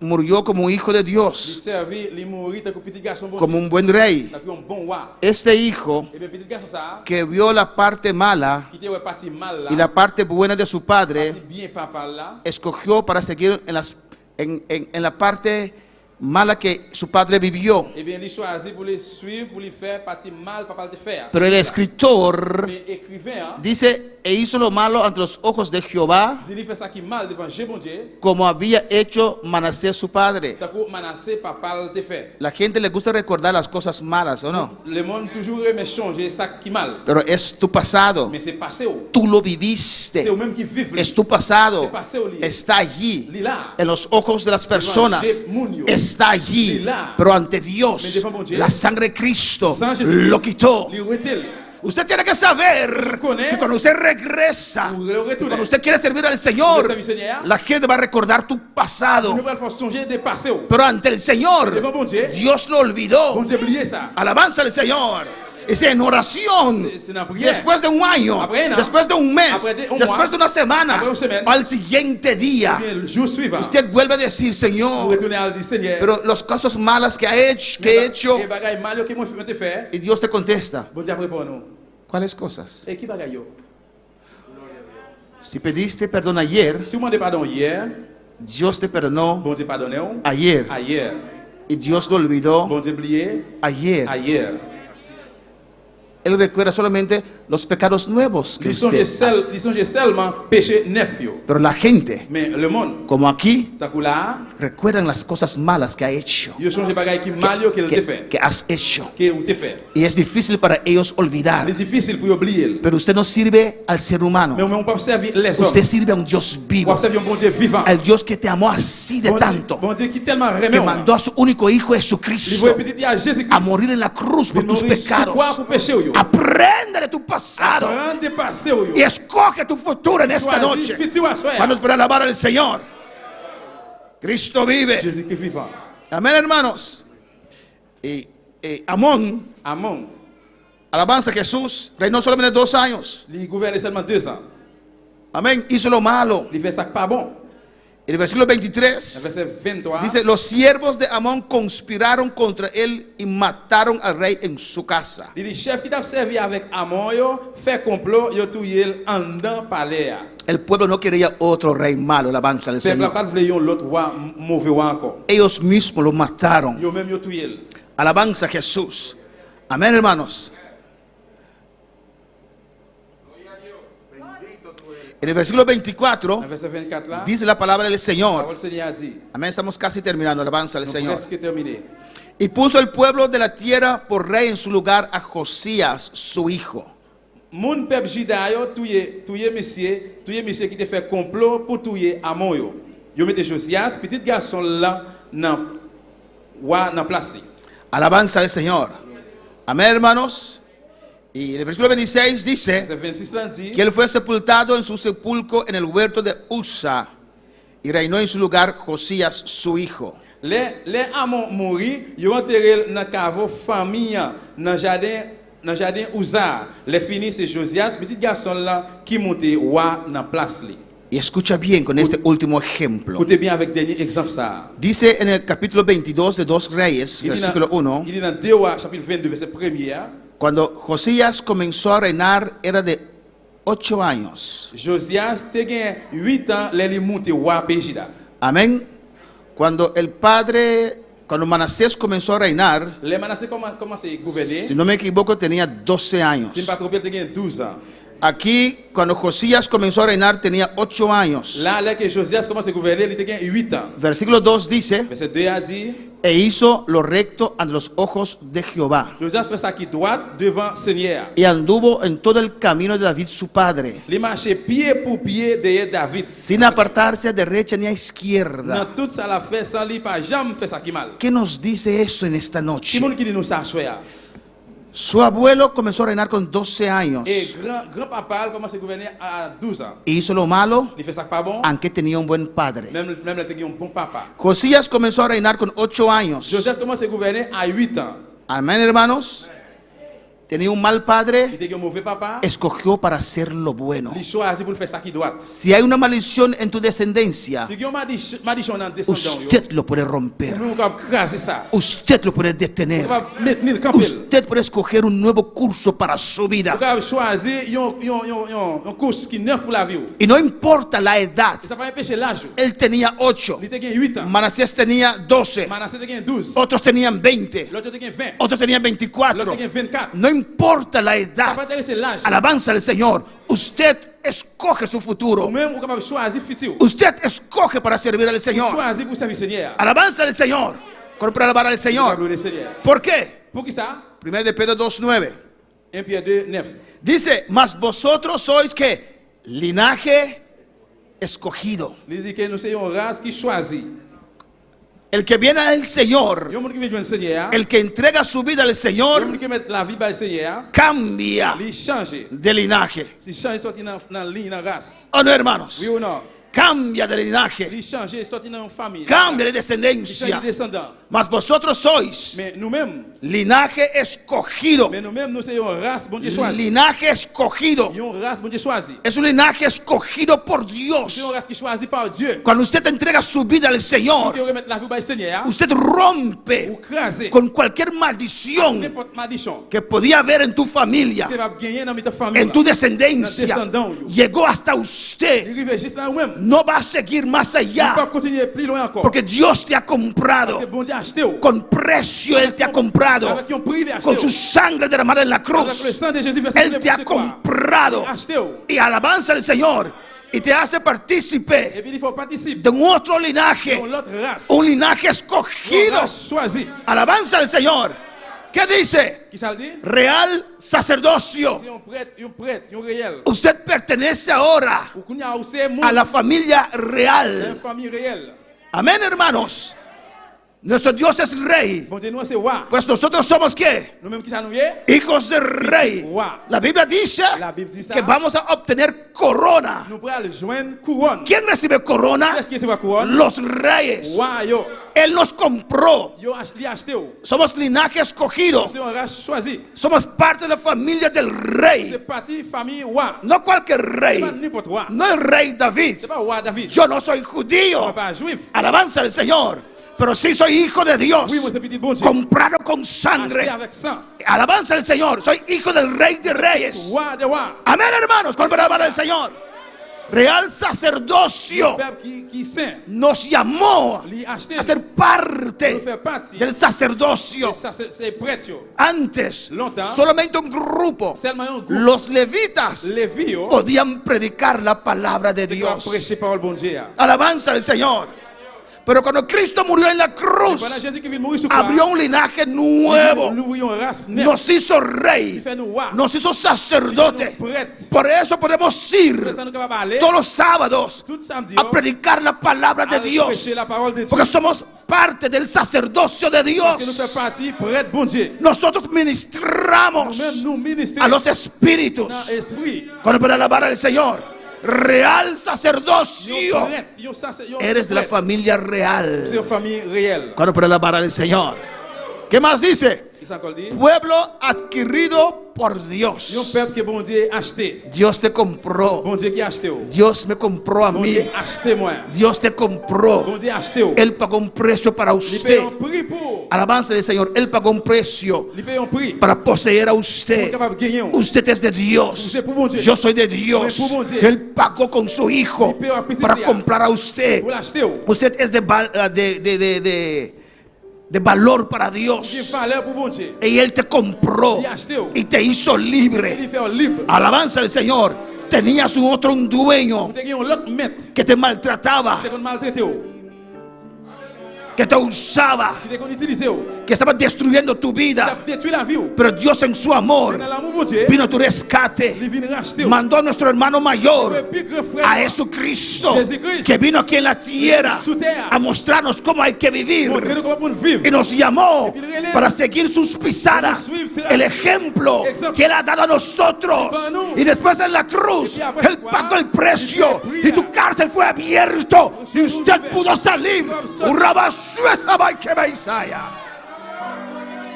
Murió como un hijo de Il Dios, servit, il mourit t'as qu'un petit garçon bon como Dieu. un buen rey. T'as qu'un bon roi. Este hijo Et bien petit garçon ça que vio la parte mala qui était ouais parti mal là. y la parte buena de su Parti padre, bien papa là. escogió para seguir en la parte mala que su padre vivió. eh bien, il choisit pour les suivre, pour les faire partie mal, papa le faire. Pero el escritor Mais écrivain, dice, e hizo lo malo ante los ojos de Jehová, dit il fait ça qui mal devant Dieu, bon Dieu. como había hecho Manasés su padre. T'as quoi Manassé, papa le fait. La gente le gusta recordar las cosas malas, ¿o no? Le monde toujours aime changer ça qui mal. Pero es tu pasado. Mais c'est passé où? Tú lo C'est viviste. eux même qui vivent. Es tu pasado. C'est passé au lit. Está allí. Lila. En los ojos de las personas. Está allí. Pero ante Dios, la sangre de Cristo Sans Jésus, lo quitó. li retire. Usted tiene que saber que cuando usted regresa, que cuando usted quiere servir al Señor, la gente va a recordar tu pasado. Nous allons songer des passés où? Pero ante el Señor, Dios lo olvidó. Bon Dieu oublié ça. Alabanza al Señor. Es en oración. C'est una Y prière. después de un año, Après un an, después de un mes, après un después mois, de una semana, après une semaine, al siguiente día, Bien, le jour suivant, usted vuelve a decir, vous Señor, retournez à dire Seigneur. pero los casos malas que he hecho, Et bagaille mal que moi te faire. y Dios te contesta, Bon Dieu après pour nous. ¿cuáles cosas? Et qui bagaille yo? Si pediste perdón ayer, Si vous demandez pardon hier, Dios te perdonó bon Dieu pardonnez vous. ayer, Hier. y Dios lo olvidó Bon Dieu oublié. ayer. Hier. Él recuerda solamente los pecados nuevos que Ils songent usted hace. ils songent seulement péché neuf yo. Pero la gente, Mais le monde, como aquí, t'as coup là, recuerdan las cosas malas que ha hecho, yo change bagaille qui mal yo qu'il te que fait. has hecho. Que ou te fait. Y es difícil para ellos olvidar. C'est difficile pour oublier. Pero usted no sirve al ser humano. Mais on peut observer les hommes. Usted sirve a un Dios On vivo. observe un bon Dieu vivant. Al Dios que te amó así de tanto, Bon Dieu qui tellement remet que on. mandó a su único Hijo Il Jesucristo voit petit à Jésus-Christ. a morir en la cruz por tus pecados. Pour péché yo. Aprende de tu pasado Apprendre de passer yo. y escoge tu futuro en esta noche. Vamos para alabar al Señor. Cristo vive. Jésus-Christ vivant. Amén, hermanos. Y Amón, Amon. alabanza a Jesús, reinó solamente 2 años. Il gouverne seulement 2 ans. Amén. Hizo lo malo. Il fait ça pas bon. En el versículo 23 Verset 23. dice: los siervos de Amón conspiraron contra él y mataron al rey en su casa. Il dit chef qui t'a servi avec Amon yo, fait complot, yo touyer en dedans palais. El pueblo no quería otro rey malo, alabanza al Peuple Señor. pas voulait yon l'autre roi mauvais roi encore. Ellos mismos lo mataron. Yo même yo touyer. Alabanza a Jesús. Amén, hermanos. En el versículo 24 Verset 24 là. dice la palabra del La Señor. parole du Seigneur a dit. Amén, estamos casi terminando. Alabanza al Nous Señor. presque terminé. Y puso el pueblo de la tierra por rey en su lugar a Josías, su hijo. Moun peuple Juda yo touyer monsieur qui te fait complot pour touyer Amon yo. Yo mette Josias, petit garçon là dans place li. Alabanza al Señor. Amén, hermanos. Y en el versículo 26 dice Verset 26 là dit. que él fue sepultado en su sepulcro en el huerto de Usa y reinó en su lugar Josías, su hijo. Les Amon mouri, yo enterré dans cave famille dans jardin Uza. Les fini c'est Josias, petit garçon là qui monté roi dans place li. Y escucha bien con este último ejemplo. Écoutez bien avec dernier exemple ça. Dice en el capítulo 22 de 2 Reyes, Il dit versículo 1, il dit dans 2 Rois chapitre 22 verset 1er. cuando Josías comenzó a reinar era de 8 años. Josias te gen 8 ans les li monté roi pays Juda. Amén. Cuando Manasés comenzó a reinar, Les Manassé commencé à gouverner. si no me equivoco, tenía 12 años. Si je ne me trompe, il te gen 12 ans. Aquí, cuando Josías comenzó a reinar, tenía 8 años. Là, là que Josias commence à gouverner, il te gen 8 ans. Versículo 2 dice, Verset 2 a dit, e hizo lo recto ante los ojos de Jehová, Josias fait ça qui droit devant Seigneur. y anduvo en todo el camino de David su padre, Il marchait pied pour pied derrière David. sin apartarse a derecha ni a izquierda. Dans tout ça, la fait sans lui, pas jamais fait ça qui mal. ¿Qué nos dice esto en esta Qui noche? monde qui dit nous ça, choya? Su abuelo comenzó a reinar con 12 años Et grand-papa commence à gouverner à 12 ans. y hizo lo malo, Il fait ça pas bon. aunque tenía un buen padre. Même il te gen un bon papa. Josías comenzó a reinar con 8 años. Josias commence à gouverner à 8 ans. Amén, hermanos. tenía un mal il padre, était un mauvais papa, escogió para hacer lo bueno. il choisit pour faire ça qui doit. Si hay una maldición en tu descendencia, Si on m'a dit dans descendant, usted lo puede romper. nous va craser ça. Usted lo puede On detener. va maintenir le camper. Usted puede escoger un nuevo curso para su On vida. va choisir un course qui est neuf pour la vie. Y no importa la edad. Ça va empêcher l'âge. Él tenía 8. Il était 8 ans. Manasés tenía 12. Manasseh était 12. Otros tenían 20. L'autre était 20. Otros tenían L'autre 24. était 24. No importa la Ça edad. va intéresser l'âge. Alabanza al Señor. Usted escoge su futuro. Ou même, on est capable de choisir le futur. Usted escoge para servir al Señor. Choisir pour servir le Seigneur. Alabanza al Señor. Para alabar al Señor. Gloire au Seigneur. ¿Por qué? Pour qui ça? 1 de Pedro 2:9. 1 Pierre 2, 9. Dice, mas vosotros sois que linaje escogido. Il dit que nous sommes une race qui choisit. El que viene al Señor, Il y a un monde qui vient du Seigneur. el que entrega su vida al Il y a un Señor, monde qui met la vie par le Seigneur. cambia Il change. de linaje. Il change, sorti dans la ligne, dans la race. ¿O no, hermanos? Oui ou non? Cambia de linaje. Il change, sorti dans une famille. Cambia de Il change descendencia. de descendants. Mas vosotros sois Mais nous-mêmes, linaje escogido. nous sommes une race, bon Dieu choisi. Linaje escogido. Une race, bon Dieu choisi. Es un linaje escogido por C'est Dios. une race qui est choisie par Dieu. Cuando usted entrega su vida al Señor, Qui remet la vie par le Seigneur. usted rompe Ou craser. con cualquier maldición N'importe malédiction. que podía haber en tu familia, Tu vas gagner dans ta famille. en tu descendencia. Descendant. Llegó hasta Il usted. arrive juste là où-même. No va a seguir más Il va allá, continuer plus loin encore. porque Dios te ha Parce que comprado. bon Dieu a acheté. Con precio Él te ha comprado. Avec un prix, il a acheté. Con su sangre derramada en la Avec le cruz. sang de Jésus versé Él sur te ha le croix. comprado. Acheté. Y alabanza al Señor. Y te hace Et partícipe puis il faut participer de un otro dans linaje. l'autre race. Un linaje Une escogido. race choisie. Alabanza al Señor. ¿Qué dice? Qui ça le dit? Real sacerdocio. C'est un prêtre, un réel. Usted pertenece ahora Ou qu'on y a aussi un monde, a la familia une real. famille réelle. Amén, hermanos. Nuestro Dios es rey. Bon Dieu, nous c'est roi. Pues nosotros somos qué? Nous-mêmes qui ça nous est? Hijos del rey. La Biblia dice La Bible dice que vamos a obtener corona. Nous pourrons joindre couronne. ¿Quién recibe corona? Qu'est-ce qui c'est la couronne? Los reyes. Roi, yo. Él nos compró. Yo il a acheté. Somos linaje escogido. C'est une race choisie. Somos parte de la familia del rey. C'est parti famille roi. No cualquier C'est rey. pas n'importe roi. No el rey David. C'est pas roi David. Yo no soy Je judío. suis pas juif. Alabanza al Señor. Pero sí soy hijo de Dios. Oui, moi c'est petit bon Dieu. Comprado con Acheté sangre. avec sang. Alabanza al Señor. Soy hijo del rey de reyes. Roi de roi. Amén, hermanos. Con palabra del Señor. Real sacerdocio Peuple qui saint. nos llamó Li acheté. a ser parte Nous faire partie. del sacerdocio. Ça c'est prêtre. Yo. Antes, Longtemps. solamente un grupo, Seulement un groupe. los levitas, Lévi, yo. podían predicar la palabra de Qui va Dios. prêcher parole bon Dieu. Alabanza al Señor. Pero cuando Cristo murió en la Pendant cruz, Jésus qui vient mourir sur abrió un linaje nuevo. Nous voyons une race neuve. Nos hizo rey. Il fait nous roi. Nos hizo sacerdote. Nous prêtres. Por eso podemos Pour ir ça nous capables d'aller todos los sábados tout samedi a predicar la palabra de à Dios. prêcher la parole de Dieu. Porque somos parte del sacerdocio de Parce que nous faisons Dios. partie prêtre bon Dieu. Nosotros ministramos Nous-mêmes nous ministrons a los espíritus. dans l'esprit. Cuando para alabar al Señor. Real Nous sacerdocio. prêtres. Eres de la familia C'est real. une famille réelle. Cuando para alabar al Señor. ¿Qué más dice? Qu'est-ce qu'on dit? Pueblo adquirido por Un Dios. peuple que bon Dieu a acheté. Dios te compró. Bon Dieu qui a acheté. Dios me compró a Bon mí. Dieu a acheté moi. Dios te compró. Bon Dieu a acheté. Él pagó un precio para Il paye usted. un prix pour. Alabanza del Señor. Él pagó un precio Il paye un prix. para poseer a Pour usted. capable de gagner. Usted es de Dios. Usted pour bon Dieu. Yo soy de Dios. Usted pour bon Dieu. Él pagó con su hijo Il paye un petit para día. comprar a usted. Pour l'acheter. Usted es de valor para Il Dios. valeur pour bon Dieu. Y Él te compró Il a acheté. y te hizo Il libre. fait un libre. Alabanza al Señor. Tenías un dueño Vous avez un autre maître que te maltrataba, qui est maltraité. que te usaba, Qui est utilisé. que estaba destruyendo tu Qui a vida. détruit la vie. Pero Dios en su amor Dans l'amour bon Dieu. vino a tu rescate. Il vient racheter. Mandó a nuestro hermano Le mayor, plus grand a frère. Jesucristo, Jesucristo. que vino aquí en la tierra Su tierra. a mostrarnos cómo hay que vivir. Montrer comment pour vivre. Y nos llamó Y nos para seguir sus pisadas, el ejemplo que Él ha dado a nosotros. Y después en la cruz, Él pagó el precio y tu cárcel fue abierto y usted pudo salir.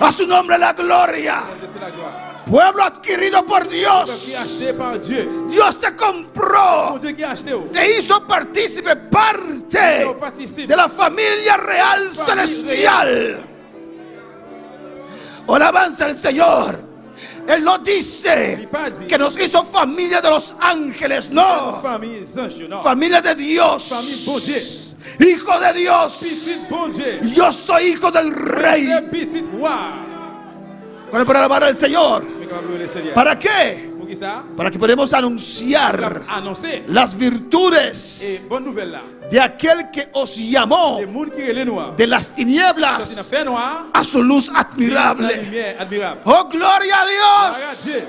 A su nombre la gloria. Dieu, c'est la gloire. Pueblo adquirido por Qui est Dios. acheté par Dieu. Dios te Mon compró. Dieu qui a acheté. Te hizo partícipe, parte Participe. de la familia real celestial. Oh, alabanza al Señor. Él no dice que nos hizo familia de los ángeles, no. Famille ange, non. Familia de Dios. Famille bon Dieu. Hijo de Dios. Petit bon Dieu. Yo soy hijo del rey. C'est petit roi. Bueno, para alabar al Señor. Mais comment vous le Seigneur? ¿Para qué? Pour qui ça? Para que podamos anunciar Annoncer. las Et virtudes bonne nouvelle là. de aquel que os llamó Les gens qui est noir. de las Quand il a tinieblas fait noir. a su luz La admirable. lumière admirable. Oh, gloria a Gloire à Dios. Dieu.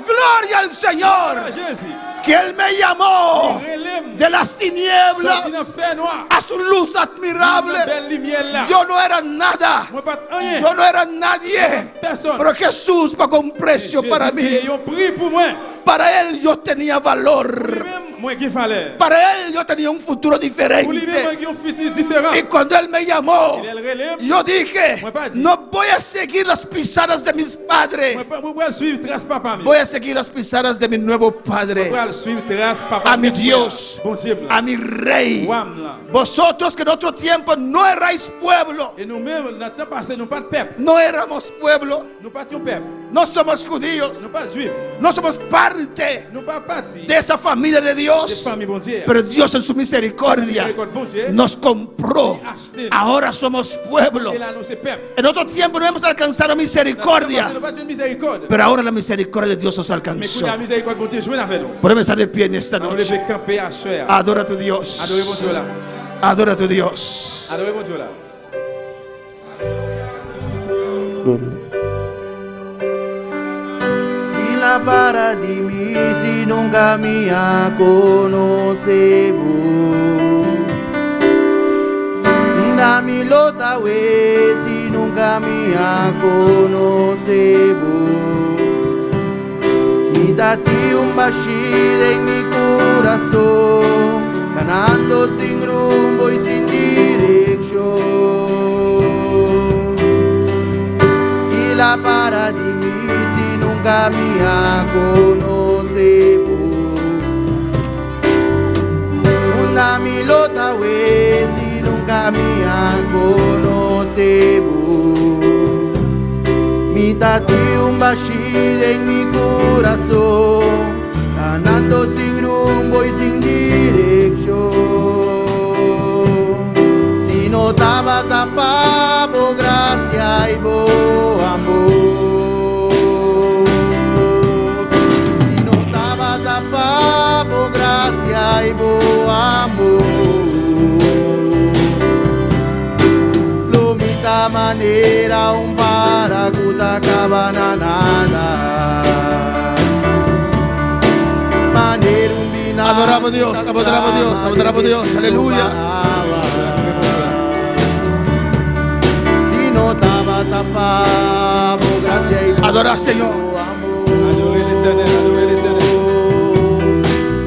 Gloria al Gloire à Señor. Jésus. Que Él me llamó Relève. de las Sorti dans tinieblas fait noir. a su luz Une admirable. belle lumière là. Yo no era nada. Moi pas rien. Yo no era nadie. Personne. Pero Jesús pagó un precio para mí. Ils ont pris pour moi. Para Él yo tenía valor. Lui-même, moi qui fallait. Para Él yo tenía un futuro Pour lui-même, moi diferente. qui ont futur différent. Y cuando Él me llamó, Il relève. yo dije, no voy a seguir las pisadas de mis padres. Moi pas suivre trace papa. Voy a seguir las pisadas de mi nuevo Padre, Moi suivre trace papa. a mi Dios, Bon Dieu là. a mi Rey. Ouam là. Vosotros que en otro tiempo no erais pueblo, Et nous-mêmes, dans le temps passé, nous pas de peuple. no éramos pueblo, Nous pas de peuple. no somos judíos, Nous pas juifs. no somos parte Nous pas partis. de esa familia de Des Dios. familles bon Dieu. Pero Dios en su misericordia Bon Dieu. nos compró. Ahora somos pueblo. Et là, nous c'est peuple. En otro tiempo no hemos alcanzado misericordia, Nous pas de miséricorde. pero ahora la misericordia de Dios nos Mais pour alcanzó. la miséricorde, bon Dieu, jouez avec nous. Podemos estar de pie en esta Nous noche. devons camper à choix. Adora a tu Dios. Adorez bon Dieu là. Adora a tu Dios. Adorez bon Dieu là. Tila para di mi si nunca mi ha conocido. Dami lota we si nunca mi ha conocido. Mi dati un bacido en mi corazón, ganando sin rumbo y sin dirección. Y la para di mí si nunca me ha conocido. Una milota we si nunca me ha conocido. Mi tati un bashir en mi corazón, ganando sin rumbo y sin dirección. Si no estaba tapado, gracia y bo amor. Si no estaba tapado, gracia y bo amor. Lo mita manera un paracuta cabananada. Manera un bina. Adoramos a Dios, adoramos a Dios, adoramos a Dios. Aleluya. Si no estaba tapado, gracia y Adora al Señor. Adorez l'Éternel, adorez l'Éternel.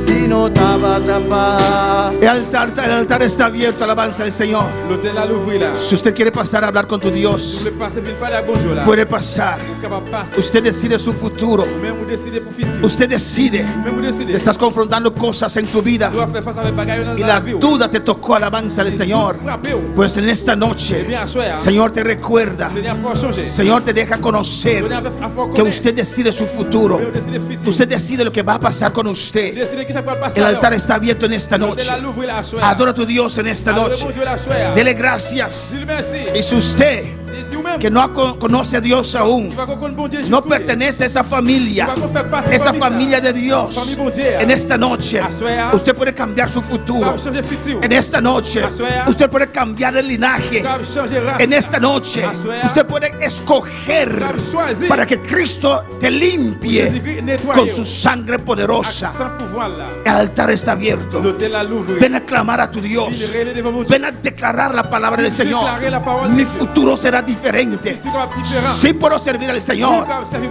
Si no estaba tapado. El altar está abierto, alabanza al Señor. L'hôtel là l'ouvrir là. Si usted quiere pasar a hablar con tu Vous Dios, voulez passer pour parler à bonjour là. puede pasar. Vous capable passer. Usted decide su futuro. Même vous décidez pour futur. Usted decide. Même vous décidez. Si estás confrontando cosas en tu vida Tu dois faire face avec bagaille dans y la la vie. duda te tocó, alabanza al Señor, Frappez-vous. pues en esta noche, Bien assoyez. Señor te recuerda, Seigneur, faut changer. Señor te deja conocer Seigneur, faut que connaître. usted decide su futuro. Vous décidez futur. Usted decide lo que va a pasar con usted. Décidez qui ça peut passer. El altar está abierto en esta noche. L'hôtel là l'ouvrir là assoyez. Adora a tu Dios en esta Adorez noche. bon Dieu là assoyez. Dele gracias. Dis merci. Y si usted Et si vous-même, que no conoce a Dios aún, tu vas comprendre bon Dieu. no pertenece a esa familia, esa familia de Dios, en esta noche usted puede cambiar su futuro. changer futur. En esta noche usted puede cambiar el linaje. Changer race. En esta noche usted puede escoger para que Cristo te limpie con su sangre poderosa. Sans pouvoir là. El altar está abierto. L'hôtel là l'ouvrir. Ven a clamar a tu Dios. Ven a declarar la palabra del Señor. Mi futuro será diferente. Tu vas différent. Sí puedo servir al Señor.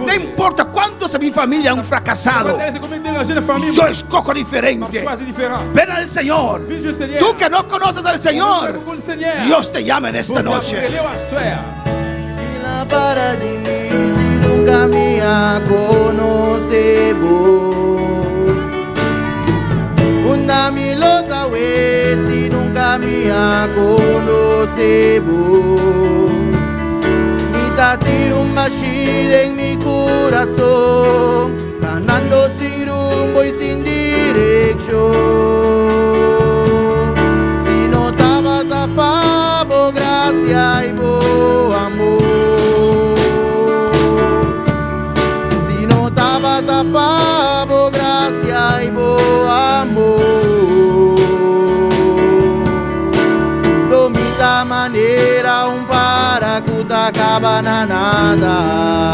No importa cuántos de mi familia han fracasado. C'est combien de ranger la famille. Yo escojo diferente. Choisis différent. Ven al Señor. Vive Dieu Seigneur. Tú que no conoces al Señor, Beaucoup le Seigneur. Dios te llama en esta noche. Relève à soir. para ti si nunca me conocebo. Una milota we si nunca me conocebo. Date un machine en mi corazón, ganando sin rumbo y sin dirección. Si no estaba tapado, gracia y bo amor. Si no estaba tapado, gracia y bo amor. Lo misma manera un paracuta acaba na nada.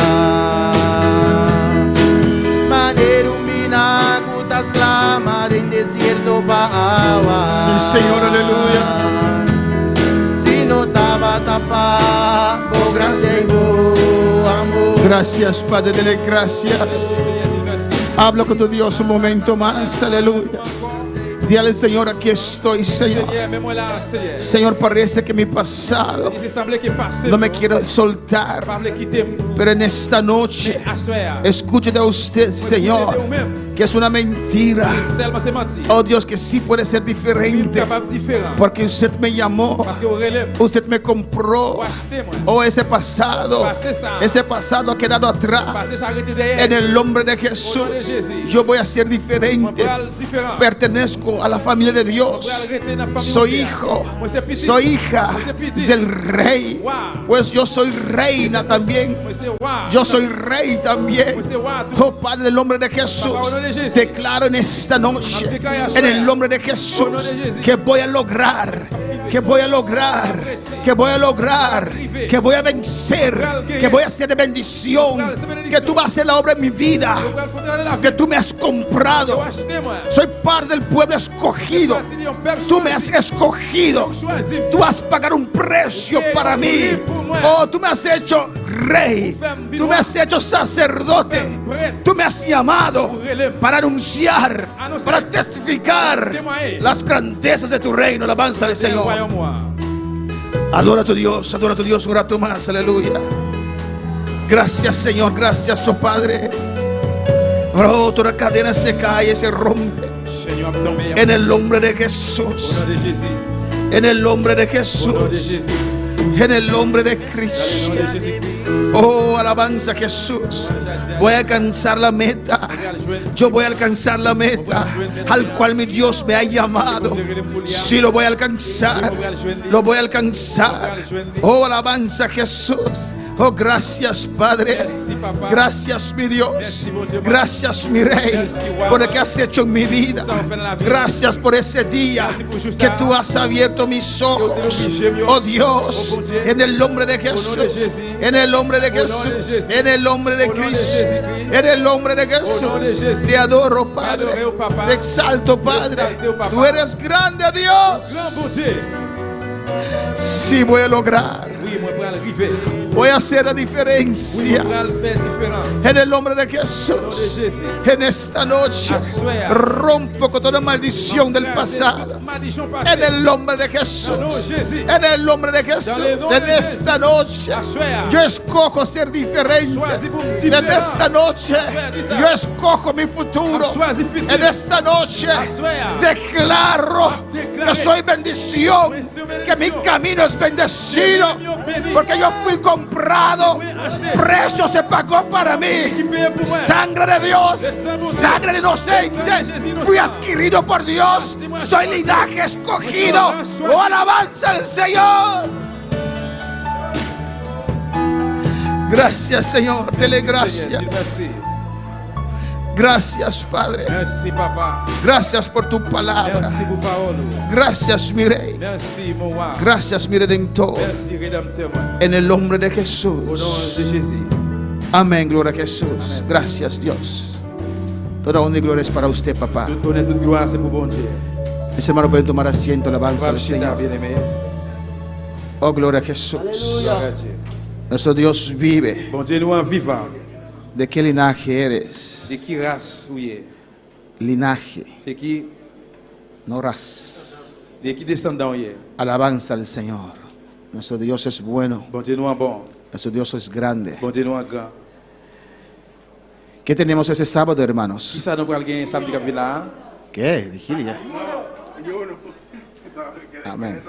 Manera un vinacutas clama en desierto pa agua. Sí, Señor, aleluya. Si no estaba tapado, gracia y bo amor. Gracias, Padre, dele gracias. Habla con tu Dios un momento más, aleluya. Dile al Señor, aquí estoy, Señor. Señor, parece que mi pasado no me quiero soltar, pero en esta noche escuche de usted, Señor, que es una mentira. Oh Dios, que sí puede ser diferente, porque usted me llamó, usted me compró. Oh, ese pasado ha quedado atrás. En el nombre de Jesús, yo voy a ser diferente. Pertenezco a la familia de Dios. Soy hijo, soy hija del Rey. Pues yo soy reina también. Yo soy rey también. Oh Padre, en el nombre de Jesús, declaro en esta noche, en el nombre de Jesús, que voy a lograr, que voy a lograr, que voy a lograr, que voy a vencer, que voy a ser de bendición, que tú vas a hacer la obra en mi vida, que tú me has comprado. Soy parte del pueblo escogido. Tú me has escogido. Tú has pagado un precio para mí. Oh, tú me has hecho rey. Tú me has hecho sacerdote. Tú me has llamado para anunciar, para testificar las grandezas de tu reino. Alabanza al Señor. Adora a tu Dios un rato más, aleluya. Gracias, Señor, gracias, oh Padre. Oh, toda cadena se cae, se rompe. En el nombre de Jesús. En el nombre de Jesús. En el nombre de Cristo. Oh, alabanza a Jesús. Voy a alcanzar la meta. Yo voy a alcanzar la meta al cual mi Dios me ha llamado. Sí, lo voy a alcanzar. Lo voy a alcanzar. Oh, alabanza a Jesús. Oh, gracias, Padre. Gracias, mi Dios. Gracias, mi Rey, por lo que has hecho en mi vida. Gracias por ese día que tú has abierto mis ojos. Oh Dios, en el nombre de Jesús. En el nombre de Jesús. En el nombre de Cristo. En el nombre de Jesús. Te adoro, Padre. Te exalto, Padre. Tú eres grande, Dios. Sí, voy a lograr. Voy a hacer la diferencia. En el nombre de Jesús. En esta noche rompo con toda maldición del pasado. En el nombre de Jesús. En el nombre de Jesús. En esta noche yo escojo ser diferente. En esta noche yo escojo mi futuro. En esta noche declaro que soy bendición, que mi camino es bendecido, porque yo fui comprado, precio se pagó para mí. Sangre de Dios, sangre de inocente, fui adquirido por Dios. Soy linaje escogido. Oh, alabanza al Señor. Gracias, Señor, dele gracias. Gracias, Padre. Gracias por tu palabra. Gracias, mi Rey. Gracias, mi Redentor. En el nombre de Jesús. Amén, gloria a Jesús. Gracias, Dios. Toda honra y gloria es para usted, papá. Mis hermanos pueden tomar asiento, alabanza al Señor. Oh, gloria a Jesús. Nuestro Dios vive. ¿De qué linaje eres? De qui race ou ye? Linaje, De qui, no raza. de qui descendant ye? Alabanza al Señor. Nuestro Dios es bueno. Bon Dieu nous en bon. Nuestro Dios es grande. Bon Dieu nous est grand. ¿Qué tenemos ese sábado, Qui hermanos? ça nous pral gagner samedi qui vient là? ¿Qué? Vigilia. Amén.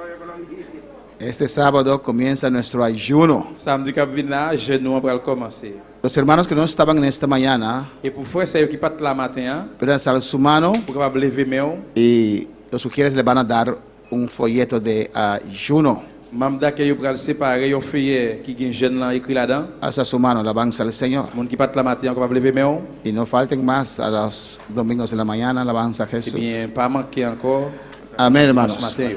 Este sábado comienza nuestro ayuno. Samedi qui vient là, jeûne nous pral commencer. Los hermanos que no estaban en esta mañana, Et pour frère c'est qui pas là matin, pueden alzar su mano pour capable lever main, y los sugieres le van a dar un folleto de ayuno. mamda que yo pral séparer un feuillet qui gagne jeûne là écrit là-dedans. Alza su mano, alabanza al Señor. Monde qui pas là matin capable lever main. Y no falten más a los domingos de la mañana, alabanza a Eh Jesús. bien, pas manquer encore. Amén, Ce hermanos. matin.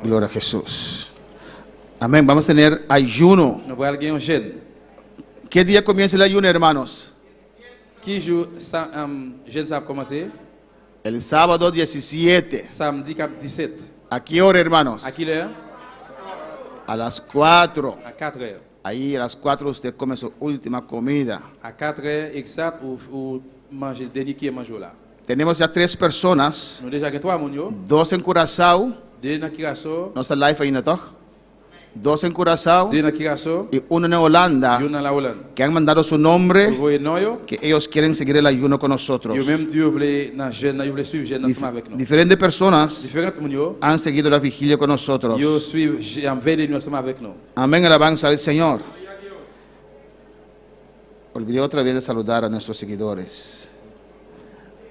Gloria a Jesús. Amén. Vamos a tener ayuno. Nous pral gagner un jeûne. ¿Qué día comienza el ayuno, hermanos? Qui jour ça jeûne ça a commencé? El sábado 17. Samedi cap 17. ¿A qué hora, hermanos? À quelle heure? A las 4. À 4 heures. Ahí a las 4 usted come su última comida. À 4 heures exact ou manger dernier qui est mangé là. Tenemos ya 3 personas, Nous déjà que 3 moun yo, 2 en Curazao, 2 dans Curaçao, no está live ahí, ¿no? 2 en Curazao 2 dans Curaçao, y 1 en Holanda, yo dans la Hollande. que han mandado su Vous nombre, voyez non yo? que ellos quieren seguir el ayuno con nosotros. Yo même Dieu voulait dans jeûne, yo voulait suivre jeûne ensemble avec nous. Diferentes personas Différents moun yo, han seguido la vigilia con nosotros. yo suivre en veille nous ensemble avec nous. Amén, alabanza al Señor. Olvidé otra vez de saludar a nuestros seguidores.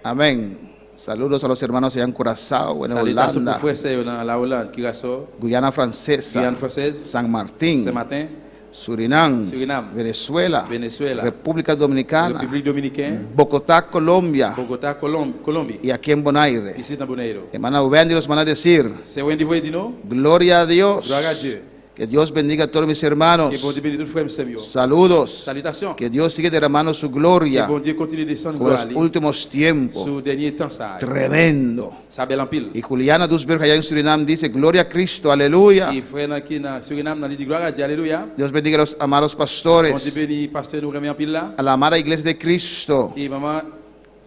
Amén. Saludos a los hermanos allá en Curazao, en Salutations Holanda, pour frères sœurs dans la Hollande, Curaçao, Guyana Francesa, Guyane française, San Martín, ce matin, Surinam, Surinam, Venezuela, Venezuela, República Dominicana, République Dominicaine, Bogotá, Colombia Bogotá, Colombie, y aquí en Bonaire. ici dans Bonaire. Hermana Wendy los van a decir, C'est Wendy voyez nous? gloria a Dios, Gloire à Dieu. que Dios bendiga a todos mis Que hermanos. bon Dieu bénisse tous frères et sœurs. Saludos, Salutations. que Dios sigue derramando su Que gloria bon Dieu continue de descendre como en gloire los últimos tiempos. sur dernier temps ça. Tremendo. Ça belle en pile. Y Juliana Dusberg allá en Surinam dice, gloria a Cristo, aleluya. Et frère qui dans Suriname dans dit gloire à Dieu. Alléluia. Dios bendiga a los amados Bon Dieu pastores, bénisse pasteur nous remet en pile là. a la amada iglesia de Cristo, Et maman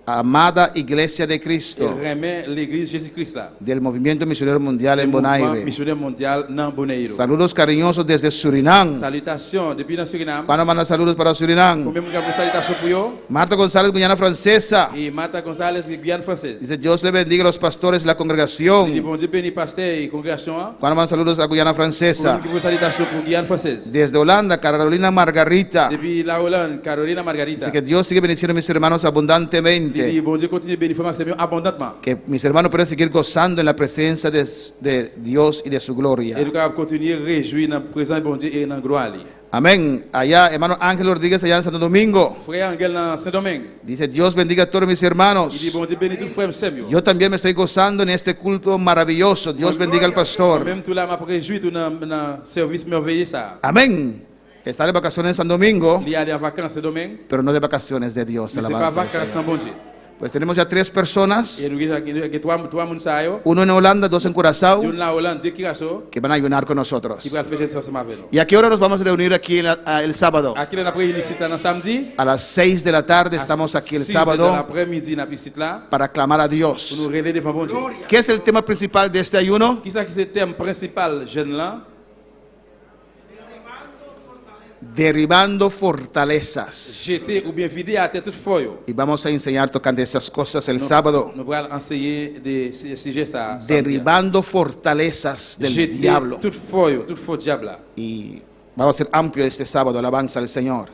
amada iglesia de il Cristo, remet l'église Jésus-Christ là. del movimiento misionero mundial en Mouvement Bonaire. missionnaire mondial dans Bonaire. Saludos cariñosos desde Surinam. Salutations depuis dans Suriname. ¿Cuándo mandan saludos para Surinam? Combien de salutations pour yo? Marta González, Guyana Francesa. Et Martha González de Guyane française. Dice, Dios le bendiga a los pastores de la Et congregación. bon Dieu bénisse pasteur et congrégation. ¿Cuándo mandan saludos a Guyana Francesa? Combien de salutations pour Guyane française. Desde Holanda, Carolina Margarita. Depuis la Hollande, Carolina Margarita. Dice que Dios sigue bendiciendo a mis hermanos Et abundantemente. bon Dieu continue de bénir frères et sœurs abondamment. Que mis hermanos puedan seguir gozando en la presencia de Dios y de su gloria. Et nous allons continuer à réjouir dans le présent de bon Dieu et dans la gloire. Amén. Allá, hermano Ángel Rodríguez, allá en Santo Domingo. Frère Angel dans Saint-Domingue. Dice, Dios bendiga a todos mis Il dit hermanos. bon Dieu bénit tous frères et sœurs. Yo también me estoy gozando en este culto maravilloso. Dios bendiga al pastor. Même tout là m'a réjoui tout dans le service merveilleux ça. Amén. Está de vacaciones en San Domingo, Il y a des vacances Saint-Domingue. pero no de vacaciones de Dios. Mais c'est pas Alabanza al vacances dans Señor. bon Dieu. Pues tenemos ya 3 personas, Et nous avons trois moun ça yo. uno en Holanda, 2 en Curazao, Une la Hollande, deux Curaçao. que van a ayunar con nosotros. Qui va faire jeûne ensemble avec nous. ¿Y a qué hora nos vamos a reunir aquí el sábado? À quelle heure après il ici dans samedi? A las 6 de la tarde estamos aquí el 6 heures de sábado l'après-midi dans ici là para clamar a pour Dios. nous relayer devant bon Dieu. ¿Qué es el tema principal de este ayuno? Qui ça qui c'est le thème principal jeûne là? Derribando fortalezas. Jeter ou bien vider à tête toute foyo. Y vamos a enseñar tocante esas cosas el sábado. Nous allons enseigner des sujets ça. Derribando fortalezas del Jeter diablo. toute faux diable là. Y vamos a ser amplio este sábado, alabanza al Señor.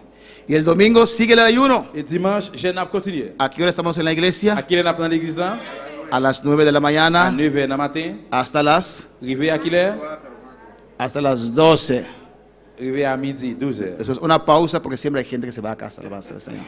Y el domingo sigue el ayuno. Et dimanche, jeûne a continuer. ¿A qué hora estamos en la À iglesia? quelle heure dans l'église là? A las 9 de la À mañana 9h du matin. hasta las Arrivé à quelle heure? 12. Arrivé à midi, 12h. Eso es una pausa porque siempre hay gente que se va a casa, alabanza al Señor.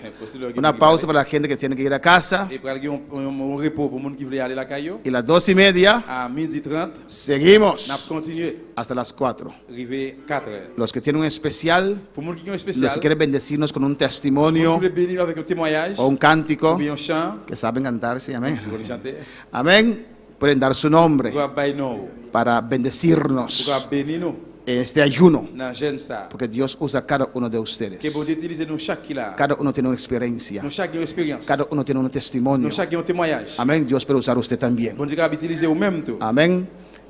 Una pausa para la gente que tiene que ir a casa. Et pour aller un repos pour les gens qui veulent aller à la caillou. Y las 2:30 À midi 30, seguimos nous continuer. hasta las 4. Arrivé 4h. Los que tienen un especial, Pour les gens qui ont un los spécial, que quieren bendecirnos con un vous testimonio voulez bénir avec un témoignage, o un cántico, ou bien un chant, que saben cantar, sí, amén. vous voulez chanter. Amén. Pueden dar su nombre Vous allez nous, para vous bendecirnos allez bénir nous en este ayuno, dans jeûne ça. porque Dios usa cada uno de Que ustedes. bon Dieu utilise nous chaque qui là. Cada uno tiene una experiencia, Nous chaque une expérience. cada uno tiene un testimonio. Nous chaque un témoignage. Amén. Dios puede usar usted también. Bon Dieu va utiliser au même tout. Amén.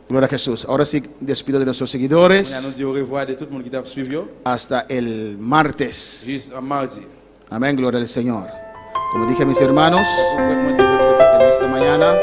Gloria a Jesús. Ahora sí despido de nuestros On a seguidores nous dit au revoir de tout le monde qui t'a suivi. hasta el martes. Juste un mardi. Amén, gloria al Señor. Como dije a mis hermanos Pour faire mon Dieu, en esta mañana,